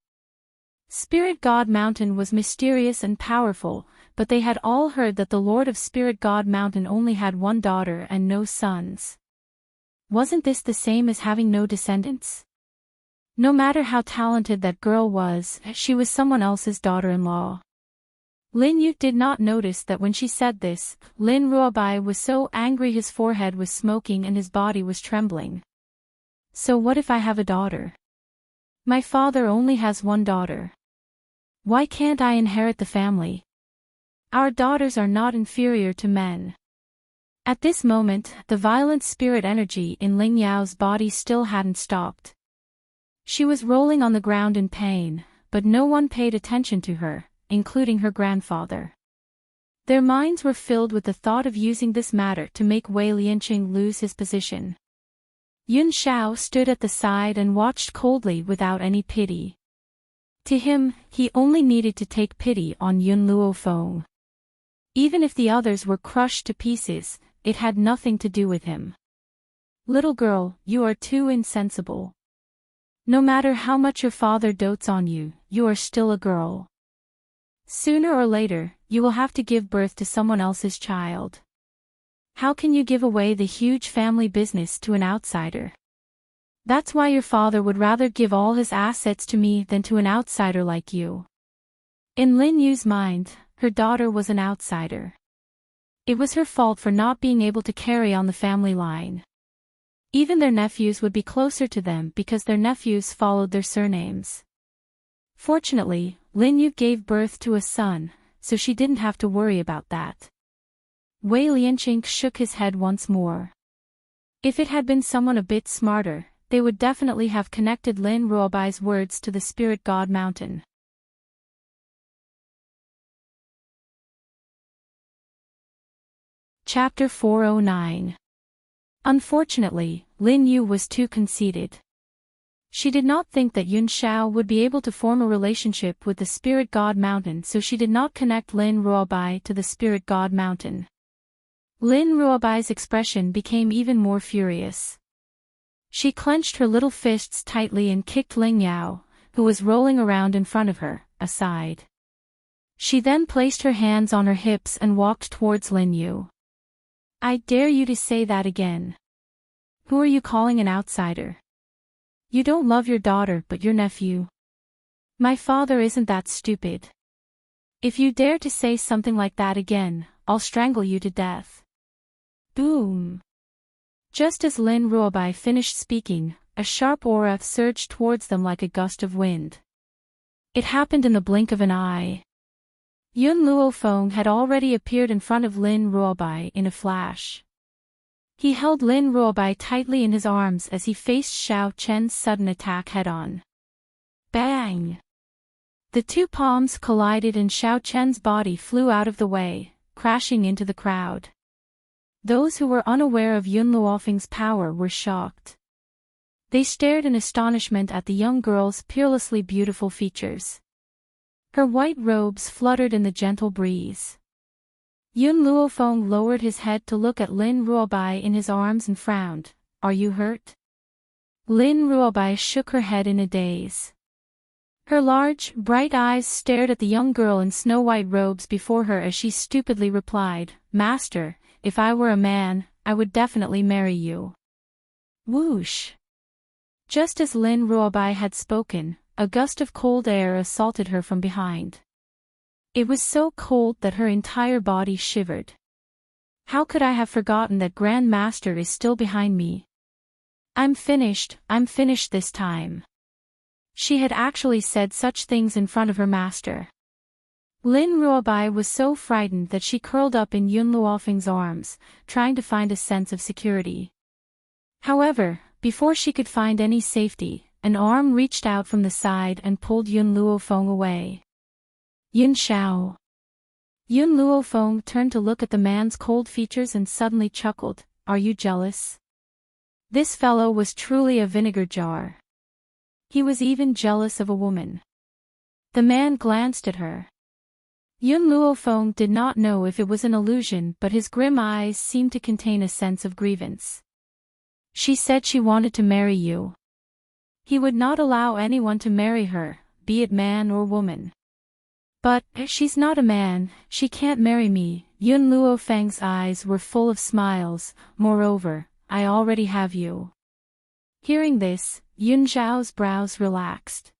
Spirit God Mountain was mysterious and powerful, but they had all heard that the Lord of Spirit God Mountain only had one daughter and no sons. Wasn't this the same as having no descendants? No matter how talented that girl was, she was someone else's daughter-in-law. Lin Yu did not notice that when she said this, Lin Ruobai was so angry his forehead was smoking and his body was trembling. So what if I have a daughter? My father only has one daughter. Why can't I inherit the family? Our daughters are not inferior to men. At this moment, the violent spirit energy in Ling Yao's body still hadn't stopped. She was rolling on the ground in pain, but no one paid attention to her, including her grandfather. Their minds were filled with the thought of using this matter to make Wei Lianqing lose his position. Yun Xiao stood at the side and watched coldly without any pity. To him, he only needed to take pity on Yun Luofeng. Even if the others were crushed to pieces, it had nothing to do with him. Little girl, you are too insensible. No matter how much your father dotes on you, you are still a girl. Sooner or later, you will have to give birth to someone else's child. How can you give away the huge family business to an outsider? That's why your father would rather give all his assets to me than to an outsider like you. In Lin Yu's mind, her daughter was an outsider. It was her fault for not being able to carry on the family line. Even their nephews would be closer to them because their nephews followed their surnames. Fortunately, Lin Yu gave birth to a son, so she didn't have to worry about that. Wei Lianqing shook his head once more. If it had been someone a bit smarter, they would definitely have connected Lin Ruobai's words to the spirit god mountain. Chapter 409. Unfortunately, Lin Yu was too conceited. She did not think that Yun Xiao would be able to form a relationship with the spirit god mountain, so she did not connect Lin Ruobai to the spirit god mountain. Lin Ruobai's expression became even more furious. She clenched her little fists tightly and kicked Ling Yao, who was rolling around in front of her, aside. She then placed her hands on her hips and walked towards Lin Yu. I dare you to say that again. Who are you calling an outsider? You don't love your daughter but your nephew. My father isn't that stupid. If you dare to say something like that again, I'll strangle you to death. Boom! Just as Lin Ruobai finished speaking, a sharp aura surged towards them like a gust of wind. It happened in the blink of an eye. Yun Luofeng had already appeared in front of Lin Ruobai in a flash. He held Lin Ruobai tightly in his arms as he faced Xiao Chen's sudden attack head-on. Bang! The two palms collided and Xiao Chen's body flew out of the way, crashing into the crowd. Those who were unaware of Yun Luofeng's power were shocked. They stared in astonishment at the young girl's peerlessly beautiful features. Her white robes fluttered in the gentle breeze. Yun Luofeng lowered his head to look at Lin Ruobai in his arms and frowned. Are you hurt? Lin Ruobai shook her head in a daze. Her large, bright eyes stared at the young girl in snow-white robes before her as she stupidly replied, Master, if I were a man, I would definitely marry you. Whoosh! Just as Lin Ruobai had spoken, a gust of cold air assaulted her from behind. It was so cold that her entire body shivered. How could I have forgotten that Grand Master is still behind me? I'm finished this time. She had actually said such things in front of her master. Lin Ruobai was so frightened that she curled up in Yun Luofeng's arms, trying to find a sense of security. However, before she could find any safety, an arm reached out from the side and pulled Yun Luofeng away. Yun Xiao. Yun Luofeng turned to look at the man's cold features and suddenly chuckled, Are you jealous? This fellow was truly a vinegar jar. He was even jealous of a woman. The man glanced at her. Yun Luofeng did not know if it was an illusion, but his grim eyes seemed to contain a sense of grievance. She said she wanted to marry you. He would not allow anyone to marry her, be it man or woman. But, she's not a man, she can't marry me. Yun Luofeng's eyes were full of smiles. Moreover, I already have you. Hearing this, Yun Zhao's brows relaxed.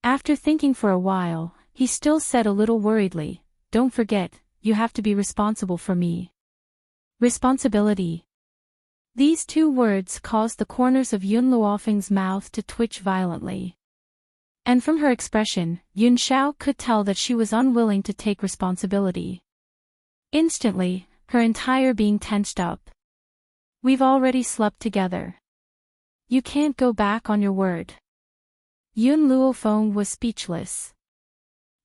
After thinking for a while, he still said a little worriedly, "Don't forget, you have to be responsible for me." Responsibility. These two words caused the corners of Yun Luofeng's mouth to twitch violently. And from her expression, Yun Zhao could tell that she was unwilling to take responsibility. Instantly, her entire being tensed up. "We've already slept together. You can't go back on your word." Yun Luofeng was speechless.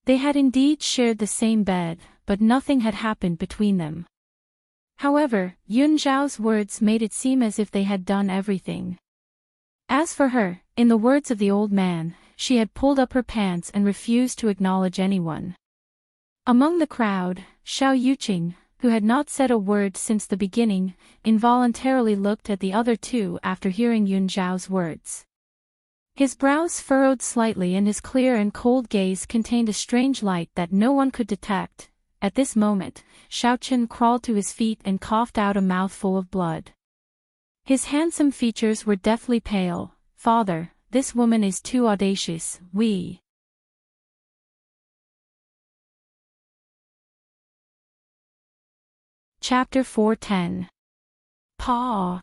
They had indeed shared the same bed, but nothing had happened between them. However, Yun Zhao's words made it seem as if they had done everything. As for her, in the words of the old man, she had pulled up her pants and refused to acknowledge anyone. Among the crowd, Xiao Yuqing, who had not said a word since the beginning, involuntarily looked at the other two after hearing Yun Zhao's words. His brows furrowed slightly and his clear and cold gaze contained a strange light that no one could detect. At this moment, Xiaochen crawled to his feet and coughed out a mouthful of blood. His handsome features were deathly pale. "Father, this woman is too audacious, we..." Chapter 410. Paw.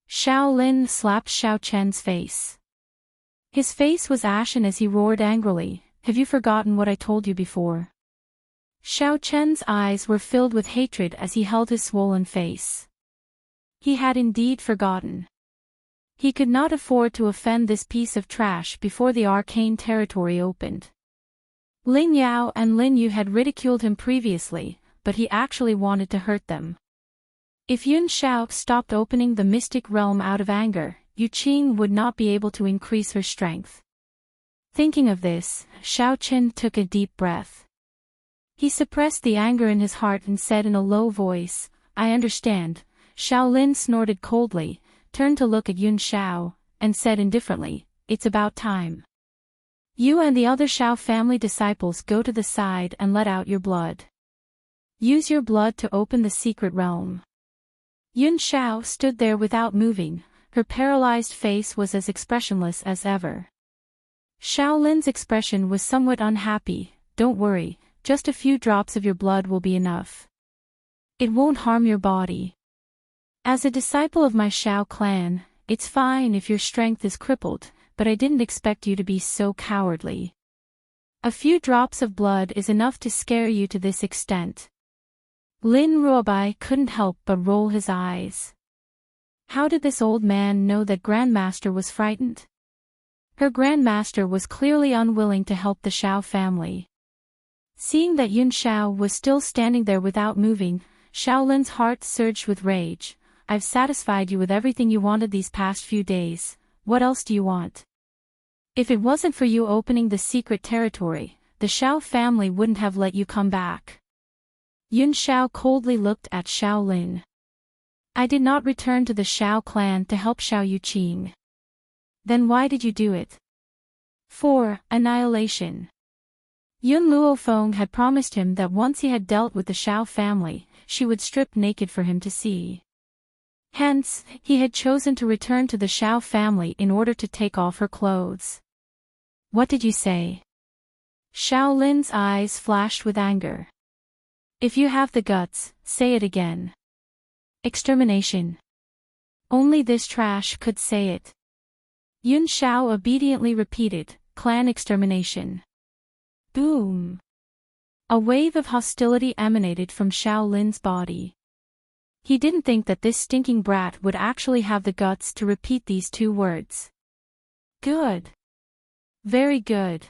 Xiao Lin slapped Xiao Chen's face. His face was ashen as he roared angrily, "Have you forgotten what I told you before?" Xiao Chen's eyes were filled with hatred as he held his swollen face. He had indeed forgotten. He could not afford to offend this piece of trash before the arcane territory opened. Lin Yao and Lin Yu had ridiculed him previously, but he actually wanted to hurt them. If Yun Xiao stopped opening the mystic realm out of anger, Yu Qing would not be able to increase her strength. Thinking of this, Xiao Qin took a deep breath. He suppressed the anger in his heart and said in a low voice, "I understand." Xiao Lin snorted coldly, turned to look at Yun Xiao, and said indifferently, "It's about time. You and the other Xiao family disciples go to the side and let out your blood. Use your blood to open the secret realm." Yun Xiao stood there without moving, her paralyzed face was as expressionless as ever. Xiao Lin's expression was somewhat unhappy. "Don't worry, just a few drops of your blood will be enough. It won't harm your body. As a disciple of my Xiao clan, it's fine if your strength is crippled, but I didn't expect you to be so cowardly. A few drops of blood is enough to scare you to this extent." Lin Ruobai couldn't help but roll his eyes. How did this old man know that Grandmaster was frightened? Her Grandmaster was clearly unwilling to help the Xiao family. Seeing that Yun Xiao was still standing there without moving, Xiao Lin's heart surged with rage. "I've satisfied you with everything you wanted these past few days, what else do you want? If it wasn't for you opening the secret territory, the Xiao family wouldn't have let you come back." Yun Xiao coldly looked at Xiao Lin. "I did not return to the Xiao clan to help Xiao Yuqing. Then why did you do it?" "For annihilation." Yun Luofeng had promised him that once he had dealt with the Xiao family, she would strip naked for him to see. Hence, he had chosen to return to the Xiao family in order to take off her clothes. "What did you say?" Xiao Lin's eyes flashed with anger. "If you have the guts, say it again." "Extermination." Only this trash could say it. Yun Xiao obediently repeated, "Clan extermination." Boom! A wave of hostility emanated from Xiao Lin's body. He didn't think that this stinking brat would actually have the guts to repeat these two words. Good. Very good.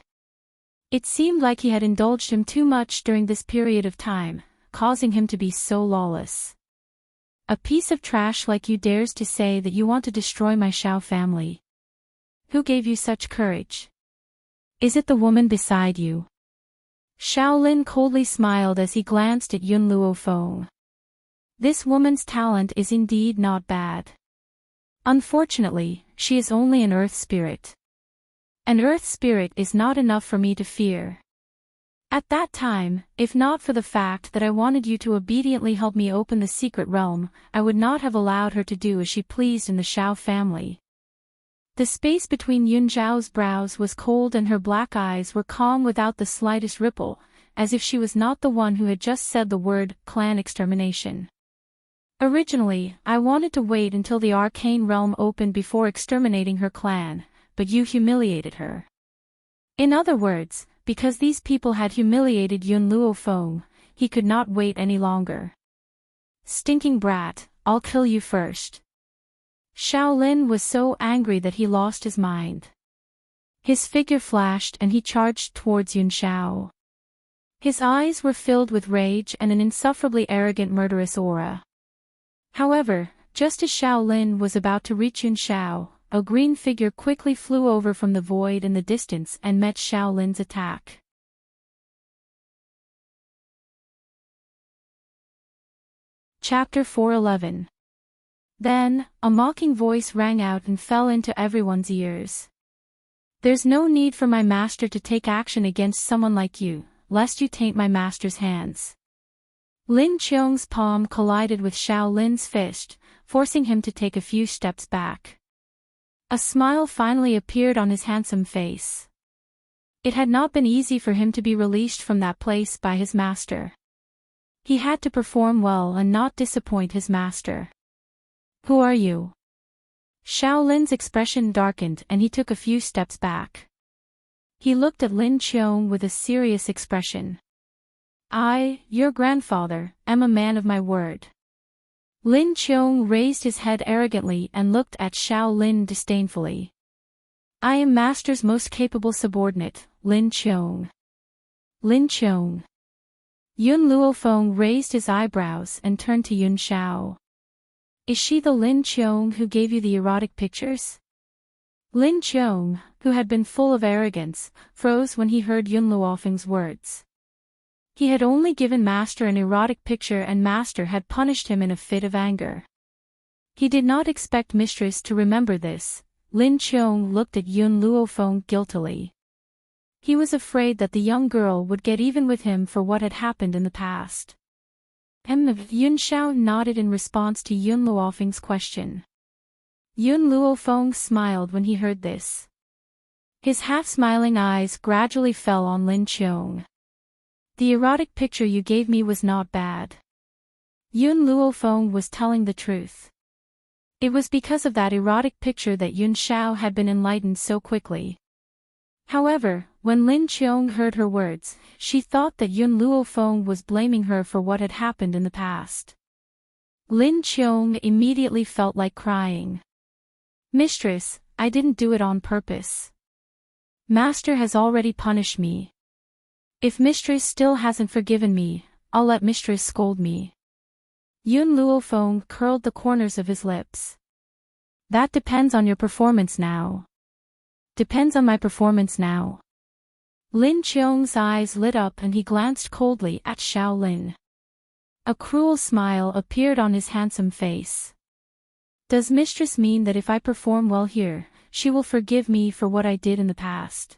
It seemed like he had indulged him too much during this period of time, causing him to be so lawless. "A piece of trash like you dares to say that you want to destroy my Xiao family. Who gave you such courage? Is it the woman beside you?" Xiao Lin coldly smiled as he glanced at Yun Luofeng. This woman's talent is indeed not bad. Unfortunately, she is only an earth spirit. An earth spirit is not enough for me to fear. At that time, if not for the fact that I wanted you to obediently help me open the secret realm, I would not have allowed her to do as she pleased in the Xiao family. The space between Yun Zhao's brows was cold and her black eyes were calm without the slightest ripple, as if she was not the one who had just said the word clan extermination. Originally, I wanted to wait until the arcane realm opened before exterminating her clan, but you humiliated her. In other words, because these people had humiliated Yun Luofeng, he could not wait any longer. Stinking brat, I'll kill you first. Shaolin was so angry that he lost his mind. His figure flashed and he charged towards Yun Xiao. His eyes were filled with rage and an insufferably arrogant murderous aura. However, just as Shaolin was about to reach Yun Xiao, a green figure quickly flew over from the void in the distance and met Shaolin's attack. Chapter 411. Then, a mocking voice rang out and fell into everyone's ears. There's no need for my master to take action against someone like you, lest you taint my master's hands. Lin Qiong's palm collided with Shaolin's fist, forcing him to take a few steps back. A smile finally appeared on his handsome face. It had not been easy for him to be released from that place by his master. He had to perform well and not disappoint his master. Who are you? Shaolin's expression darkened and he took a few steps back. He looked at Lin Qiong with a serious expression. I, your grandfather, am a man of my word. Lin Qiong raised his head arrogantly and looked at Shaolin disdainfully. I am master's most capable subordinate, Lin Qiong. Lin Qiong. Yun Luofeng raised his eyebrows and turned to Yun Xiao. Is she the Lin Qiong who gave you the erotic pictures? Lin Qiong, who had been full of arrogance, froze when he heard Yun Luofeng's words. He had only given Master an erotic picture and Master had punished him in a fit of anger. He did not expect Mistress to remember this. Lin Qiong looked at Yun Luofeng guiltily. He was afraid that the young girl would get even with him for what had happened in the past. Yun Xiao nodded in response to Yun Luofeng's question. Yun Luofeng smiled when he heard this. His half-smiling eyes gradually fell on Lin Qiong. The erotic picture you gave me was not bad. Yun Luofeng was telling the truth. It was because of that erotic picture that Yun Xiao had been enlightened so quickly. However, when Lin Qiong heard her words, she thought that Yun Luofeng was blaming her for what had happened in the past. Lin Qiong immediately felt like crying. Mistress, I didn't do it on purpose. Master has already punished me. If Mistress still hasn't forgiven me, I'll let Mistress scold me. Yun Luofeng curled the corners of his lips. That depends on your performance now. Depends on my performance now. Lin Qiong's eyes lit up and he glanced coldly at Shaolin. A cruel smile appeared on his handsome face. Does Mistress mean that if I perform well here, she will forgive me for what I did in the past?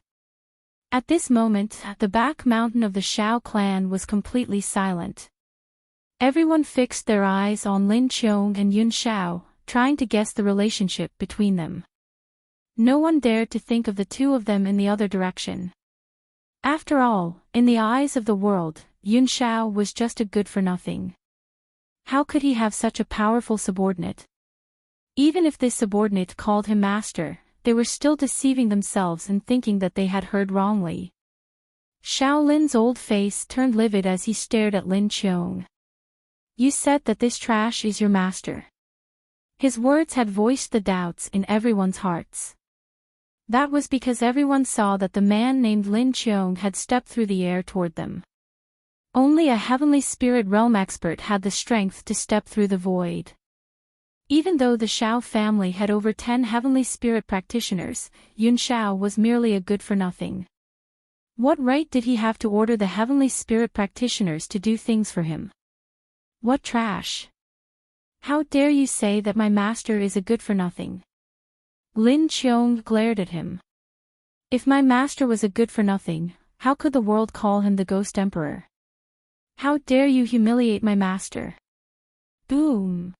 At this moment, the back mountain of the Shao clan was completely silent. Everyone fixed their eyes on Lin Qiong and Yun Xiao, trying to guess the relationship between them. No one dared to think of the two of them in the other direction. After all, in the eyes of the world, Yun Xiao was just a good-for-nothing. How could he have such a powerful subordinate? Even if this subordinate called him master, they were still deceiving themselves and thinking that they had heard wrongly. Shaolin's old face turned livid as he stared at Lin Qiong. You said that this trash is your master. His words had voiced the doubts in everyone's hearts. That was because everyone saw that the man named Lin Qiong had stepped through the air toward them. Only a heavenly spirit realm expert had the strength to step through the void. Even though the Shao family had over 10 heavenly spirit practitioners, Yun Xiao was merely a good-for-nothing. What right did he have to order the heavenly spirit practitioners to do things for him? What trash! How dare you say that my master is a good-for-nothing? Lin Qiong glared at him. If my master was a good-for-nothing, how could the world call him the Ghost Emperor? How dare you humiliate my master? Boom!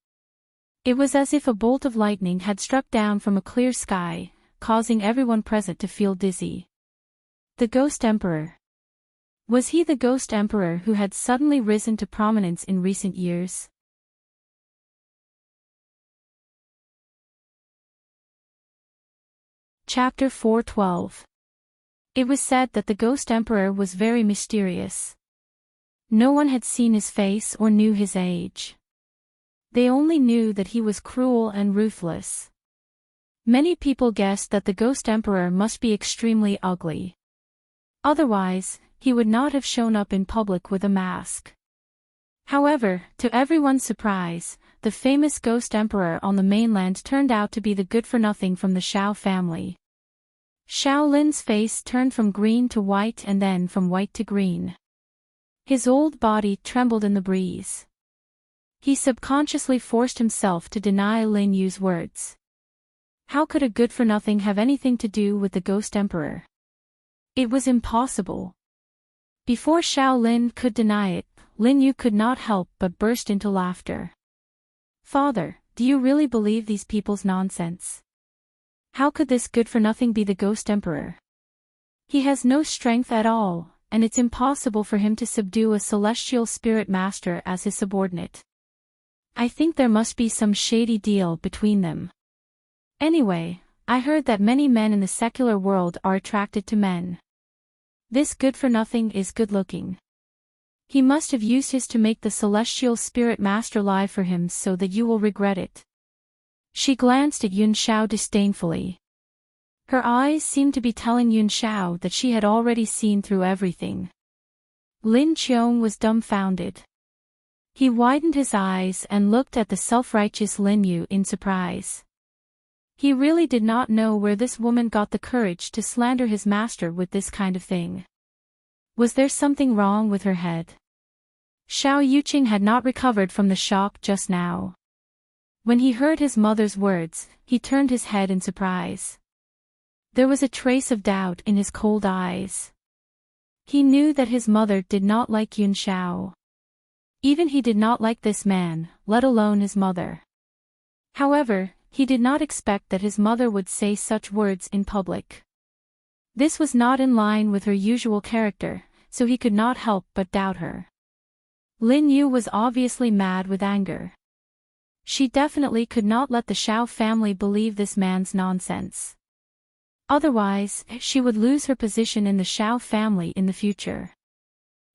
It was as if a bolt of lightning had struck down from a clear sky. causing everyone present to feel dizzy. The Ghost Emperor. Was he the Ghost Emperor who had suddenly risen to prominence in recent years? Chapter 412. It was said that the Ghost Emperor was very mysterious. No one had seen his face or knew his age. They only knew that he was cruel and ruthless. Many people guessed that the Ghost Emperor must be extremely ugly. Otherwise, he would not have shown up in public with a mask. However, to everyone's surprise, the famous Ghost Emperor on the mainland turned out to be the good-for-nothing from the Xiao family. Xiao Lin's face turned from green to white and then from white to green. His old body trembled in the breeze. He subconsciously forced himself to deny Lin Yu's words. How could a good-for-nothing have anything to do with the Ghost Emperor? It was impossible. Before Xiao Lin could deny it, Lin Yu could not help but burst into laughter. "Father, do you really believe these people's nonsense? How could this good-for-nothing be the Ghost Emperor? He has no strength at all, and it's impossible for him to subdue a celestial spirit master as his subordinate. I think there must be some shady deal between them. Anyway, I heard that many men in the secular world are attracted to men. This good-for-nothing is good-looking. He must have used his to make the celestial spirit master lie for him so that you will regret it." She glanced at Yun Xiao disdainfully. Her eyes seemed to be telling Yun Xiao that she had already seen through everything. Lin Qiong was dumbfounded. He widened his eyes and looked at the self-righteous Lin Yu in surprise. He really did not know where this woman got the courage to slander his master with this kind of thing. Was there something wrong with her head? Xiao Yuqing had not recovered from the shock just now. When he heard his mother's words, he turned his head in surprise. There was a trace of doubt in his cold eyes. He knew that his mother did not like Yun Xiao. Even he did not like this man, let alone his mother. However, he did not expect that his mother would say such words in public. This was not in line with her usual character, so he could not help but doubt her. Lin Yu was obviously mad with anger. She definitely could not let the Xiao family believe this man's nonsense. Otherwise, she would lose her position in the Xiao family in the future.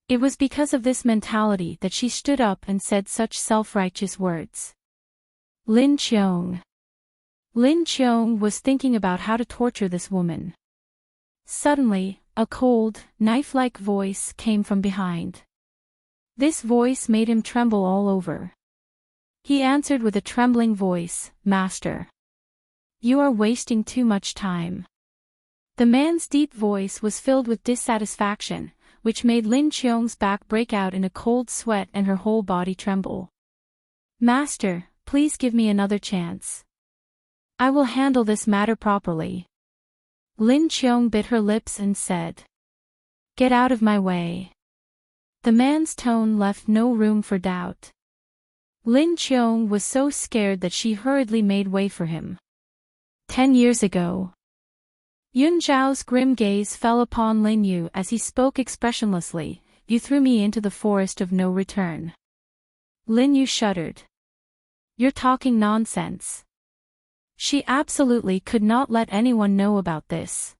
It was because of this mentality that she stood up and said such self-righteous words. Lin Qiong. Lin Qiong was thinking about how to torture this woman. Suddenly, a cold, knife-like voice came from behind. This voice made him tremble all over. He answered with a trembling voice, "Master. You are wasting too much time." The man's deep voice was filled with dissatisfaction, which made Lin Qiong's back break out in a cold sweat and her whole body tremble. "Master, please give me another chance. I will handle this matter properly." Lin Qiong bit her lips and said, "Get out of my way." The man's tone left no room for doubt. Lin Qiong was so scared that she hurriedly made way for him. 10 years ago. Yun Zhao's grim gaze fell upon Lin Yu as he spoke expressionlessly, "You threw me into the forest of no return." Lin Yu shuddered. "You're talking nonsense." She absolutely could not let anyone know about this.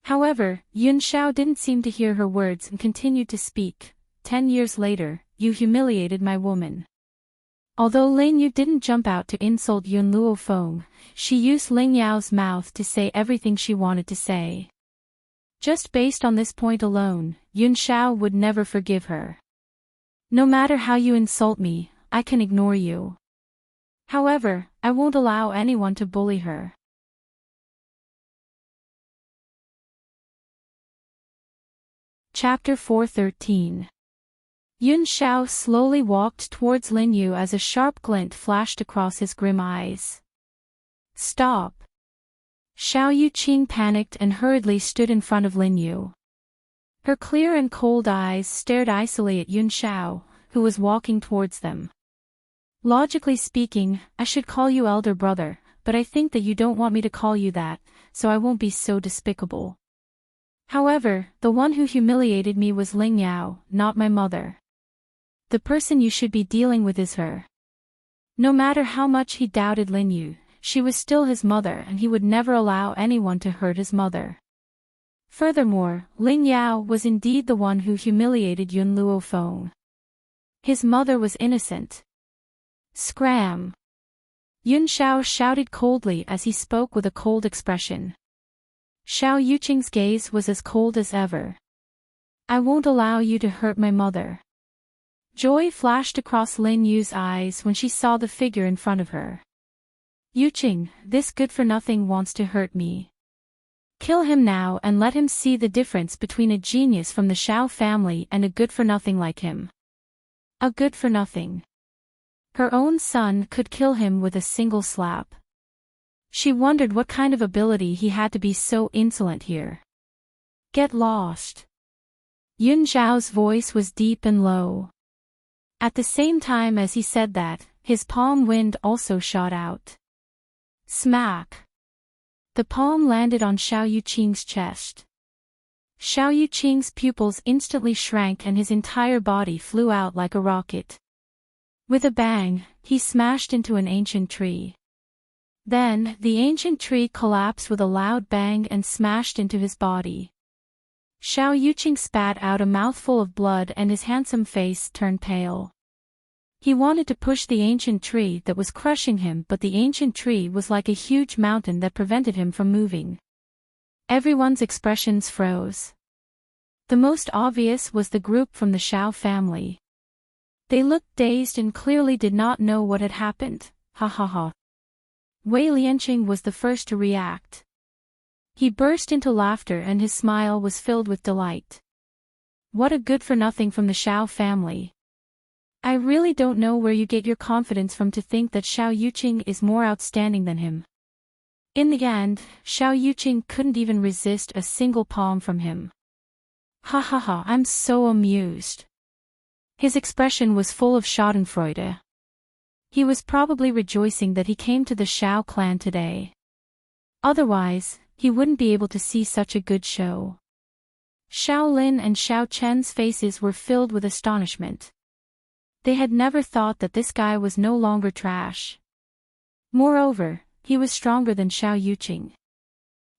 However, Yun Xiao didn't seem to hear her words and continued to speak. 10 years later, you humiliated my woman." Although Lin Yu didn't jump out to insult Yun Luofeng, she used Ling Yao's mouth to say everything she wanted to say. Just based on this point alone, Yun Xiao would never forgive her. "No matter how you insult me, I can ignore you. However, I won't allow anyone to bully her." Chapter 413. Yun Xiao slowly walked towards Lin Yu as a sharp glint flashed across his grim eyes. "Stop!" Xiao Yuqing panicked and hurriedly stood in front of Lin Yu. Her clear and cold eyes stared icily at Yun Xiao, who was walking towards them. "Logically speaking, I should call you elder brother, but I think that you don't want me to call you that, so I won't be so despicable. However, the one who humiliated me was Ling Yao, not my mother. The person you should be dealing with is her. No matter how much he doubted Lin Yu, she was still his mother and he would never allow anyone to hurt his mother. Furthermore, Ling Yao was indeed the one who humiliated Yun Luo Feng. His mother was innocent. Scram! Yun Shao shouted coldly as he spoke with a cold expression. Xiao Yuqing's gaze was as cold as ever. I won't allow you to hurt my mother. Joy flashed across Lin Yu's eyes when she saw the figure in front of her. Yuqing, this good-for-nothing wants to hurt me. Kill him now and let him see the difference between a genius from the Xiao family and a good-for-nothing like him. A good-for-nothing. Her own son could kill him with a single slap. She wondered what kind of ability he had to be so insolent here. Get lost. Yun Zhao's voice was deep and low. At the same time as he said that, his palm wind also shot out. Smack! The palm landed on Xiao Yuqing's chest. Xiao Yuqing's pupils instantly shrank and his entire body flew out like a rocket. With a bang, he smashed into an ancient tree. Then, the ancient tree collapsed with a loud bang and smashed into his body. Xiao Yuqing spat out a mouthful of blood and his handsome face turned pale. He wanted to push the ancient tree that was crushing him, but the ancient tree was like a huge mountain that prevented him from moving. Everyone's expressions froze. The most obvious was the group from the Xiao family. They looked dazed and clearly did not know what had happened. Ha ha ha. Wei Lianqing was the first to react. He burst into laughter and his smile was filled with delight. What a good-for-nothing from the Xiao family. I really don't know where you get your confidence from to think that Xiao Yuqing is more outstanding than him. In the end, Xiao Yuqing couldn't even resist a single palm from him. Ha ha ha, I'm so amused. His expression was full of schadenfreude. He was probably rejoicing that he came to the Xiao clan today. Otherwise, he wouldn't be able to see such a good show. Xiao Lin and Xiao Chen's faces were filled with astonishment. They had never thought that this guy was no longer trash. Moreover, he was stronger than Xiao Yuqing.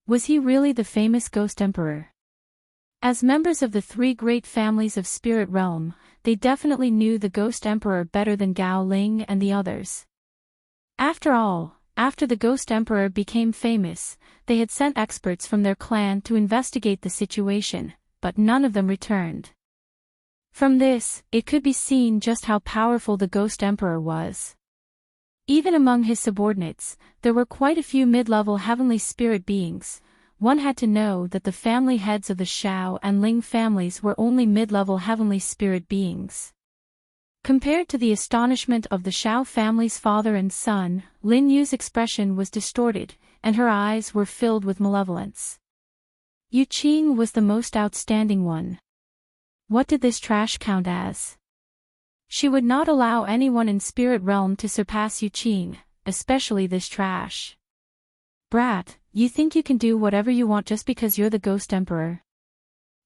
Was he really the famous Ghost Emperor? As members of the three great families of Spirit Realm, they definitely knew the Ghost Emperor better than Gao Ling and the others. After all, after the Ghost Emperor became famous, they had sent experts from their clan to investigate the situation, but none of them returned. From this, it could be seen just how powerful the Ghost Emperor was. Even among his subordinates, there were quite a few mid-level heavenly spirit beings. One had to know that the family heads of the Xiao and Ling families were only mid-level heavenly spirit beings. Compared to the astonishment of the Xiao family's father and son, Lin Yu's expression was distorted, and her eyes were filled with malevolence. Yuqing was the most outstanding one. What did this trash count as? She would not allow anyone in Spirit Realm to surpass Yuqing, especially this trash. Brat, you think you can do whatever you want just because you're the Ghost Emperor?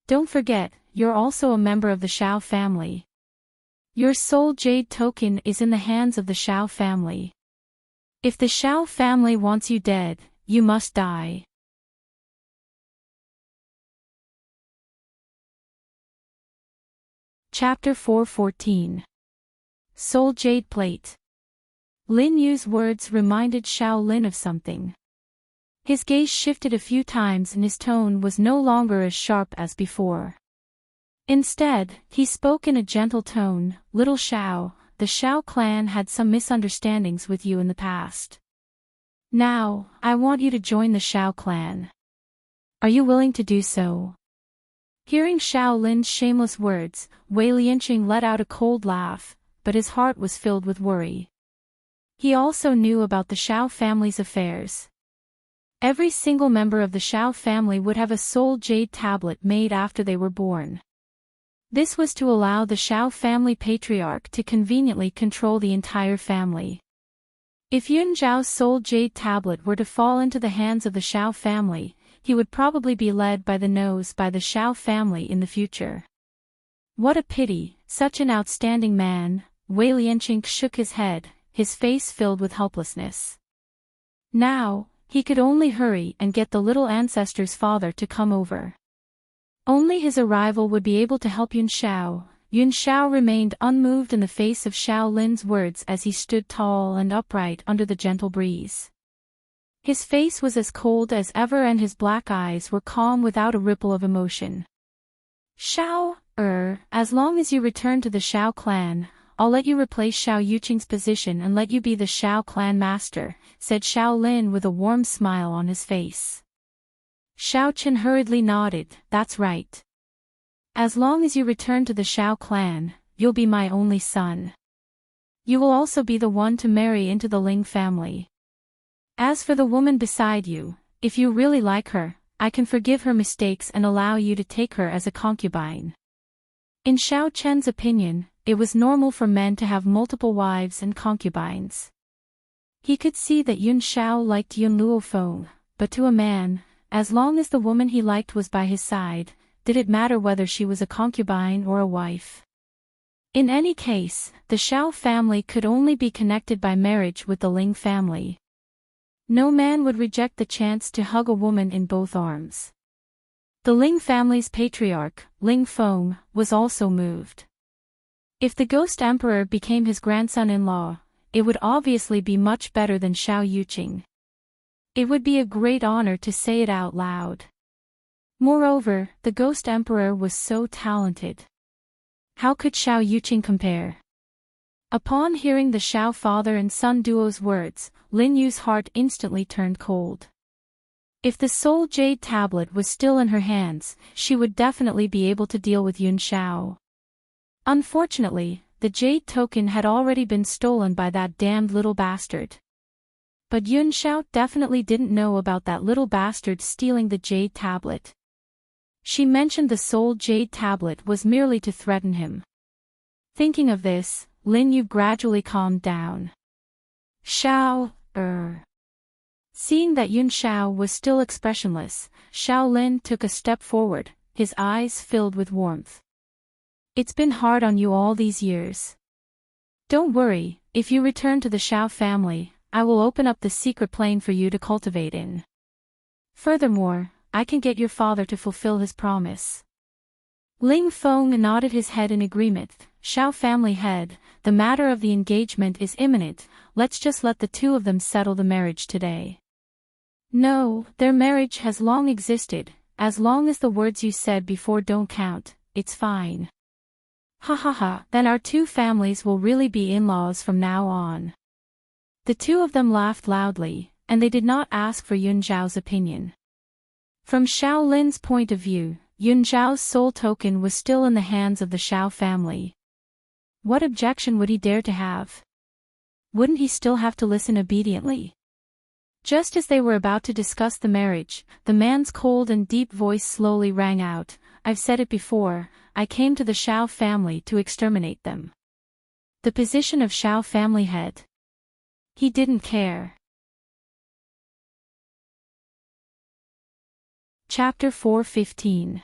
Don't forget, you're also a member of the Xiao family. Your soul jade token is in the hands of the Xiao family. If the Xiao family wants you dead, you must die. Chapter 414. Soul Jade Plate. Lin Yu's words reminded Xiao Lin of something. His gaze shifted a few times and his tone was no longer as sharp as before. Instead, he spoke in a gentle tone, "Little Xiao, the Xiao clan had some misunderstandings with you in the past. Now, I want you to join the Xiao clan. Are you willing to do so?" Hearing Xiao Lin's shameless words, Wei Lianqing let out a cold laugh, but his heart was filled with worry. He also knew about the Xiao family's affairs. Every single member of the Xiao family would have a soul jade tablet made after they were born. This was to allow the Xiao family patriarch to conveniently control the entire family. If Yun Zhao's soul jade tablet were to fall into the hands of the Shao family, he would probably be led by the nose by the Shao family in the future. What a pity, such an outstanding man. Wei Lianqing shook his head, his face filled with helplessness. Now, he could only hurry and get the little ancestor's father to come over. Only his arrival would be able to help Yun Shao. Yun Shao remained unmoved in the face of Xiao Lin's words as he stood tall and upright under the gentle breeze. His face was as cold as ever and his black eyes were calm without a ripple of emotion. Shao, as long as you return to the Shao clan, I'll let you replace Xiao Yuqing's position and let you be the Shao clan master, said Xiao Lin with a warm smile on his face. Xiao Chen hurriedly nodded, that's right. As long as you return to the Shao clan, you'll be my only son. You will also be the one to marry into the Ling family. As for the woman beside you, if you really like her, I can forgive her mistakes and allow you to take her as a concubine. In Xiao Chen's opinion, it was normal for men to have multiple wives and concubines. He could see that Yun Shao liked Yun Luofeng, but to a man, as long as the woman he liked was by his side, did it matter whether she was a concubine or a wife? In any case, the Shao family could only be connected by marriage with the Ling family. No man would reject the chance to hug a woman in both arms. The Ling family's patriarch, Ling Feng, was also moved. If the Ghost Emperor became his grandson-in-law, it would obviously be much better than Xiao Yuqing. It would be a great honor to say it out loud. Moreover, the Ghost Emperor was so talented. How could Xiao Yuqing compare? Upon hearing the Xiao father and son duo's words, Lin Yu's heart instantly turned cold. If the soul jade tablet was still in her hands, she would definitely be able to deal with Yun Shao. Unfortunately, the jade token had already been stolen by that damned little bastard. But Yun Shao definitely didn't know about that little bastard stealing the jade tablet. She mentioned the soul jade tablet was merely to threaten him. Thinking of this, Lin Yu gradually calmed down. Shao, Seeing that Yun Shao was still expressionless, Xiao Lin took a step forward, his eyes filled with warmth. It's been hard on you all these years. Don't worry, if you return to the Shao family, I will open up the secret plane for you to cultivate in. Furthermore, I can get your father to fulfill his promise. Ling Feng nodded his head in agreement. Shao family head, the matter of the engagement is imminent, let's just let the two of them settle the marriage today. No, their marriage has long existed, as long as the words you said before don't count, it's fine. Ha ha ha, then our two families will really be in-laws from now on. The two of them laughed loudly, and they did not ask for Yun Zhao's opinion. From Xiao Lin's point of view, Yun Zhao's soul token was still in the hands of the Shao family. What objection would he dare to have? Wouldn't he still have to listen obediently? Just as they were about to discuss the marriage, the man's cold and deep voice slowly rang out, I've said it before, I came to the Shao family to exterminate them. The position of Shao family head. He didn't care. Chapter 4:15.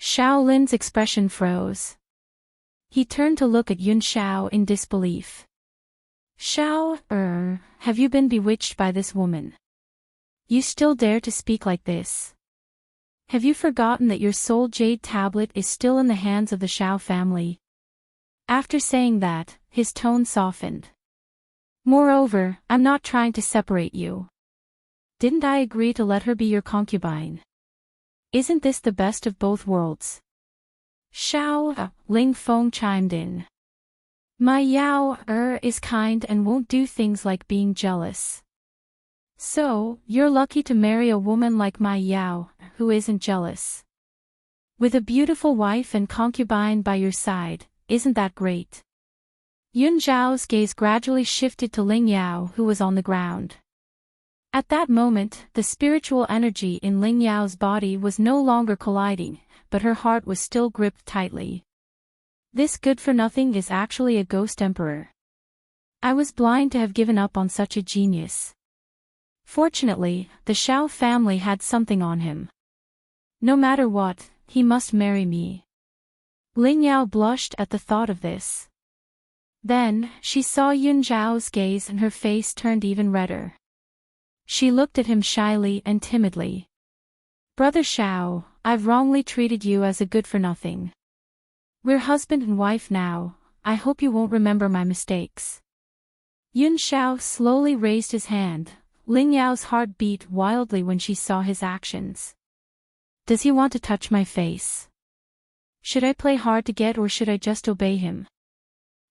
Xiao Lin's expression froze. He turned to look at Yun Shao in disbelief. Shao, have you been bewitched by this woman? You still dare to speak like this? Have you forgotten that your soul jade tablet is still in the hands of the Shao family? After saying that, his tone softened. Moreover, I'm not trying to separate you. Didn't I agree to let her be your concubine? Isn't this the best of both worlds? Shao, Ling Feng chimed in. My Yao, is kind and won't do things like being jealous. So, you're lucky to marry a woman like my Yao, who isn't jealous. With a beautiful wife and concubine by your side, isn't that great? Yun Zhao's gaze gradually shifted to Ling Yao, who was on the ground. At that moment, the spiritual energy in Ling Yao's body was no longer colliding, but her heart was still gripped tightly. This good-for-nothing is actually a ghost emperor. I was blind to have given up on such a genius. Fortunately, the Xiao family had something on him. No matter what, he must marry me. Ling Yao blushed at the thought of this. Then, she saw Yun Zhao's gaze and her face turned even redder. She looked at him shyly and timidly. Brother Xiao, I've wrongly treated you as a good-for-nothing. We're husband and wife now, I hope you won't remember my mistakes. Yun Xiao slowly raised his hand. Ling Yao's heart beat wildly when she saw his actions. Does he want to touch my face? Should I play hard to get or should I just obey him?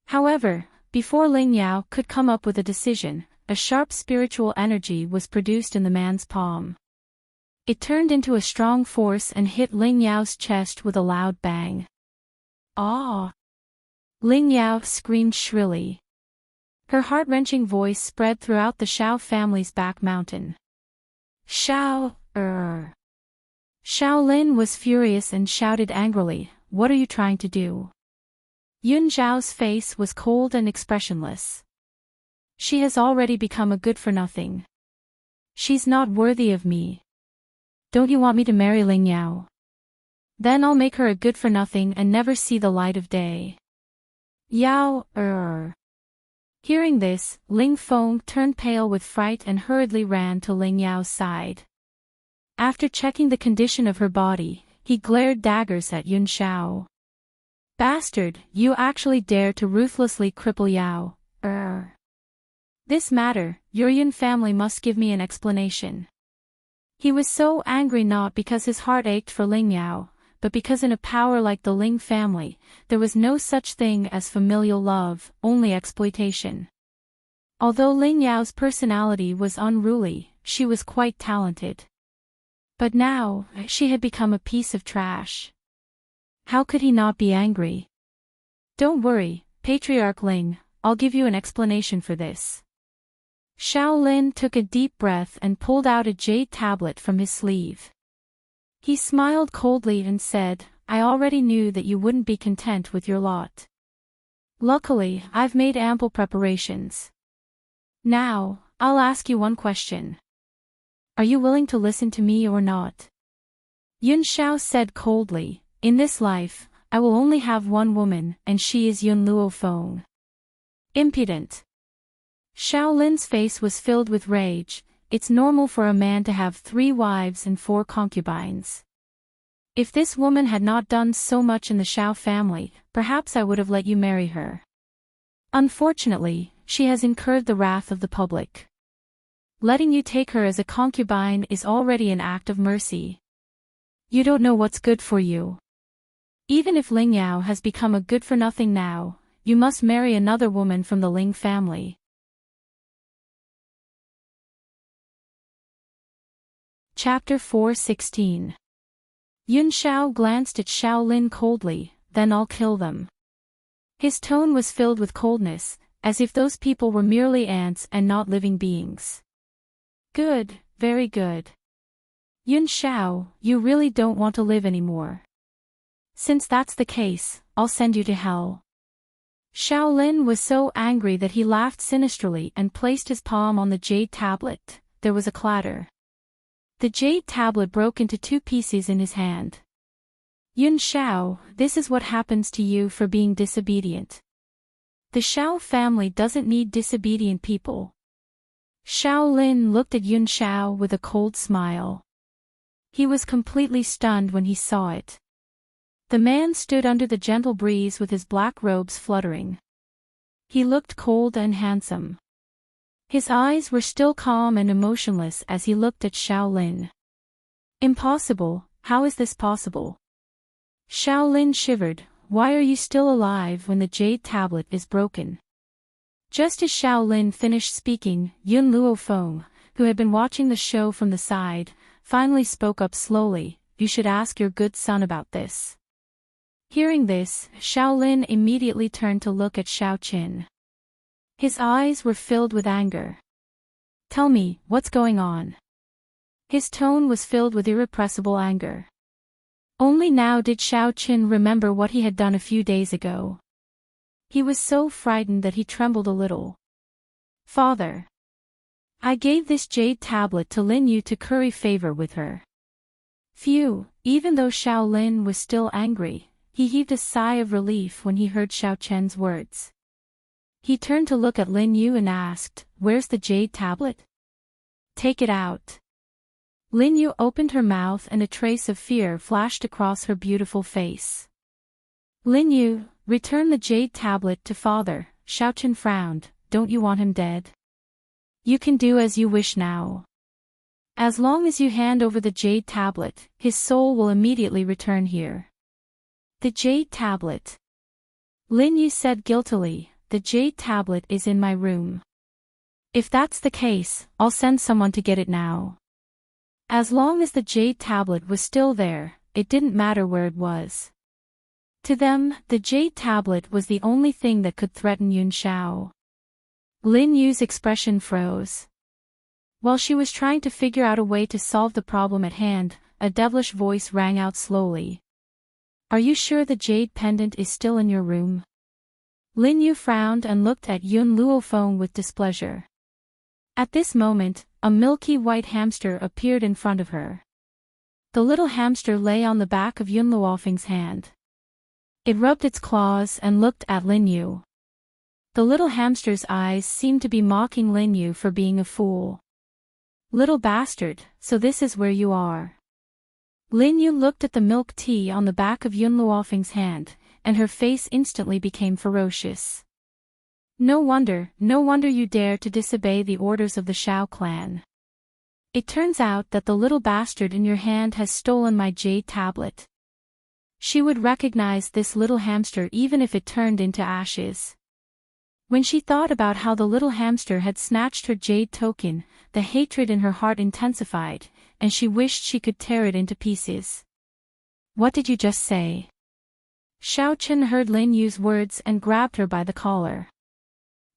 However, before Ling Yao could come up with a decision, a sharp spiritual energy was produced in the man's palm. It turned into a strong force and hit Ling Yao's chest with a loud bang. Ah! Ling Yao screamed shrilly. Her heart-wrenching voice spread throughout the Xiao family's back mountain. Xiao, Xiao Lin was furious and shouted angrily, "What are you trying to do?" Yun Zhao's face was cold and expressionless. She has already become a good-for-nothing. She's not worthy of me. Don't you want me to marry Ling Yao? Then I'll make her a good-for-nothing and never see the light of day. Yao, Hearing this, Ling Feng turned pale with fright and hurriedly ran to Ling Yao's side. After checking the condition of her body, he glared daggers at Yun Xiao. Bastard, you actually dare to ruthlessly cripple Yao, This matter, your Yun family must give me an explanation. He was so angry not because his heart ached for Ling Yao, but because in a power like the Ling family, there was no such thing as familial love, only exploitation. Although Ling Yao's personality was unruly, she was quite talented. But now, she had become a piece of trash. How could he not be angry? Don't worry, Patriarch Ling, I'll give you an explanation for this. Xiao Lin took a deep breath and pulled out a jade tablet from his sleeve. He smiled coldly and said, I already knew that you wouldn't be content with your lot. Luckily, I've made ample preparations. Now, I'll ask you one question. Are you willing to listen to me or not? Yun Xiao said coldly, in this life, I will only have one woman, and she is Yun Luo Feng. Impudent. Xiao Lin's face was filled with rage. It's normal for a man to have 3 wives and 4 concubines. If this woman had not done so much in the Xiao family, perhaps I would have let you marry her. Unfortunately, she has incurred the wrath of the public. Letting you take her as a concubine is already an act of mercy. You don't know what's good for you. Even if Ling Yao has become a good-for-nothing now, you must marry another woman from the Ling family. Chapter 4:16. Yun Xiao glanced at Xiao Lin coldly, then I'll kill them. His tone was filled with coldness, as if those people were merely ants and not living beings. Good, very good. Yun Xiao, you really don't want to live anymore. Since that's the case, I'll send you to hell. Xiao Lin was so angry that he laughed sinisterly and placed his palm on the jade tablet. There was a clatter. The jade tablet broke into 2 pieces in his hand. Yun Xiao, this is what happens to you for being disobedient. The Xiao family doesn't need disobedient people. Xiao Lin looked at Yun Xiao with a cold smile. He was completely stunned when he saw it. The man stood under the gentle breeze with his black robes fluttering. He looked cold and handsome. His eyes were still calm and emotionless as he looked at Xiao Lin. Impossible, how is this possible? Xiao Lin shivered, why are you still alive when the jade tablet is broken? Just as Xiao Lin finished speaking, Yun Luo Feng, who had been watching the show from the side, finally spoke up slowly, you should ask your good son about this. Hearing this, Xiao Lin immediately turned to look at Xiao Qin. His eyes were filled with anger. Tell me, what's going on? His tone was filled with irrepressible anger. Only now did Xiao Qin remember what he had done a few days ago. He was so frightened that he trembled a little. Father. I gave this jade tablet to Lin Yu to curry favor with her. Phew, even though Xiao Lin was still angry, he heaved a sigh of relief when he heard Xiao Chen's words. He turned to look at Lin Yu and asked, "Where's the jade tablet? Take it out." Lin Yu opened her mouth and a trace of fear flashed across her beautiful face. "Lin Yu, return the jade tablet to father," Xiao Chen frowned. "Don't you want him dead? You can do as you wish now. As long as you hand over the jade tablet, his soul will immediately return here." "The jade tablet?" Lin Yu said guiltily. "The jade tablet is in my room. If that's the case, I'll send someone to get it now." As long as the jade tablet was still there, it didn't matter where it was. To them, the jade tablet was the only thing that could threaten Yun Xiao. Lin Yu's expression froze. While she was trying to figure out a way to solve the problem at hand, a devilish voice rang out slowly. "Are you sure the jade pendant is still in your room?" Lin Yu frowned and looked at Yun Luofeng with displeasure. At this moment, a milky white hamster appeared in front of her. The little hamster lay on the back of Yun Luofeng's hand. It rubbed its claws and looked at Lin Yu. The little hamster's eyes seemed to be mocking Lin Yu for being a fool. "Little bastard, so this is where you are." Lin Yu looked at the milk tea on the back of Yun Luofeng's hand, and her face instantly became ferocious. No wonder you dare to disobey the orders of the Xiao clan. It turns out that the little bastard in your hand has stolen my jade tablet." She would recognize this little hamster even if it turned into ashes. When she thought about how the little hamster had snatched her jade token, the hatred in her heart intensified, and she wished she could tear it into pieces. "What did you just say?" Xiao Chen heard Lin Yu's words and grabbed her by the collar.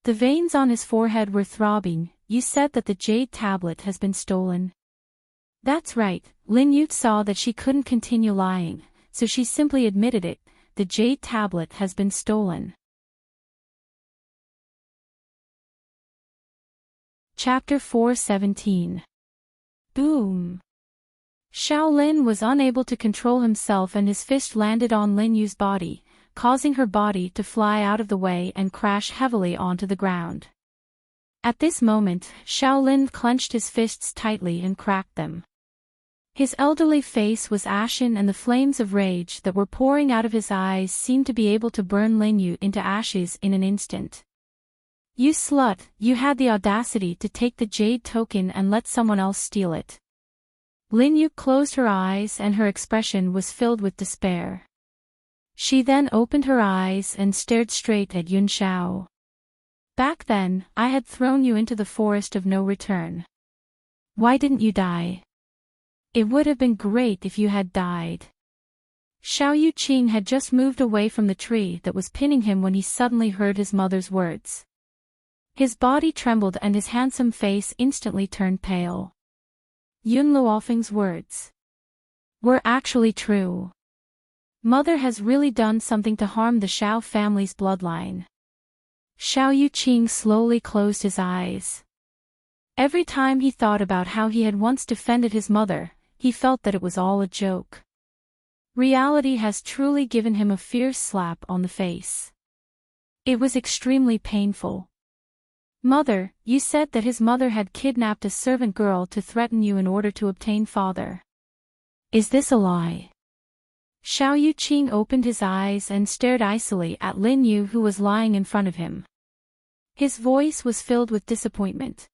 The veins on his forehead were throbbing. "You said that the jade tablet has been stolen." "That's right." Lin Yu saw that she couldn't continue lying, so she simply admitted it. "The jade tablet has been stolen." Chapter 417. Boom. Xiao Lin was unable to control himself and his fist landed on Lin Yu's body, causing her body to fly out of the way and crash heavily onto the ground. At this moment, Xiao Lin clenched his fists tightly and cracked them. His elderly face was ashen and the flames of rage that were pouring out of his eyes seemed to be able to burn Lin Yu into ashes in an instant. "You slut, you had the audacity to take the jade token and let someone else steal it." Lin Yu closed her eyes and her expression was filled with despair. She then opened her eyes and stared straight at Yun Xiao. "Back then, I had thrown you into the forest of no return. Why didn't you die? It would have been great if you had died." Xiao Yuqing had just moved away from the tree that was pinning him when he suddenly heard his mother's words. His body trembled and his handsome face instantly turned pale. Yun Luofeng's words were actually true. Mother has really done something to harm the Xiao family's bloodline. Xiao Yuqing slowly closed his eyes. Every time he thought about how he had once defended his mother, he felt that it was all a joke. Reality has truly given him a fierce slap on the face. It was extremely painful. "Mother, you said that his mother had kidnapped a servant girl to threaten you in order to obtain father. Is this a lie?" Xiao Yuqing opened his eyes and stared icily at Lin Yu who was lying in front of him. His voice was filled with disappointment.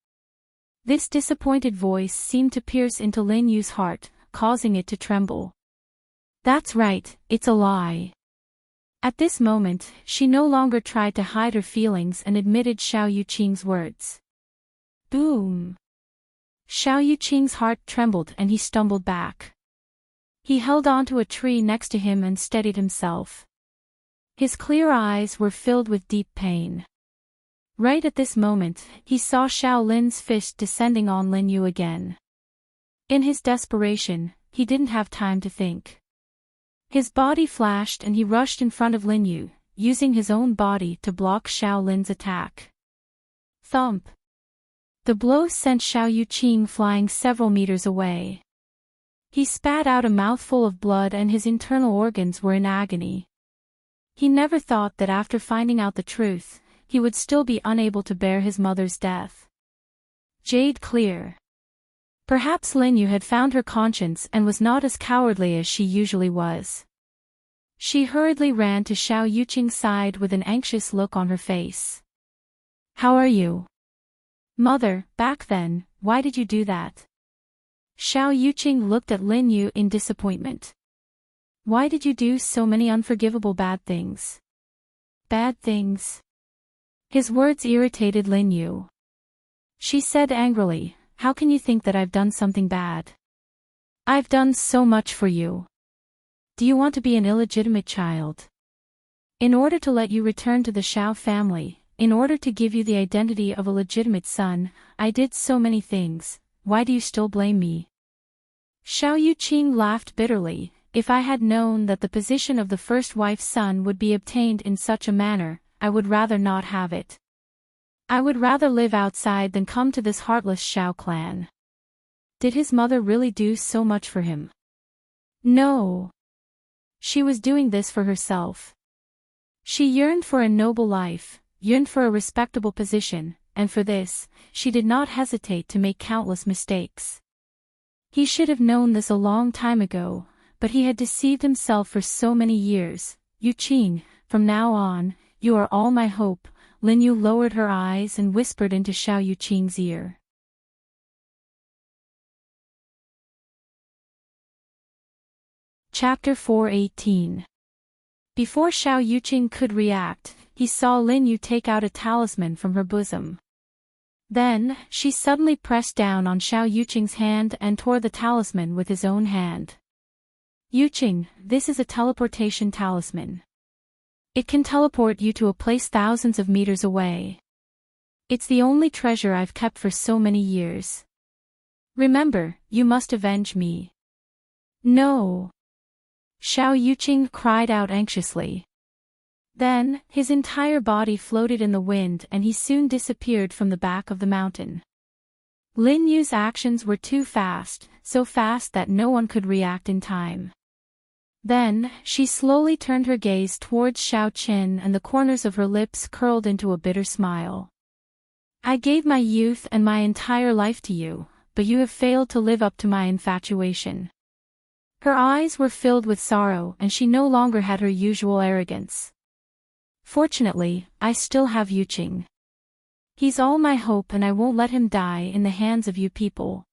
This disappointed voice seemed to pierce into Lin Yu's heart, causing it to tremble. "That's right, it's a lie." At this moment, she no longer tried to hide her feelings and admitted Xiao Yuqing's words. Boom! Xiao Yuqing's heart trembled and he stumbled back. He held onto a tree next to him and steadied himself. His clear eyes were filled with deep pain. Right at this moment, he saw Xiao Lin's fist descending on Lin Yu again. In his desperation, he didn't have time to think. His body flashed and he rushed in front of Lin Yu, using his own body to block Xiao Lin's attack. Thump! The blow sent Xiao Yuqing flying several meters away. He spat out a mouthful of blood and his internal organs were in agony. He never thought that after finding out the truth, he would still be unable to bear his mother's death. Jade clear. Perhaps Lin Yu had found her conscience and was not as cowardly as she usually was. She hurriedly ran to Xiao Yuqing's side with an anxious look on her face. "How are you?" "Mother, back then, why did you do that?" Xiao Yuqing looked at Lin Yu in disappointment. "Why did you do so many unforgivable bad things?" "Bad things?" His words irritated Lin Yu. She said angrily, "How can you think that I've done something bad? I've done so much for you. Do you want to be an illegitimate child? In order to let you return to the Xiao family, in order to give you the identity of a legitimate son, I did so many things, why do you still blame me?" Xiao Yuqing laughed bitterly. "If I had known that the position of the first wife's son would be obtained in such a manner, I would rather not have it. I would rather live outside than come to this heartless Xiao clan." Did his mother really do so much for him? No. She was doing this for herself. She yearned for a noble life, yearned for a respectable position, and for this, she did not hesitate to make countless mistakes. He should have known this a long time ago, but he had deceived himself for so many years. "Yuqing, from now on, you are all my hope." Lin Yu lowered her eyes and whispered into Xiao Yuqing's ear. Chapter 418. Before Xiao Yuqing could react, he saw Lin Yu take out a talisman from her bosom. Then, she suddenly pressed down on Xiao Yuqing's hand and tore the talisman with his own hand. "Yuqing, this is a teleportation talisman. It can teleport you to a place thousands of meters away. It's the only treasure I've kept for so many years. Remember, you must avenge me." "No!" Xiao Yuqing cried out anxiously. Then, his entire body floated in the wind and he soon disappeared from the back of the mountain. Lin Yu's actions were too fast, so fast that no one could react in time. Then, she slowly turned her gaze towards Xiao Qin and the corners of her lips curled into a bitter smile. "I gave my youth and my entire life to you, but you have failed to live up to my infatuation." Her eyes were filled with sorrow and she no longer had her usual arrogance. "Fortunately, I still have Yuqing. He's all my hope and I won't let him die in the hands of you people."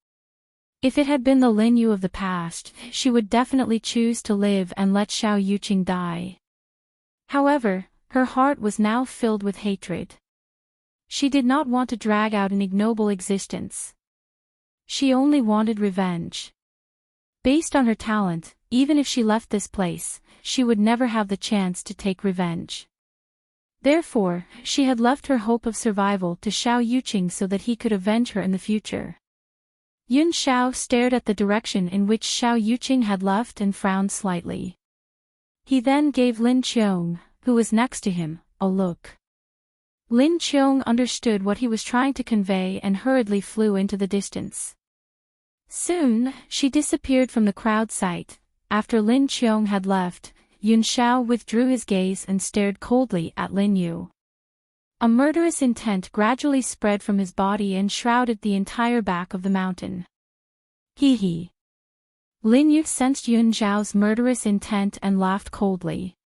If it had been the Lin Yu of the past, she would definitely choose to live and let Xiao Yuqing die. However, her heart was now filled with hatred. She did not want to drag out an ignoble existence. She only wanted revenge. Based on her talent, even if she left this place, she would never have the chance to take revenge. Therefore, she had left her hope of survival to Xiao Yuqing so that he could avenge her in the future. Yun Xiao stared at the direction in which Xiao Yuqing had left and frowned slightly. He then gave Lin Qiong, who was next to him, a look. Lin Qiong understood what he was trying to convey and hurriedly flew into the distance. Soon, she disappeared from the crowd sight. After Lin Qiong had left, Yun Xiao withdrew his gaze and stared coldly at Lin Yu. A murderous intent gradually spread from his body and shrouded the entire back of the mountain. Hee. Lin Yu sensed Yun Xiao's murderous intent and laughed coldly.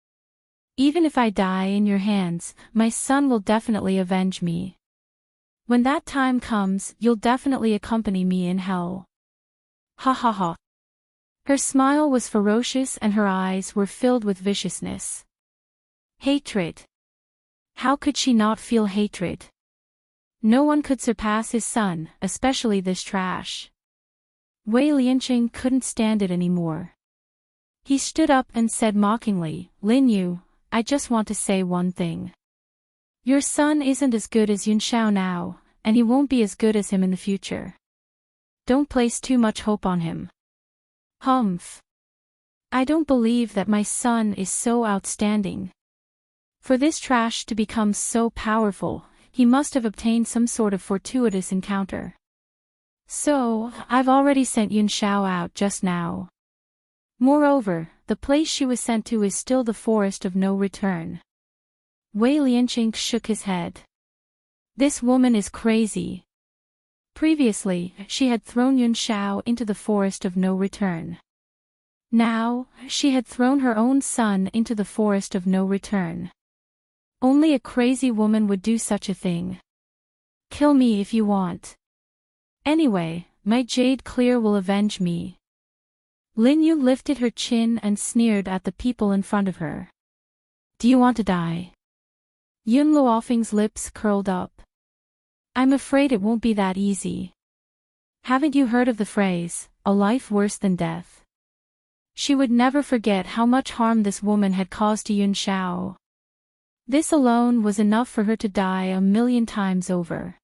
"Even if I die in your hands, my son will definitely avenge me. When that time comes, you'll definitely accompany me in hell." Ha ha ha. Her smile was ferocious and her eyes were filled with viciousness. Hatred. How could she not feel hatred? No one could surpass his son, especially this trash. Wei Lianqing couldn't stand it anymore. He stood up and said mockingly, "Lin Yu, I just want to say one thing. Your son isn't as good as Yun Xiao now, and he won't be as good as him in the future. Don't place too much hope on him." Humph. I don't believe that my son is so outstanding. For this trash to become so powerful, he must have obtained some sort of fortuitous encounter. So, I've already sent Yun Xiao out just now. Moreover, the place she was sent to is still the forest of no return. Wei Lianqing shook his head. This woman is crazy. Previously, she had thrown Yun Xiao into the forest of no return. Now, she had thrown her own son into the forest of no return. Only a crazy woman would do such a thing. Kill me if you want. Anyway, my jade clear will avenge me. Lin Yu lifted her chin and sneered at the people in front of her. Do you want to die? Yun Luofeng's lips curled up. I'm afraid it won't be that easy. Haven't you heard of the phrase, a life worse than death? She would never forget how much harm this woman had caused to Yun Xiao. This alone was enough for her to die 1,000,000 times over.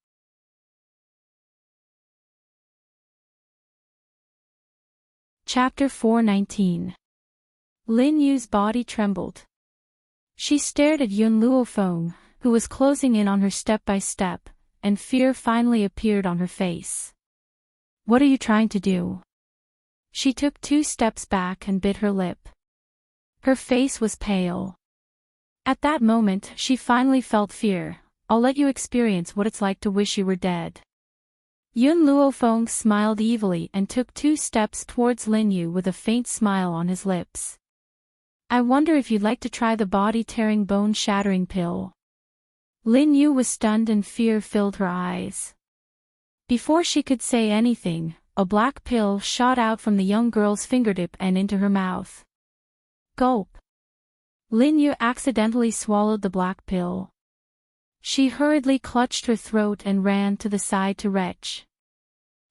Chapter 419. Lin Yu's body trembled. She stared at Yun Luofeng, who was closing in on her step by step, and fear finally appeared on her face. What are you trying to do? She took 2 steps back and bit her lip. Her face was pale. At that moment she finally felt fear. I'll let you experience what it's like to wish you were dead. Yun Luofeng smiled evilly and took 2 steps towards Lin Yu with a faint smile on his lips. I wonder if you'd like to try the body-tearing bone-shattering pill. Lin Yu was stunned and fear filled her eyes. Before she could say anything, a black pill shot out from the young girl's fingertip and into her mouth. Gulp. Lin Yu accidentally swallowed the black pill. She hurriedly clutched her throat and ran to the side to retch.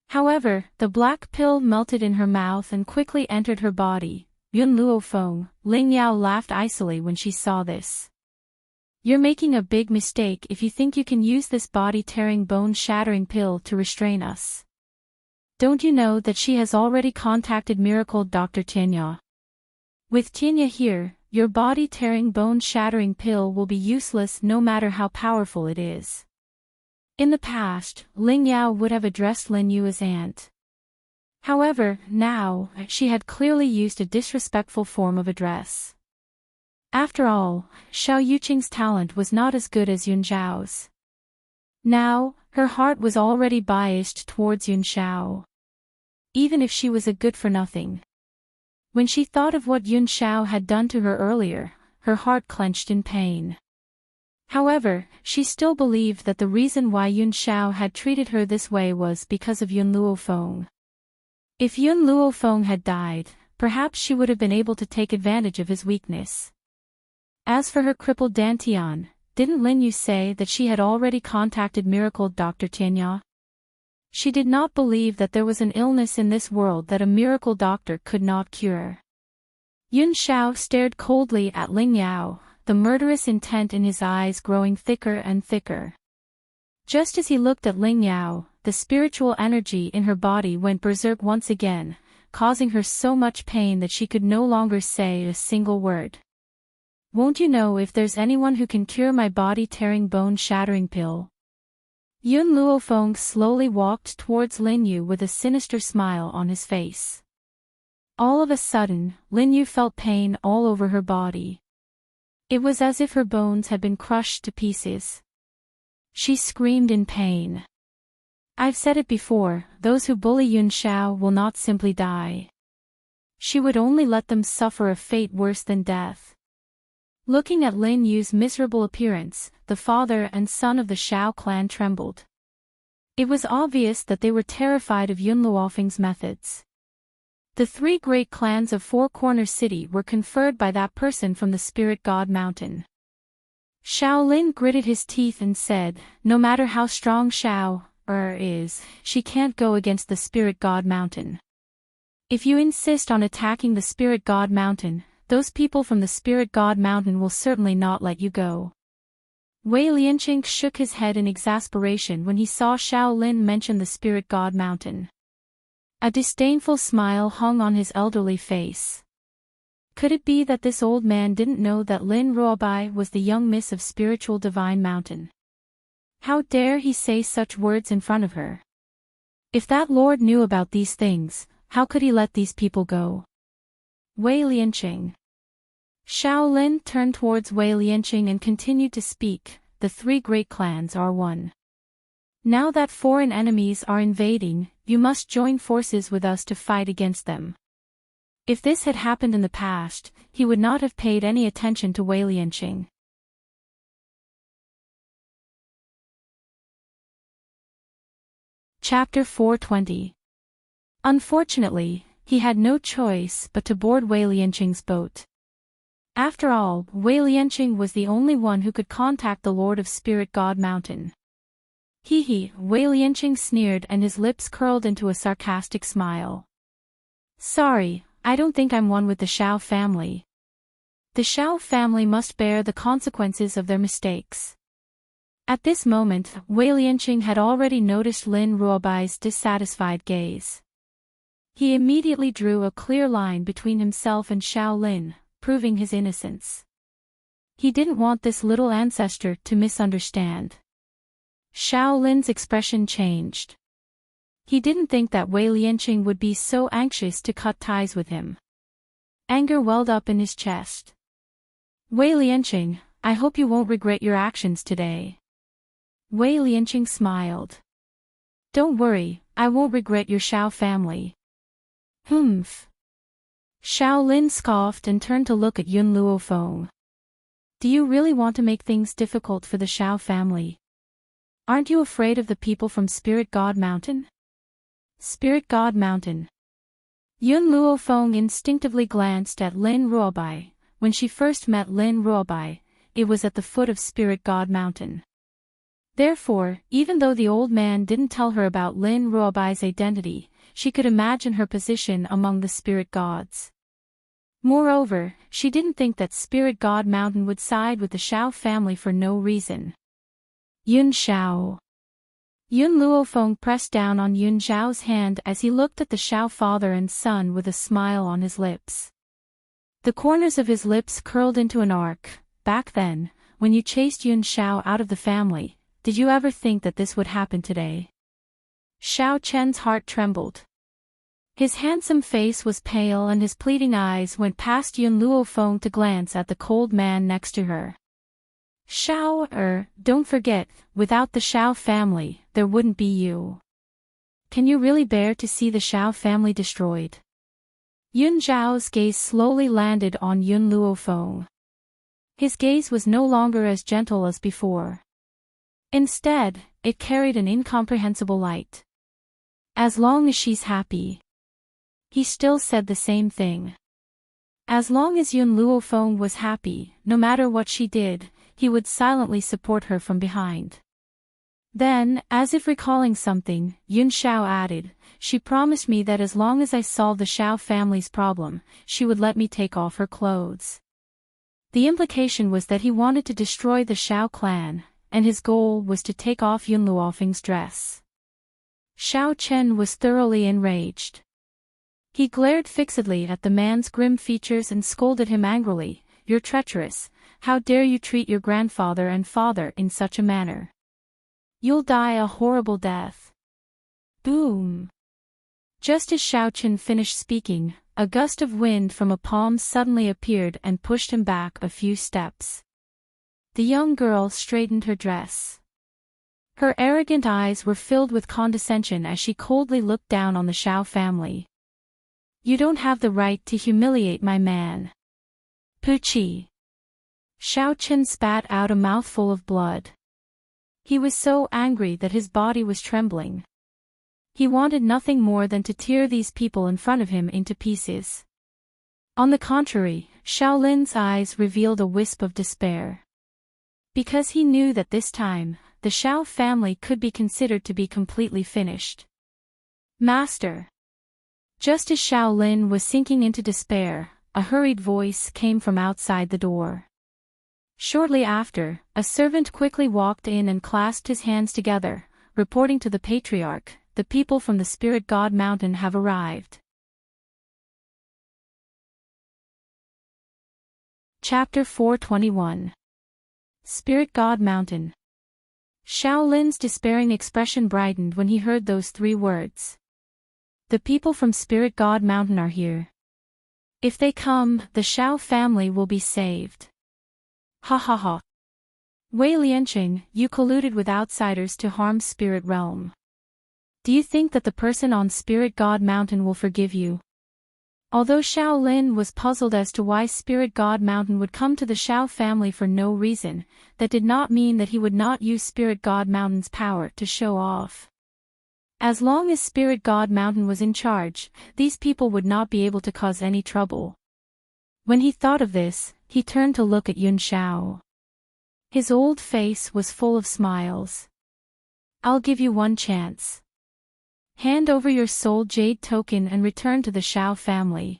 However, the black pill melted in her mouth and quickly entered her body. Yun Luofeng, Ling Yao laughed icily when she saw this. You're making a big mistake if you think you can use this body-tearing bone-shattering pill to restrain us. Don't you know that she has already contacted Miracle Dr. Tianya? With Tianya here, your body-tearing bone-shattering pill will be useless no matter how powerful it is. In the past, Ling Yao would have addressed Lin Yu as aunt. However, now, she had clearly used a disrespectful form of address. After all, Xiao Yuqing's talent was not as good as Yun Xiao's. Now, her heart was already biased towards Yun Xiao. Even if she was a good-for-nothing. When she thought of what Yun Xiao had done to her earlier, her heart clenched in pain. However, she still believed that the reason why Yun Xiao had treated her this way was because of Yun Luofeng. If Yun Luofeng had died, perhaps she would have been able to take advantage of his weakness. As for her crippled Dantian, didn't Lin Yu say that she had already contacted Miracle Dr. Tianya? She did not believe that there was an illness in this world that a miracle doctor could not cure. Yun Xiao stared coldly at Ling Yao, the murderous intent in his eyes growing thicker and thicker. Just as he looked at Ling Yao, the spiritual energy in her body went berserk once again, causing her so much pain that she could no longer say a single word. Won't you know if there's anyone who can cure my body-tearing bone-shattering pill? Yun Luofeng slowly walked towards Lin Yu with a sinister smile on his face. All of a sudden, Lin Yu felt pain all over her body. It was as if her bones had been crushed to pieces. She screamed in pain. I've said it before, those who bully Yun Xiao will not simply die. She would only let them suffer a fate worse than death. Looking at Lin Yu's miserable appearance, the father and son of the Xiao clan trembled. It was obvious that they were terrified of Yun Luofeng's methods. The 3 great clans of Four Corner City were conferred by that person from the Spirit God Mountain. Shaolin gritted his teeth and said, no matter how strong Xiao is, she can't go against the Spirit God Mountain. If you insist on attacking the Spirit God Mountain, those people from the Spirit God Mountain will certainly not let you go. Wei Lianqing shook his head in exasperation when he saw Shaolin mention the Spirit God Mountain. A disdainful smile hung on his elderly face. Could it be that this old man didn't know that Lin Ruobai was the young miss of Spiritual Divine Mountain? How dare he say such words in front of her? If that lord knew about these things, how could he let these people go? Wei Lianqing. Shaolin turned towards Wei Lianqing and continued to speak, the three great clans are one. Now that foreign enemies are invading, you must join forces with us to fight against them. If this had happened in the past, he would not have paid any attention to Wei Lianqing. Chapter 420. Unfortunately, he had no choice but to board Wei Lianqing's boat. After all, Wei Lianqing was the only one who could contact the Lord of Spirit God Mountain. Hee, Wei Lianqing sneered and his lips curled into a sarcastic smile. Sorry, I don't think I'm one with the Shao family. The Shao family must bear the consequences of their mistakes. At this moment, Wei Lianqing had already noticed Lin Ruobai's dissatisfied gaze. He immediately drew a clear line between himself and Shaolin, proving his innocence. He didn't want this little ancestor to misunderstand. Shaolin's expression changed. He didn't think that Wei Lianqing would be so anxious to cut ties with him. Anger welled up in his chest. Wei Lianqing, I hope you won't regret your actions today. Wei Lianqing smiled. Don't worry, I won't regret your Shao family. Humph. Shaolin scoffed and turned to look at Yun Luofeng. Do you really want to make things difficult for the Shao family? Aren't you afraid of the people from Spirit God Mountain? Spirit God Mountain. Yun Luofeng instinctively glanced at Lin Ruobai. When she first met Lin Ruobai, it was at the foot of Spirit God Mountain. Therefore, even though the old man didn't tell her about Lin Ruobai's identity, she could imagine her position among the spirit gods. Moreover, she didn't think that Spirit God Mountain would side with the Shao family for no reason. Yun Shao. Yun Luofeng pressed down on Yun Zhao's hand as he looked at the Shao father and son with a smile on his lips. The corners of his lips curled into an arc. Back then, when you chased Yun Shao out of the family, did you ever think that this would happen today? Shao Chen's heart trembled. His handsome face was pale and his pleading eyes went past Yun Luofeng to glance at the cold man next to her. Shao, don't forget, without the Shao family, there wouldn't be you. Can you really bear to see the Shao family destroyed? Yun Zhao's gaze slowly landed on Yun Luofeng. His gaze was no longer as gentle as before. Instead, it carried an incomprehensible light. As long as she's happy. He still said the same thing. As long as Yun Luofeng was happy, no matter what she did, he would silently support her from behind. Then, as if recalling something, Yun Shao added, she promised me that as long as I solved the Shao family's problem, she would let me take off her clothes. The implication was that he wanted to destroy the Shao clan, and his goal was to take off Yun Luofeng's dress. Shao Chen was thoroughly enraged. He glared fixedly at the man's grim features and scolded him angrily, "You're treacherous, how dare you treat your grandfather and father in such a manner? You'll die a horrible death." Boom! Just as Shao Chen finished speaking, a gust of wind from a palm suddenly appeared and pushed him back a few steps. The young girl straightened her dress. Her arrogant eyes were filled with condescension as she coldly looked down on the Shao family. You don't have the right to humiliate my man. Puchi. Shao Chen spat out a mouthful of blood. He was so angry that his body was trembling. He wanted nothing more than to tear these people in front of him into pieces. On the contrary, Shaolin's eyes revealed a wisp of despair. Because he knew that this time, the Shao family could be considered to be completely finished. Master. Just as Shaolin was sinking into despair, a hurried voice came from outside the door. Shortly after, a servant quickly walked in and clasped his hands together, reporting to the patriarch, "The people from the Spirit God Mountain have arrived." Chapter 421. Spirit God Mountain. Shaolin's despairing expression brightened when he heard those 3 words. The people from Spirit God Mountain are here. If they come, the Shao family will be saved. Ha ha ha. Wei Lianqing, you colluded with outsiders to harm Spirit Realm. Do you think that the person on Spirit God Mountain will forgive you? Although Shaolin was puzzled as to why Spirit God Mountain would come to the Shao family for no reason, that did not mean that he would not use Spirit God Mountain's power to show off. As long as Spirit God Mountain was in charge, these people would not be able to cause any trouble. When he thought of this, he turned to look at Yun Shao. His old face was full of smiles. I'll give you one chance. Hand over your soul jade token and return to the Shao family.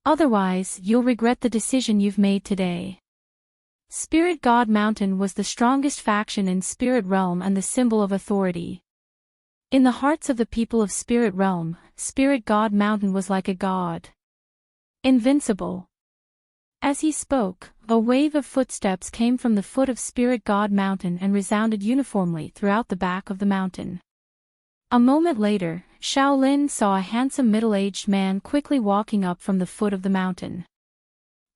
Otherwise, you'll regret the decision you've made today. Spirit God Mountain was the strongest faction in Spirit Realm and the symbol of authority. In the hearts of the people of Spirit Realm, Spirit God Mountain was like a god. Invincible. As he spoke, a wave of footsteps came from the foot of Spirit God Mountain and resounded uniformly throughout the back of the mountain. A moment later, Shaolin saw a handsome middle-aged man quickly walking up from the foot of the mountain.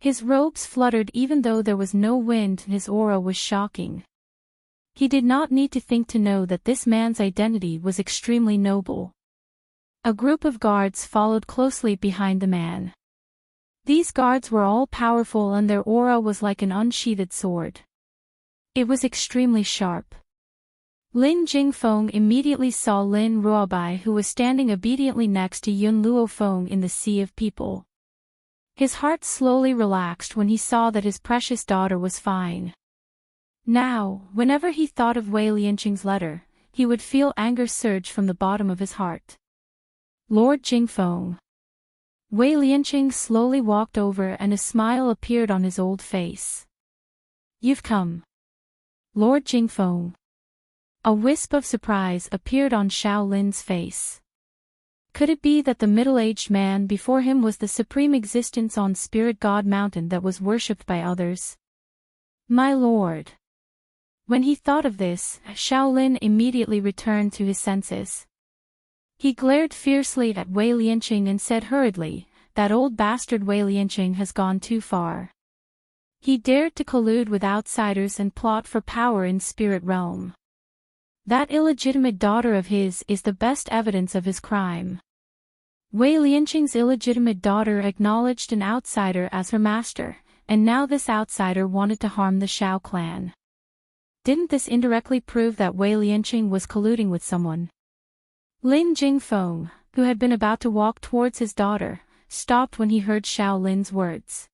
His robes fluttered even though there was no wind and his aura was shocking. He did not need to think to know that this man's identity was extremely noble. A group of guards followed closely behind the man. These guards were all powerful and their aura was like an unsheathed sword. It was extremely sharp. Lin Jingfeng immediately saw Lin Ruobai, who was standing obediently next to Yun Luofeng in the sea of people. His heart slowly relaxed when he saw that his precious daughter was fine. Now, whenever he thought of Wei Lianqing's letter, he would feel anger surge from the bottom of his heart. Lord Jingfeng. Wei Lianqing slowly walked over and a smile appeared on his old face. You've come. Lord Jingfeng. A wisp of surprise appeared on Shaolin's face. Could it be that the middle-aged man before him was the supreme existence on Spirit God Mountain that was worshipped by others? My lord. When he thought of this, Shaolin immediately returned to his senses. He glared fiercely at Wei Lianqing and said hurriedly, that old bastard Wei Lianqing has gone too far. He dared to collude with outsiders and plot for power in Spirit Realm. That illegitimate daughter of his is the best evidence of his crime. Wei Lianqing's illegitimate daughter acknowledged an outsider as her master, and now this outsider wanted to harm the Shao clan. Didn't this indirectly prove that Wei Lianqing was colluding with someone? Lin Jingfeng, who had been about to walk towards his daughter, stopped when he heard Shaolin's words.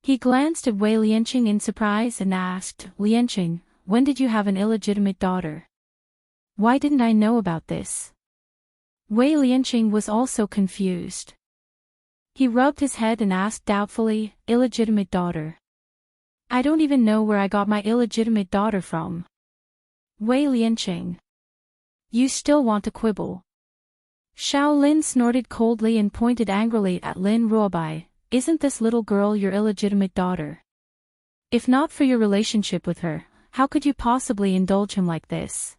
He glanced at Wei Lianqing in surprise and asked, Lianqing, when did you have an illegitimate daughter? Why didn't I know about this? Wei Lianqing was also confused. He rubbed his head and asked doubtfully, illegitimate daughter. I don't even know where I got my illegitimate daughter from. Wei Lianqing. You still want to quibble? Shaolin snorted coldly and pointed angrily at Lin Ruobai, isn't this little girl your illegitimate daughter? If not for your relationship with her, how could you possibly indulge him like this?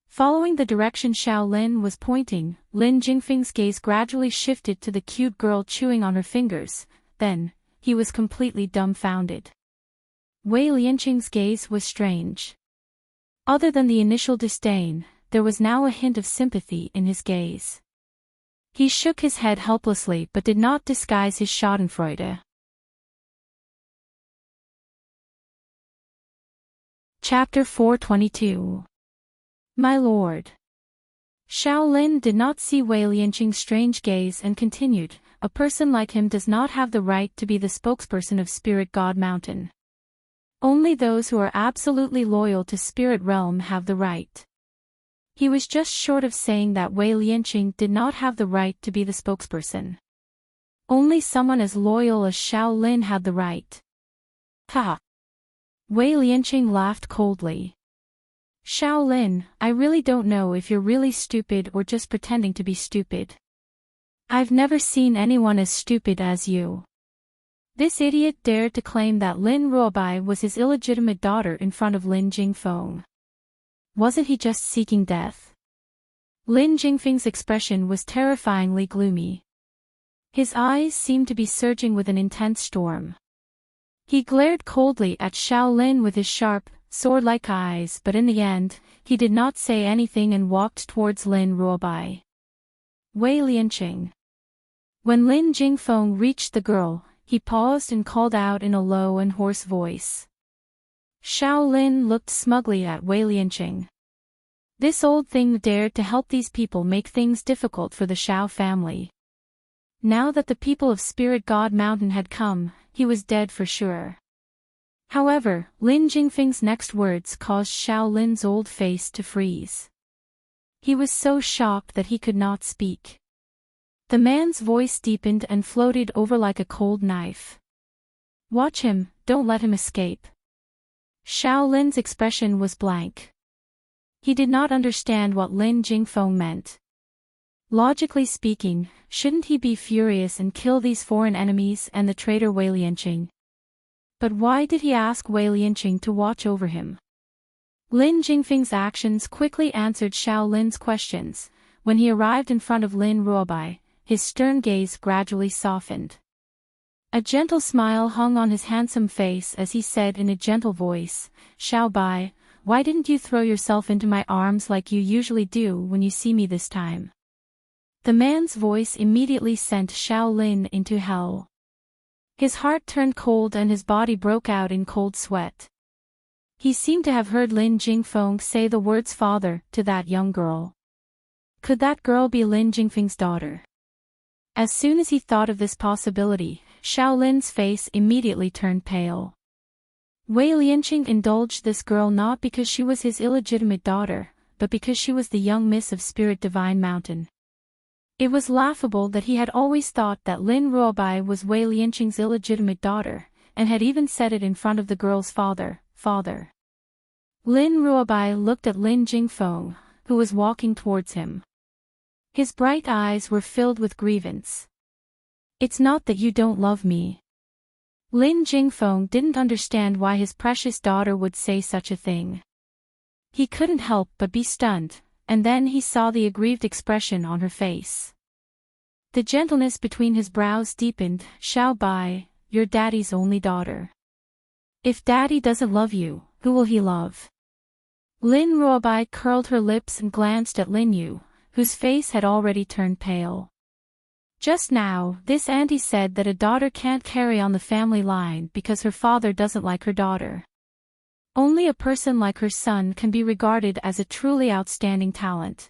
Following the direction Shaolin was pointing, Lin Jingfeng's gaze gradually shifted to the cute girl chewing on her fingers, then, he was completely dumbfounded. Wei Lianqing's gaze was strange. Other than the initial disdain, there was now a hint of sympathy in his gaze. He shook his head helplessly but did not disguise his schadenfreude. Chapter 422. My lord. Shaolin did not see Wei Lianqing's strange gaze and continued, a person like him does not have the right to be the spokesperson of Spirit God Mountain. Only those who are absolutely loyal to Spirit Realm have the right. He was just short of saying that Wei Lianqing did not have the right to be the spokesperson. Only someone as loyal as Shaolin had the right. Ha! Wei Lianqing laughed coldly. Shaolin, I really don't know if you're really stupid or just pretending to be stupid. I've never seen anyone as stupid as you. This idiot dared to claim that Lin Ruobai was his illegitimate daughter in front of Lin Jingfeng. Wasn't he just seeking death? Lin Jingfeng's expression was terrifyingly gloomy. His eyes seemed to be surging with an intense storm. He glared coldly at Xiao Lin with his sharp, sword-like eyes, but in the end, he did not say anything and walked towards Lin Ruobai. Wei Lianqing. When Lin Jingfeng reached the girl, he paused and called out in a low and hoarse voice. Xiao Lin looked smugly at Wei Lianqing. This old thing dared to help these people make things difficult for the Xiao family. Now that the people of Spirit God Mountain had come, he was dead for sure. However, Lin Jingfeng's next words caused Xiao Lin's old face to freeze. He was so shocked that he could not speak. The man's voice deepened and floated over like a cold knife. Watch him, don't let him escape. Xiao Lin's expression was blank. He did not understand what Lin Jingfeng meant. Logically speaking, shouldn't he be furious and kill these foreign enemies and the traitor Wei Lianqing? But why did he ask Wei Lianqing to watch over him? Lin Jingfeng's actions quickly answered Xiao Lin's questions. When he arrived in front of Lin Ruobai, his stern gaze gradually softened. A gentle smile hung on his handsome face as he said in a gentle voice, Xiao Bai, why didn't you throw yourself into my arms like you usually do when you see me this time? The man's voice immediately sent Xiao Lin into hell. His heart turned cold and his body broke out in cold sweat. He seemed to have heard Lin Jingfeng say the words father to that young girl. Could that girl be Lin Jingfeng's daughter? As soon as he thought of this possibility, Xiao Lin's face immediately turned pale. Wei Lianqing indulged this girl not because she was his illegitimate daughter, but because she was the young miss of Spirit Divine Mountain. It was laughable that he had always thought that Lin Ruobai was Wei Lianqing's illegitimate daughter, and had even said it in front of the girl's father. Lin Ruobai looked at Lin Jingfeng, who was walking towards him. His bright eyes were filled with grievance. It's not that you don't love me. Lin Jingfeng didn't understand why his precious daughter would say such a thing. He couldn't help but be stunned, and then he saw the aggrieved expression on her face. The gentleness between his brows deepened. Xiao Bai, you're daddy's only daughter. If daddy doesn't love you, who will he love? Lin Ruobai curled her lips and glanced at Lin Yu, whose face had already turned pale. Just now, this auntie said that a daughter can't carry on the family line because her father doesn't like her daughter. Only a person like her son can be regarded as a truly outstanding talent.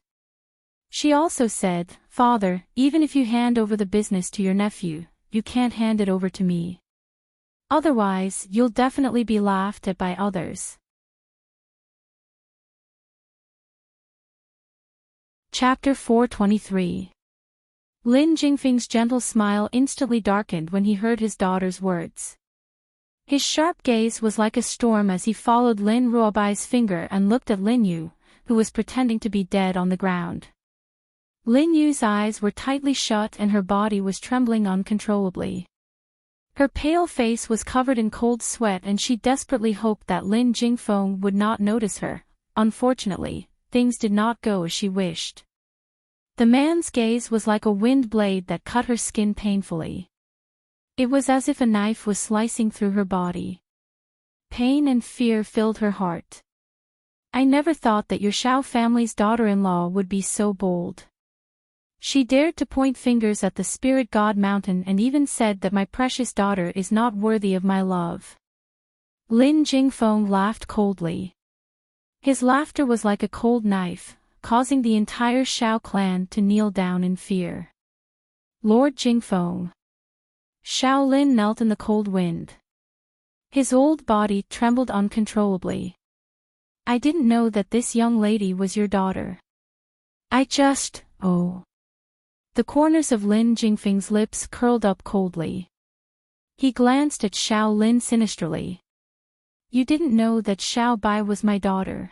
She also said, Father, even if you hand over the business to your nephew, you can't hand it over to me. Otherwise, you'll definitely be laughed at by others. Chapter 423. Lin Jingfeng's gentle smile instantly darkened when he heard his daughter's words. His sharp gaze was like a storm as he followed Lin Ruobai's finger and looked at Lin Yu, who was pretending to be dead on the ground. Lin Yu's eyes were tightly shut and her body was trembling uncontrollably. Her pale face was covered in cold sweat and she desperately hoped that Lin Jingfeng would not notice her. Unfortunately, things did not go as she wished. The man's gaze was like a wind blade that cut her skin painfully. It was as if a knife was slicing through her body. Pain and fear filled her heart. I never thought that your Xiao family's daughter-in-law would be so bold. She dared to point fingers at the Spirit God Mountain and even said that my precious daughter is not worthy of my love. Lin Jingfeng laughed coldly. His laughter was like a cold knife, causing the entire Xiao clan to kneel down in fear. Lord Jingfeng. Xiao Lin knelt in the cold wind. His old body trembled uncontrollably. I didn't know that this young lady was your daughter. Oh. The corners of Lin Jingfeng's lips curled up coldly. He glanced at Xiao Lin sinisterly. You didn't know that Xiao Bai was my daughter.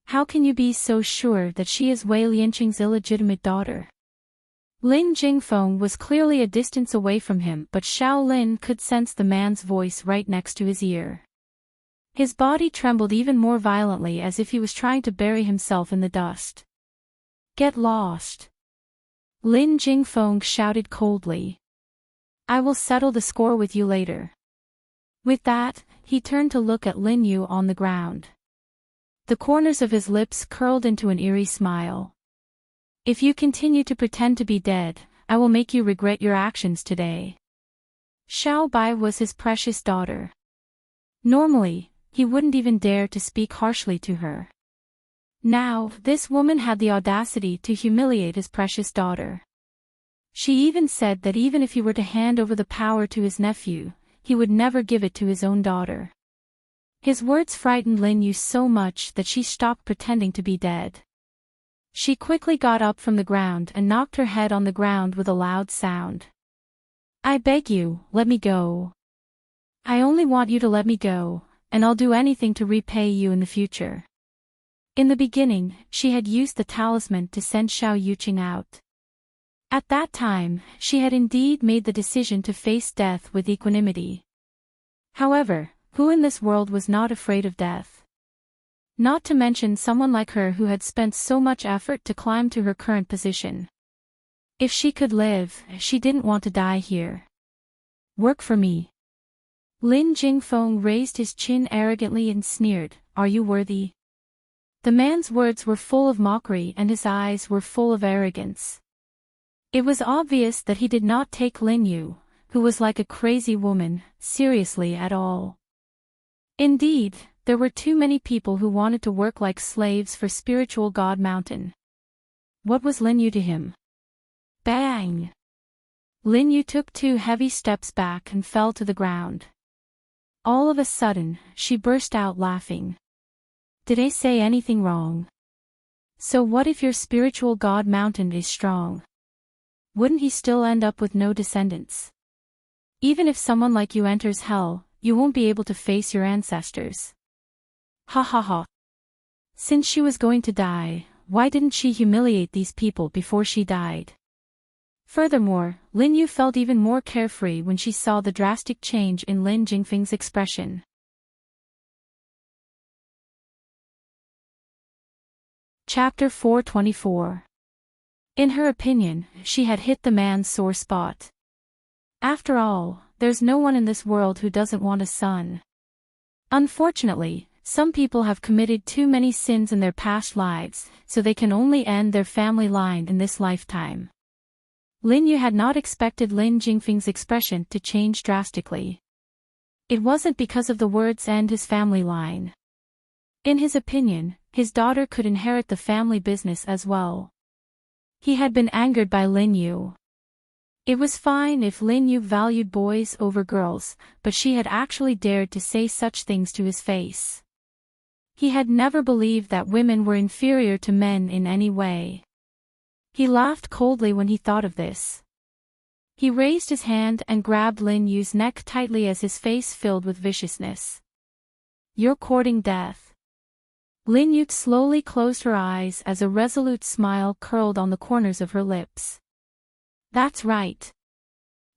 How can you be so sure that she is Wei Lianqing's illegitimate daughter? Lin Jingfeng was clearly a distance away from him, but Xiao Lin could sense the man's voice right next to his ear. His body trembled even more violently as if he was trying to bury himself in the dust. Get lost. Lin Jingfeng shouted coldly. I will settle the score with you later. With that, he turned to look at Lin Yu on the ground. The corners of his lips curled into an eerie smile. If you continue to pretend to be dead, I will make you regret your actions today. Xiao Bai was his precious daughter. Normally, he wouldn't even dare to speak harshly to her. Now, this woman had the audacity to humiliate his precious daughter. She even said that even if he were to hand over the power to his nephew, he would never give it to his own daughter. His words frightened Lin Yu so much that she stopped pretending to be dead. She quickly got up from the ground and knocked her head on the ground with a loud sound. I beg you, let me go. I only want you to let me go, and I'll do anything to repay you in the future. In the beginning, she had used the talisman to send Xiao Yuqing out. At that time, she had indeed made the decision to face death with equanimity. However, who in this world was not afraid of death? Not to mention someone like her who had spent so much effort to climb to her current position. If she could live, she didn't want to die here. Work for me. Lin Jingfeng raised his chin arrogantly and sneered, Are you worthy? The man's words were full of mockery and his eyes were full of arrogance. It was obvious that he did not take Lin Yu, who was like a crazy woman, seriously at all. Indeed, there were too many people who wanted to work like slaves for spiritual God Mountain. What was Lin Yu to him? Bang! Lin Yu took 2 heavy steps back and fell to the ground. All of a sudden, she burst out laughing. Did I say anything wrong? So what if your spiritual God Mountain is strong? Wouldn't he still end up with no descendants? Even if someone like you enters hell, you won't be able to face your ancestors. Ha ha ha. Since she was going to die, why didn't she humiliate these people before she died? Furthermore, Lin Yu felt even more carefree when she saw the drastic change in Lin Jingfeng's expression. Chapter 424. In her opinion, she had hit the man's sore spot. After all, there's no one in this world who doesn't want a son. Unfortunately, some people have committed too many sins in their past lives, so they can only end their family line in this lifetime. Lin Yu had not expected Lin Jingfeng's expression to change drastically. It wasn't because of the words "end his family line." In his opinion, his daughter could inherit the family business as well. He had been angered by Lin Yu. It was fine if Lin Yu valued boys over girls, but she had actually dared to say such things to his face. He had never believed that women were inferior to men in any way. He laughed coldly when he thought of this. He raised his hand and grabbed Lin Yu's neck tightly as his face filled with viciousness. You're courting death. Lin Yu slowly closed her eyes as a resolute smile curled on the corners of her lips. That's right.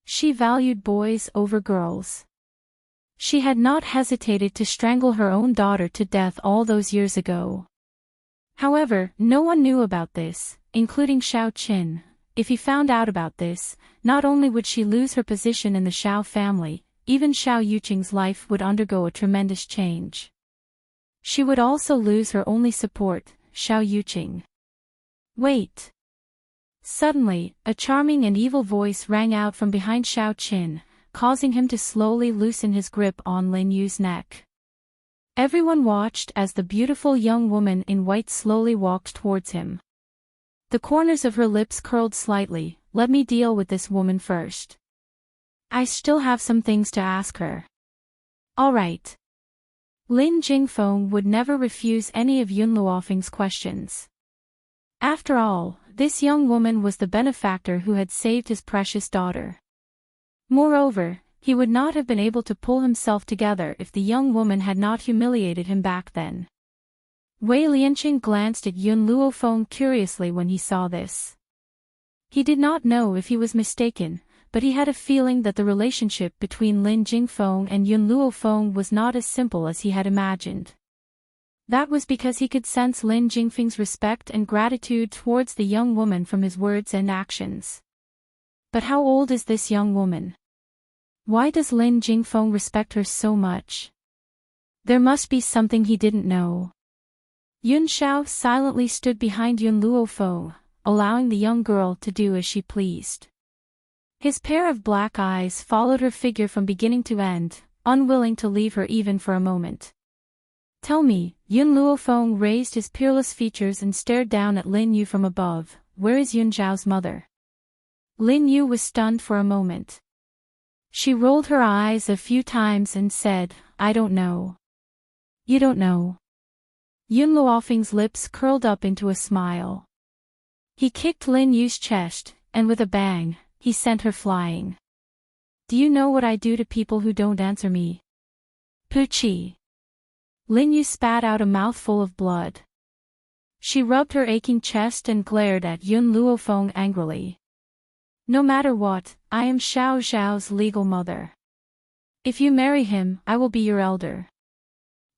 She valued boys over girls. She had not hesitated to strangle her own daughter to death all those years ago. However, no one knew about this, including Xiao Qin. If he found out about this, not only would she lose her position in the Xiao family, even Xiao Yuqing's life would undergo a tremendous change. She would also lose her only support, Xiao Yuqing. Wait. Suddenly, a charming and evil voice rang out from behind Xiao Qin, causing him to slowly loosen his grip on Lin Yu's neck. Everyone watched as the beautiful young woman in white slowly walked towards him. The corners of her lips curled slightly. Let me deal with this woman first. I still have some things to ask her. All right. Lin Jingfeng would never refuse any of Yun Luofeng's questions. After all, this young woman was the benefactor who had saved his precious daughter. Moreover, he would not have been able to pull himself together if the young woman had not humiliated him back then. Wei Lianqing glanced at Yun Luofeng curiously when he saw this. He did not know if he was mistaken, but he had a feeling that the relationship between Lin Jingfeng and Yun Luofeng was not as simple as he had imagined. That was because he could sense Lin Jingfeng's respect and gratitude towards the young woman from his words and actions. But how old is this young woman? Why does Lin Jingfeng respect her so much? There must be something he didn't know. Yun Xiao silently stood behind Yun Luofeng, allowing the young girl to do as she pleased. His pair of black eyes followed her figure from beginning to end, unwilling to leave her even for a moment. Tell me, Yun Luofeng raised his peerless features and stared down at Lin Yu from above, where is Yun Zhao's mother? Lin Yu was stunned for a moment. She rolled her eyes a few times and said, I don't know. You don't know. Yun Luofeng's lips curled up into a smile. He kicked Lin Yu's chest, and with a bang, he sent her flying. Do you know what I do to people who don't answer me? Poochie. Lin Yu spat out a mouthful of blood. She rubbed her aching chest and glared at Yun Luofeng angrily. No matter what, I am Xiao Zhao's legal mother. If you marry him, I will be your elder.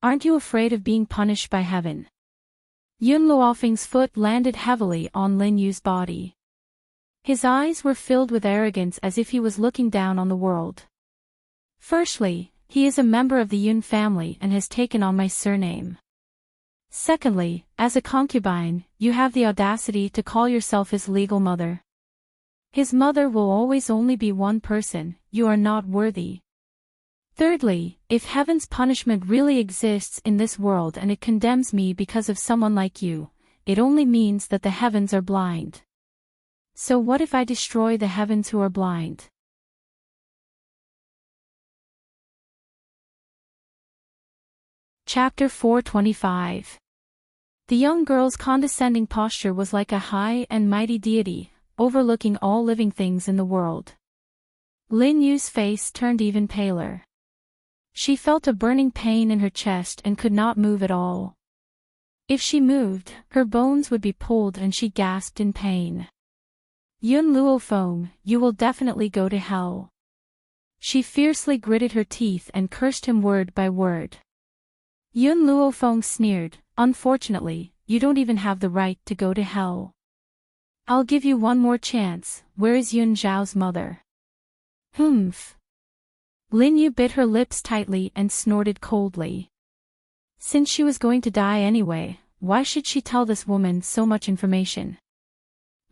Aren't you afraid of being punished by heaven? Yun Luofeng's foot landed heavily on Lin Yu's body. His eyes were filled with arrogance as if he was looking down on the world. Firstly, he is a member of the Yun family and has taken on my surname. Secondly, as a concubine, you have the audacity to call yourself his legal mother. His mother will always only be one person, you are not worthy. Thirdly, if heaven's punishment really exists in this world and it condemns me because of someone like you, it only means that the heavens are blind. So what if I destroy the heavens who are blind? Chapter 425. The young girl's condescending posture was like a high and mighty deity, overlooking all living things in the world. Lin Yu's face turned even paler. She felt a burning pain in her chest and could not move at all. If she moved, her bones would be pulled and she gasped in pain. Yun Luofeng, you will definitely go to hell. She fiercely gritted her teeth and cursed him word by word. Yun Luofeng sneered, unfortunately, you don't even have the right to go to hell. I'll give you one more chance, where is Yun Zhao's mother? Humph. Lin Yu bit her lips tightly and snorted coldly. Since she was going to die anyway, why should she tell this woman so much information?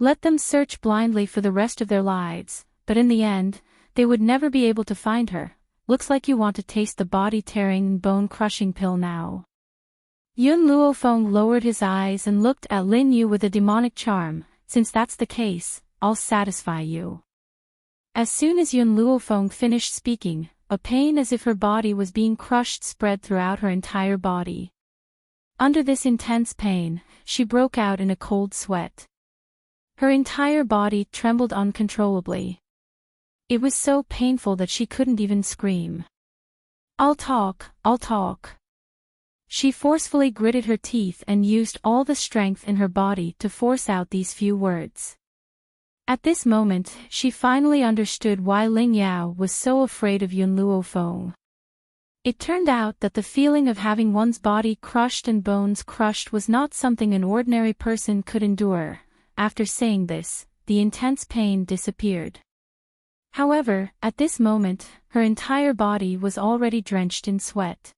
Let them search blindly for the rest of their lives, but in the end, they would never be able to find her. Looks like you want to taste the body-tearing and bone-crushing pill now. Yun Luofeng lowered his eyes and looked at Lin Yu with a demonic charm. Since that's the case, I'll satisfy you. As soon as Yun Luofeng finished speaking, a pain as if her body was being crushed spread throughout her entire body. Under this intense pain, she broke out in a cold sweat. Her entire body trembled uncontrollably. It was so painful that she couldn't even scream. I'll talk. She forcefully gritted her teeth and used all the strength in her body to force out these few words. At this moment, she finally understood why Ling Yao was so afraid of Yun Luofeng. It turned out that the feeling of having one's body crushed and bones crushed was not something an ordinary person could endure. After saying this, the intense pain disappeared. However, at this moment, her entire body was already drenched in sweat.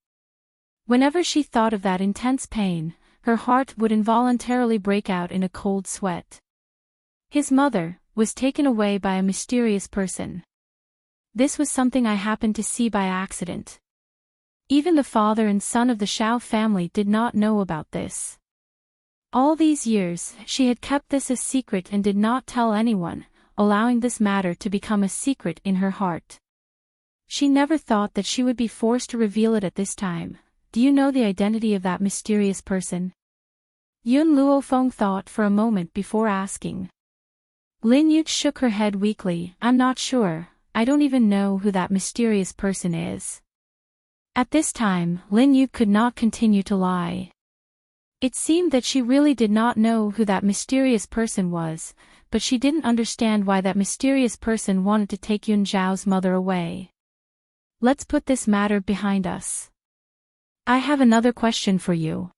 Whenever she thought of that intense pain, her heart would involuntarily break out in a cold sweat. His mother was taken away by a mysterious person. This was something I happened to see by accident. Even the father and son of the Shao family did not know about this. All these years, she had kept this a secret and did not tell anyone, allowing this matter to become a secret in her heart. She never thought that she would be forced to reveal it at this time. Do you know the identity of that mysterious person? Yun Luofeng thought for a moment before asking. Lin Yu shook her head weakly. I'm not sure, I don't even know who that mysterious person is. At this time, Lin Yu could not continue to lie. It seemed that she really did not know who that mysterious person was, but she didn't understand why that mysterious person wanted to take Yun Zhao's mother away. Let's put this matter behind us. I have another question for you.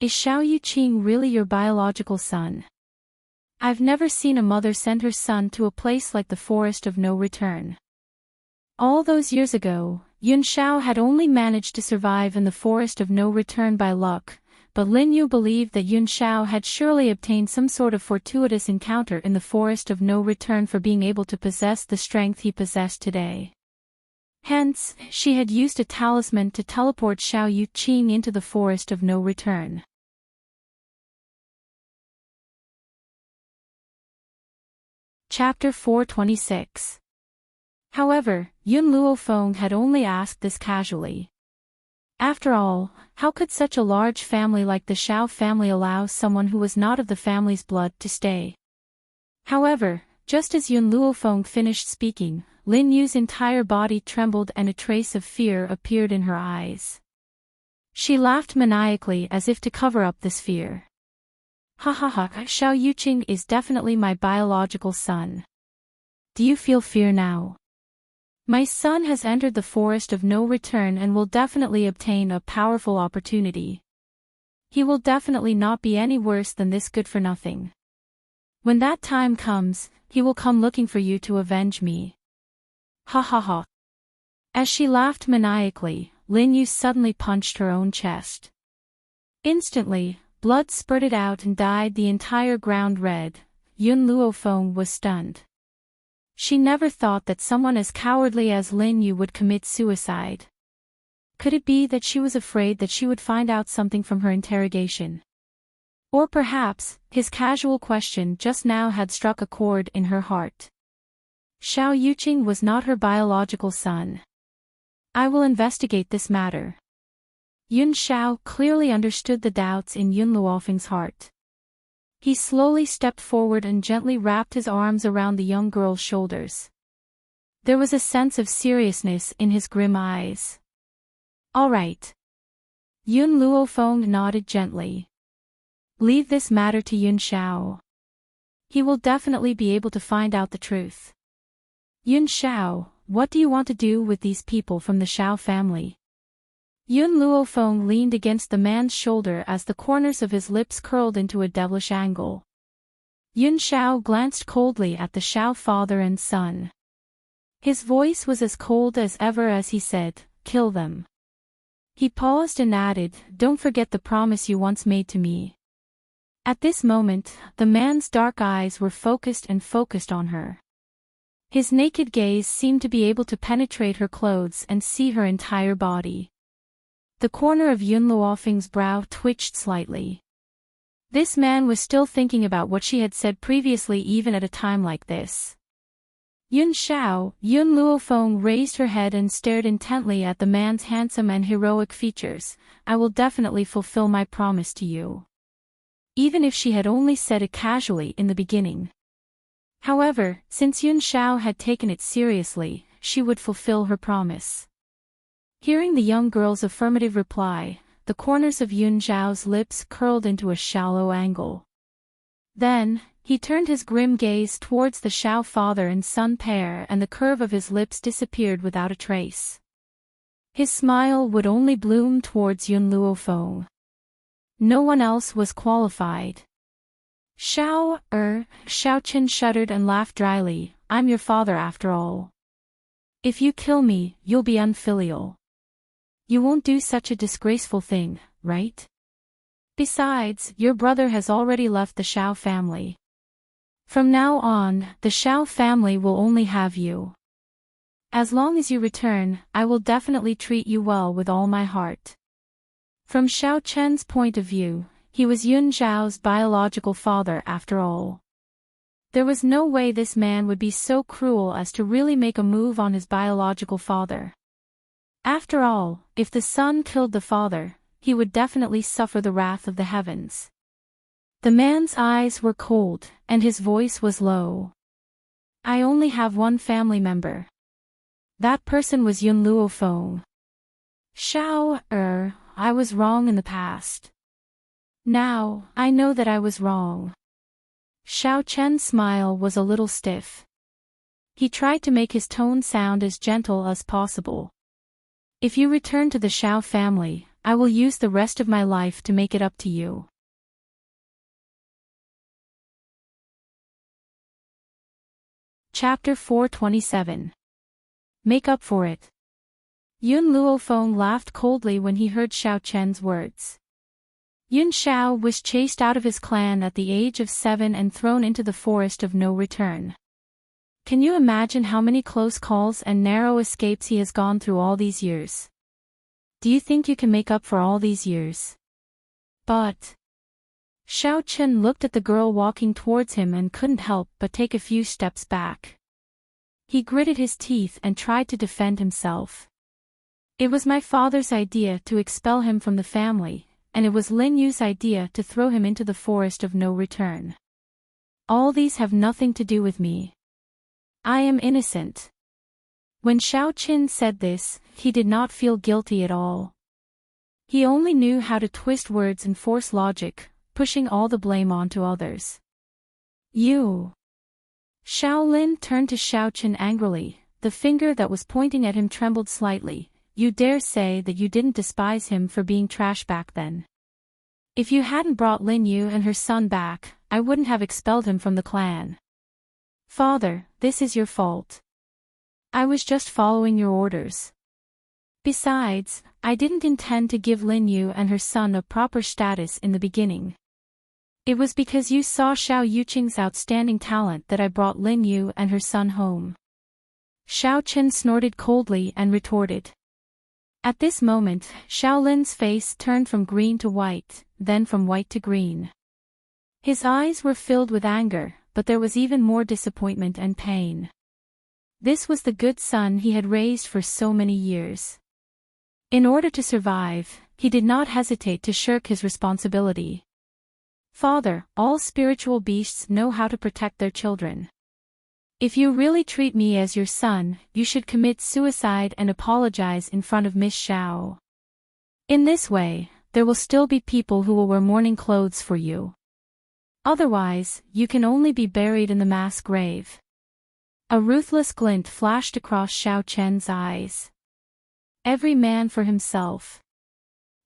Is Xiao Yuqing really your biological son? I've never seen a mother send her son to a place like the Forest of No Return. All those years ago, Yun Xiao had only managed to survive in the Forest of No Return by luck, but Lin Yu believed that Yun Xiao had surely obtained some sort of fortuitous encounter in the Forest of No Return for being able to possess the strength he possessed today. Hence, she had used a talisman to teleport Xiao Yuqing into the Forest of No Return. Chapter 426. However, Yun Luofeng had only asked this casually. After all, how could such a large family like the Xiao family allow someone who was not of the family's blood to stay? However, just as Yun Luofeng finished speaking, Lin Yu's entire body trembled and a trace of fear appeared in her eyes. She laughed maniacally as if to cover up this fear. Ha ha ha, Xiao Yuqing is definitely my biological son. Do you feel fear now? My son has entered the Forest of No Return and will definitely obtain a powerful opportunity. He will definitely not be any worse than this good-for-nothing. When that time comes, he will come looking for you to avenge me. Ha ha ha. As she laughed maniacally, Lin Yu suddenly punched her own chest. Instantly, blood spurted out and dyed the entire ground red. Yun Luofeng was stunned. She never thought that someone as cowardly as Lin Yu would commit suicide. Could it be that she was afraid that she would find out something from her interrogation? Or perhaps, his casual question just now had struck a chord in her heart. Xiao Yuqing was not her biological son. I will investigate this matter. Yun Xiao clearly understood the doubts in Yun Luofeng's heart. He slowly stepped forward and gently wrapped his arms around the young girl's shoulders. There was a sense of seriousness in his grim eyes. All right. Yun Luofeng nodded gently. Leave this matter to Yun Xiao. He will definitely be able to find out the truth. Yun Xiao, what do you want to do with these people from the Xiao family? Yun Luofeng leaned against the man's shoulder as the corners of his lips curled into a devilish angle. Yun Xiao glanced coldly at the Xiao father and son. His voice was as cold as ever as he said, "Kill them." He paused and added, "Don't forget the promise you once made to me." At this moment, the man's dark eyes were focused on her. His naked gaze seemed to be able to penetrate her clothes and see her entire body. The corner of Yun Luofeng's brow twitched slightly. This man was still thinking about what she had said previously even at a time like this. Yun Xiao, Yun Luofeng raised her head and stared intently at the man's handsome and heroic features. I will definitely fulfill my promise to you. Even if she had only said it casually in the beginning. However, since Yun Xiao had taken it seriously, she would fulfill her promise. Hearing the young girl's affirmative reply, the corners of Yun Xiao's lips curled into a shallow angle. Then, he turned his grim gaze towards the Xiao father and son pair and the curve of his lips disappeared without a trace. His smile would only bloom towards Yun Luofeng. No one else was qualified. Xiao Chen shuddered and laughed dryly, I'm your father after all. If you kill me, you'll be unfilial. You won't do such a disgraceful thing, right? Besides, your brother has already left the Xiao family. From now on, the Xiao family will only have you. As long as you return, I will definitely treat you well with all my heart. From Xiao Chen's point of view, he was Yun Zhao's biological father after all. There was no way this man would be so cruel as to really make a move on his biological father. After all, if the son killed the father, he would definitely suffer the wrath of the heavens. The man's eyes were cold, and his voice was low. I only have one family member. That person was Yun Luofeng. Xiao, I was wrong in the past. Now, I know that I was wrong. Xiao Chen's smile was a little stiff. He tried to make his tone sound as gentle as possible. If you return to the Xiao family, I will use the rest of my life to make it up to you. Chapter 427. Make up for it. Yun Luofeng laughed coldly when he heard Xiao Chen's words. Yun Xiao was chased out of his clan at the age of 7 and thrown into the forest of no return. Can you imagine how many close calls and narrow escapes he has gone through all these years? Do you think you can make up for all these years? But... Xiao Chen looked at the girl walking towards him and couldn't help but take a few steps back. He gritted his teeth and tried to defend himself. It was my father's idea to expel him from the family, and it was Lin Yu's idea to throw him into the forest of no return. All these have nothing to do with me. I am innocent. When Xiao Qin said this, he did not feel guilty at all. He only knew how to twist words and force logic, pushing all the blame onto others. You. Xiao Lin turned to Xiao Qin angrily, the finger that was pointing at him trembled slightly. You dare say that you didn't despise him for being trash back then. If you hadn't brought Lin Yu and her son back, I wouldn't have expelled him from the clan. Father, this is your fault. I was just following your orders. Besides, I didn't intend to give Lin Yu and her son a proper status in the beginning. It was because you saw Xiao Yuqing's outstanding talent that I brought Lin Yu and her son home. Xiao Chen snorted coldly and retorted. At this moment, Xiao Lin's face turned from green to white, then from white to green. His eyes were filled with anger, but there was even more disappointment and pain. This was the good son he had raised for so many years. In order to survive, he did not hesitate to shirk his responsibility. Father, all spiritual beasts know how to protect their children. If you really treat me as your son, you should commit suicide and apologize in front of Miss Xiao. In this way, there will still be people who will wear mourning clothes for you. Otherwise, you can only be buried in the mass grave. A ruthless glint flashed across Xiao Chen's eyes. Every man for himself.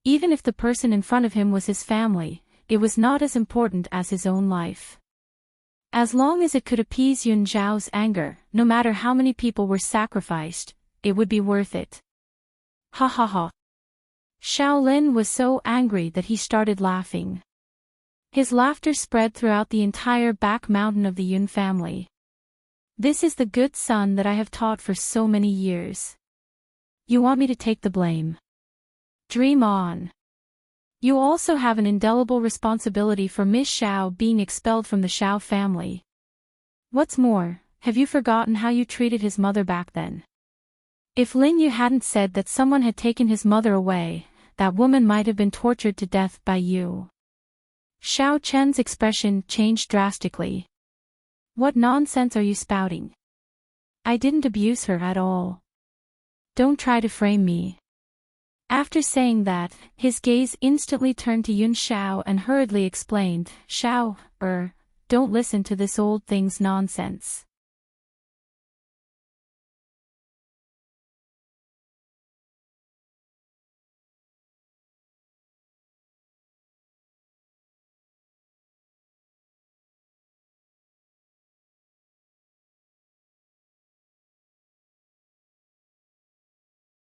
Even if the person in front of him was his family, it was not as important as his own life. As long as it could appease Yun Zhao's anger, no matter how many people were sacrificed, it would be worth it. Ha ha ha. Xiao Lin was so angry that he started laughing. His laughter spread throughout the entire back mountain of the Yun family. This is the good son that I have taught for so many years. You want me to take the blame? Dream on. You also have an indelible responsibility for Miss Xiao being expelled from the Xiao family. What's more, have you forgotten how you treated his mother back then? If Lin Yu hadn't said that someone had taken his mother away, that woman might have been tortured to death by you. Xiao Chen's expression changed drastically. What nonsense are you spouting? I didn't abuse her at all. Don't try to frame me. After saying that, his gaze instantly turned to Yun Xiao and hurriedly explained, Xiao, don't listen to this old thing's nonsense.